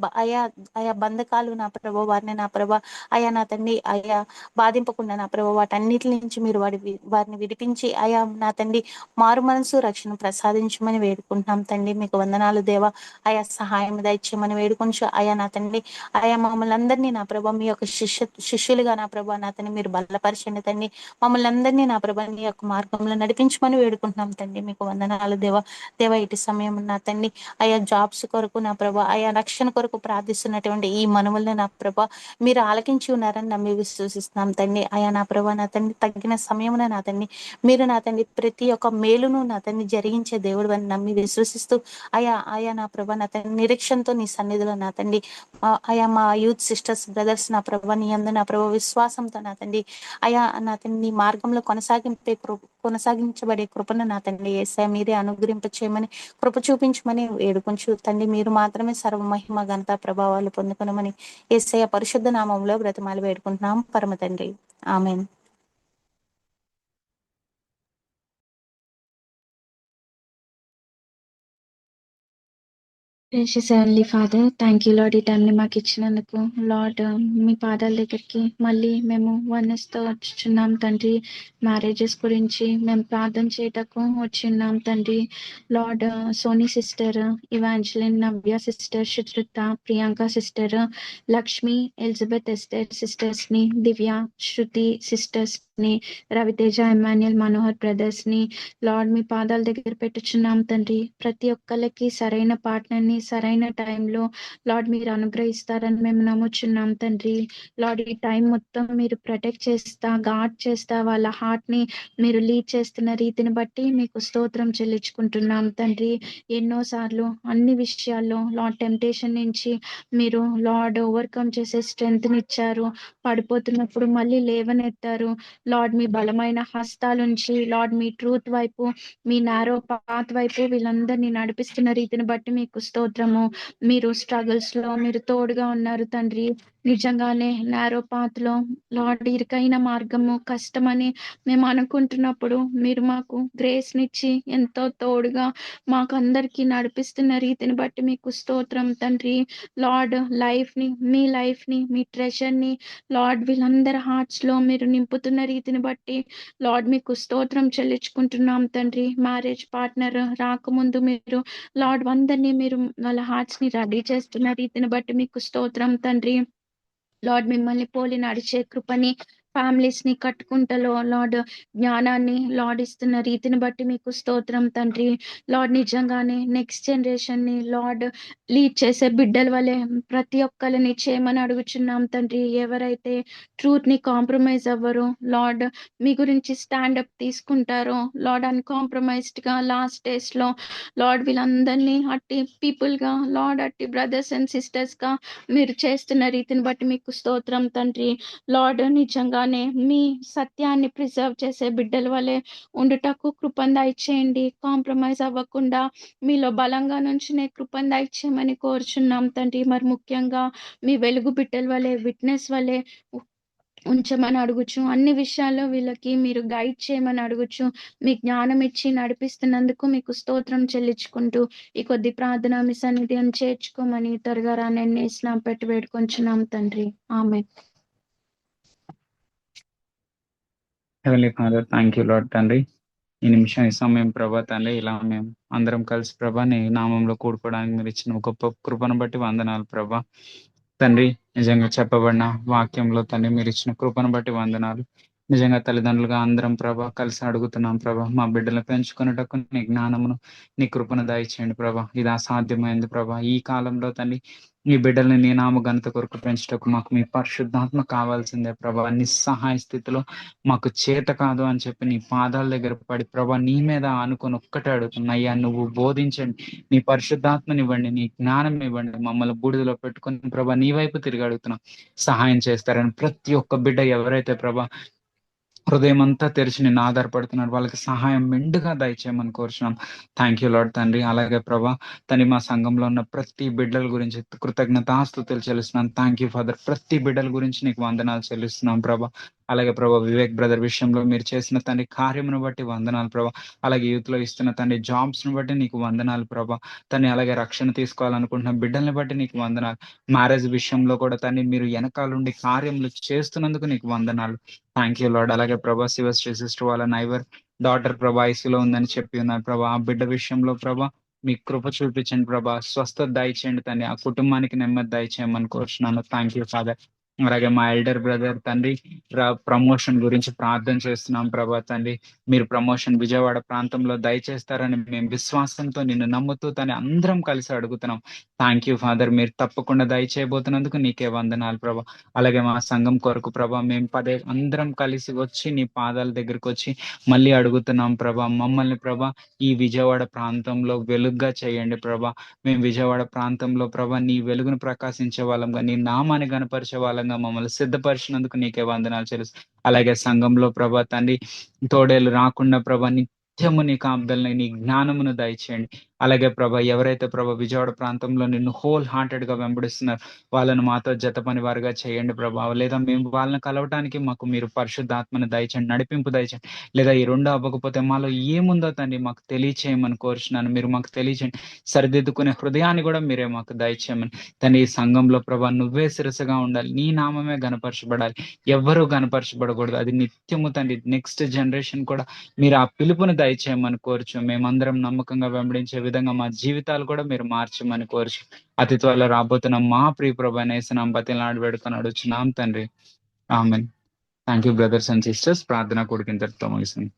బంధకాలు నా ప్రభా వారిని నా ప్రభా నా తండ్రి బాధింపకుండా నా ప్రభా వాటన్నిటి నుంచి మీరు వారిని విడిపించి నా తండ్రి మారు మనసు రక్షణ ప్రసాదించమని వేడుకుంటున్నాం తండ్రి. మీకు వందనాలు దేవా. సహాయం దయచేయమని వేడుకొంచు నా తండ్రి మమ్మల్ని అందరినీ నా ప్రభా మీ యొక్క శిష్యులుగా నా ప్రభా నా తండ్రి మీరు బలపరచండి తండ్రి. మమ్మల్ని అందరినీ నా ప్రభా మీ యొక్క మార్గంలో నడిపించమని వేడుకుంటున్నాం తండ్రి. మీకు వందనాలు దేవా ఇటు సమయం నా తండ్రి జాబ్స్ కొరకు నా ప్రభా రక్షణ కొరకు ప్రార్థిస్తున్నటువంటి ఈ మనవులను నా ప్రభా మీరు ఆలకించి ఉన్నారని నమ్మి విశ్వసిస్తున్నాం తండ్రి. నా ప్రభా నా తండ్రి తగ్గిన సమయమున నా తండ్రి మీరు నా తండ్రి ప్రతి ఒక్క మేలును నా తండ్రి జరిగించే దేవుడు అని నమ్మి విశ్వసిస్తూ నా ప్రభా నా తండ్రి నిరీక్షణతో నీ సన్నిధిలో నా తండ్రి మా యూత్ సిస్టర్స్ బ్రదర్స్ నా ప్రభా నీ అందు నా ప్రభా విశ్వాసంతో నా తండ్రి నా తండ్రి నీ మార్గంలో కొనసాగించబడే కృపను నా తండ్రి యేసయ్య మీరే అనుగ్రహింప చేయమని కృప చూపించమని వేడుకొంచు తండ్రి. మీరు మాత్రమే సర్వ మహిమ ఘనత ప్రభావాలు పొందుకునమని యేసయ్య పరిశుద్ధ నామంలో బ్రతిమాలి వేడుకుంటున్నాం పరమ తండ్రి. ఆమేన్. Gracious Heavenly Father, thank you Lord ఈ టైంని మాకు ఇచ్చినందుకు. లార్డ్ మీ పాదాల దగ్గరికి మళ్ళీ మేము వన్నెస్తో వచ్చుచున్నాం తండ్రి. మ్యారేజెస్ గురించి మేము ప్రార్థన చేయటకు వచ్చున్నాం తండ్రి. Lord Soni sister, Evangeline, Navya sister, Sucharita, Priyanka sister, Lakshmi, Elizabeth Esther sisters ని, దివ్య, శృతి సిస్టర్స్ ని, రవితేజ, ఎమాన్యుల్, మనోహర్ బ్రదర్స్ ని లార్డ్ మీ పాదాల దగ్గర పెట్టుచున్నాం తండ్రి. ప్రతి ఒక్కరికి సరైన పార్ట్నర్ ని సరైన టైంలో లార్డ్ మీరు అనుగ్రహిస్తారని మేము నమ్ముచున్నాం తండ్రి. లార్డ్ ఈ టైం మొత్తం మీరు ప్రొటెక్ట్ చేస్తా గాడ్ చేస్తా వాళ్ళ హార్ట్ ని మీరు లీడ్ చేస్తున్న రీతిని బట్టి మీకు స్తోత్రం చెల్లించుకుంటున్నాం తండ్రి. ఎన్నోసార్లు అన్ని విషయాల్లో లార్డ్ టెంప్టేషన్ నుంచి మీరు లార్డ్ ఓవర్కమ్ చేసే స్ట్రెంగ్త్ ని ఇచ్చారు. పడిపోతున్నప్పుడు మళ్ళీ లేవనెత్తారు లార్డ్ మీ బలమైన హస్తాలుంచి లార్డ్ మీ ట్రూత్ వైపు, మీ నారో పాత్ వైపు వీళ్ళందరినీ నడిపిస్తున్న రీతిని బట్టి మీకు స్తోత్రము. మీరు స్ట్రగుల్స్ లో మీరు తోడుగా ఉన్నారు తండ్రి. నిజంగానే నారో పాత్ లో లార్డ్ ఇరుకైన మార్గము కష్టమని మేము అనుకుంటున్నప్పుడు మీరు మాకు గ్రేస్ నిచ్చి ఎంతో తోడుగా మాకు అందరికీ నడిపిస్తున్న రీతిని బట్టి మీకు స్తోత్రం తండ్రి. లార్డ్ మీ లైఫ్ ని మీ ట్రెజర్ ని లార్డ్ వీళ్ళందరి హార్ట్స్ లో మీరు నింపుతున్న రీతిని బట్టి లార్డ్ మీకు స్తోత్రం చెల్లించుకుంటున్నాం తండ్రి. మ్యారేజ్ పార్ట్నర్ రాకముందు మీరు లార్డ్ అందరినీ మీరు వాళ్ళ హార్ట్స్ ని రెడీ చేస్తున్న రీతిని బట్టి మీకు స్తోత్రం తండ్రి. లార్డ్ మిమ్మల్ని పోలి నడిచే కృపని ఫ్యామిలీస్ ని కట్టుకుంటలో లార్డ్ జ్ఞానాన్ని లార్డ్ ఇస్తున్న రీతిని బట్టి మీకు స్తోత్రం తండ్రి. లార్డ్ నిజంగానే నెక్స్ట్ జనరేషన్ ని లార్డ్ లీడ్ చేసే బిడ్డల వలె ప్రతి ఒక్కరిని చేయమని అడుగుచున్నాం తండ్రి. ఎవరైతే ట్రూత్ ని కాంప్రమైజ్ అవ్వరో లార్డ్ మీ గురించి స్టాండప్ తీసుకుంటారో లార్డ్ అన్కాంప్రమైజ్డ్ గా లాస్ట్ డేస్ లో లార్డ్ వీళ్ళందరినీ అట్టి పీపుల్ గా లార్డ్ అట్టి బ్రదర్స్ అండ్ సిస్టర్స్ గా మీరు చేస్తున్న రీతిని బట్టి మీకు స్తోత్రం తండ్రి. లార్డ్ నిజంగానే మీ సత్యాన్ని ప్రిజర్వ్ చేసే బిడ్డల వలె ఉండుటకు కృపను దయచేయండి. కాంప్రమైజ్ అవ్వకుండా మీలో బలంగా నుంచునే కృపను దయచేయమని కోరుచున్నాం తండ్రి. మరి ముఖ్యంగా మీ వెలుగు బిడ్డల వలె విట్నెస్ వలె ఉంచమని అడుగుచు, అన్ని విషయాల్లో వీళ్ళకి మీరు గైడ్ చేయమని అడుగుచు, మీ జ్ఞానం ఇచ్చి నడిపిస్తున్నందుకు మీకు స్తోత్రం చెల్లించుకుంటూ ఈ కొద్ది ప్రార్థన మీ సన్నిధి అని చేర్చుకోమని త్వరగా రానని స్నాం పెట్టి వేడుకొంచున్నాం తండ్రి. Amen. Heavenly father, thank you Lord తండ్రి. ఈ నిమిషం ఈ సమయం ప్రభా తండ్రి, ఇలా మేము అందరం కలిసి ప్రభా నీ నామంలో కూడుకోవడానికి మీరు ఇచ్చిన గొప్ప కృపను బట్టి వందనాలు ప్రభా తండ్రి. నిజంగా చెప్పబడిన వాక్యంలో తండ్రి మీరు ఇచ్చిన కృపను బట్టి వందనాలు. నిజంగా తల్లిదండ్రులుగా అందరం ప్రభా కలిసి అడుగుతున్నాం ప్రభా, మా బిడ్డలను పెంచుకునేటకు నీ జ్ఞానమును నీ కృపను దయచేయండి ప్రభా. ఇది అసాధ్యమైంది ప్రభా ఈ కాలంలో తండ్రి. ఈ బిడ్డల్ని నీ నామ ఘనత కొరకు పెంచుటకు మాకు మీ పరిశుద్ధాత్మ కావాల్సిందే ప్రభా. నిస్సహాయ స్థితిలో మాకు చేత కాదు అని చెప్పి నీ పాదాల దగ్గర పడి ప్రభా నీ మీద ఆనుకొని ఒక్కటే అడుగుతున్నా, అయ్యా నువ్వు బోధించండి, నీ పరిశుద్ధాత్మనివ్వండి, నీ జ్ఞానం ఇవ్వండి, మమ్మల్ని బూడిదలో పెట్టుకొని ప్రభా నీ వైపు తిరిగి అడుగుతున్నాం, సహాయం చేస్తారని. ప్రతి ఒక్క బిడ్డ ఎవరైతే ప్రభా హృదయం అంతా తెరిచి నేను ఆధారపడుతున్నాడు వాళ్ళకి సహాయం మెండుగా దయచేయమని కోరుచున్నాం. థ్యాంక్ యూ లార్డ్ తండ్రి. అలాగే ప్రభా తండ్రి మా సంఘంలో ఉన్న ప్రతి బిడ్డల గురించి కృతజ్ఞతాస్తుతులు చెల్లిస్తున్నాను. Thank you father. ప్రతి బిడ్డల గురించి నీకు వందనాలు చెల్లిస్తున్నాం ప్రభా. అలాగే ప్రభా వివేక్ బ్రదర్ విషయంలో మీరు చేసిన తండ్రి కార్యమును బట్టి వందనాలు ప్రభా. అలాగే యూత్ లో ఇస్తున్న తండ్రి జాబ్స్ ను బట్టి నీకు వందనాలు ప్రభా తండ్రి. అలాగే రక్షణ తీసుకోవాలనుకుంటున్న బిడ్డల్ని బట్టి నీకు వందనాలు. మ్యారేజ్ విషయంలో కూడా తండ్రి మీరు వెనకాలండి కార్యములు చేస్తున్నందుకు నీకు వందనాలు. Thank you lord. అలాగే ప్రభా శివశ్రీ సిస్టర్ వాళ్ళ నైవర్ డాటర్ ప్రభా ఐసీలో ఉందని చెప్పి ఉన్నారు ప్రభా. ఆ బిడ్డ విషయంలో ప్రభా మీ కృప చూపించండి ప్రభా, స్వస్థత దయచేయండి తండ్రి, ఆ కుటుంబానికి నెమ్మది దయచేయమని కోరుచున్నాను. Thank you father. అలాగే మా ఎల్డర్ బ్రదర్ తండ్రి ప్రమోషన్ గురించి ప్రార్థన చేస్తున్నాం ప్రభా తండ్రి. మీరు ప్రమోషన్ విజయవాడ ప్రాంతంలో దయచేస్తారని మేము విశ్వాసంతో నిన్ను నమ్ముతూ తండ్రి అందరం కలిసి అడుగుతున్నాం. Thank you father. మీరు తప్పకుండా దయచేయబోతున్నందుకు నీకే వందనాలు ప్రభా. అలాగే మా సంఘం కొరకు ప్రభా మేము అందరం కలిసి వచ్చి నీ పాదాల దగ్గరికి వచ్చి మళ్ళీ అడుగుతున్నాం ప్రభా, మమ్మల్ని ప్రభా ఈ విజయవాడ ప్రాంతంలో వెలుగుగా చేయండి ప్రభా. మేము విజయవాడ ప్రాంతంలో ప్రభా నీ వెలుగును ప్రకాశించే వాళ్ళంగా, నీ నామాన్ని గణపరిచే వాళ్ళంగా మమ్మల్ని సిద్ధపరిచినందుకు నీకే వందనాలు తెలుసు. అలాగే సంఘంలో ప్రభా తండ్రి తోడేలు రాకుండా ప్రభా నిత్యము నీ కాపుదలని నీ జ్ఞానమును దయచేయండి. అలాగే ప్రభా ఎవరైతే ప్రభా విజయవాడ ప్రాంతంలో నిన్ను హోల్ హార్టెడ్ గా వెంబడిస్తున్నారు వాళ్ళను మాతో జత పని వారుగా చేయండి ప్రభా. లేదా మేము వాళ్ళని కలవటానికి మాకు మీరు పరిశుద్ధాత్మను దయచేయండి, నడిపింపు దయచేయండి. లేదా ఈ రెండు అవ్వకపోతే మాలో ఏముందో తండ్రి మాకు తెలియచేయమని కోరుచున్నాను. మీరు మాకు తెలియచేయండి. సరిదిద్దుకునే హృదయాన్ని కూడా మీరే మాకు దయచేయమని తండ్రి. ఈ సంఘంలో ప్రభా నువ్వే శిరసగా ఉండాలి, నీ నామమే గణపరచబడాలి, ఎవ్వరూ గణపరచబడకూడదు. అది నిత్యము తండ్రి నెక్స్ట్ జనరేషన్ కూడా మీరు ఆ పిలుపుని దయచేయమని కోరుచు. మేమందరం నమ్మకంగా వెంబడించే విధంగా మా జీవితాలు కూడా మీరు మార్చమని కోరుచు. అతి త్వరలో రాబోతున్న మా ప్రియ ప్రభు నేసనాం బతిలాడి వేడుకొని అడుగుచున్నాం తండ్రి. Amen. Thank you brothers and sisters. ప్రార్థన కొడుకు ఇంతటితో ముగిసింది.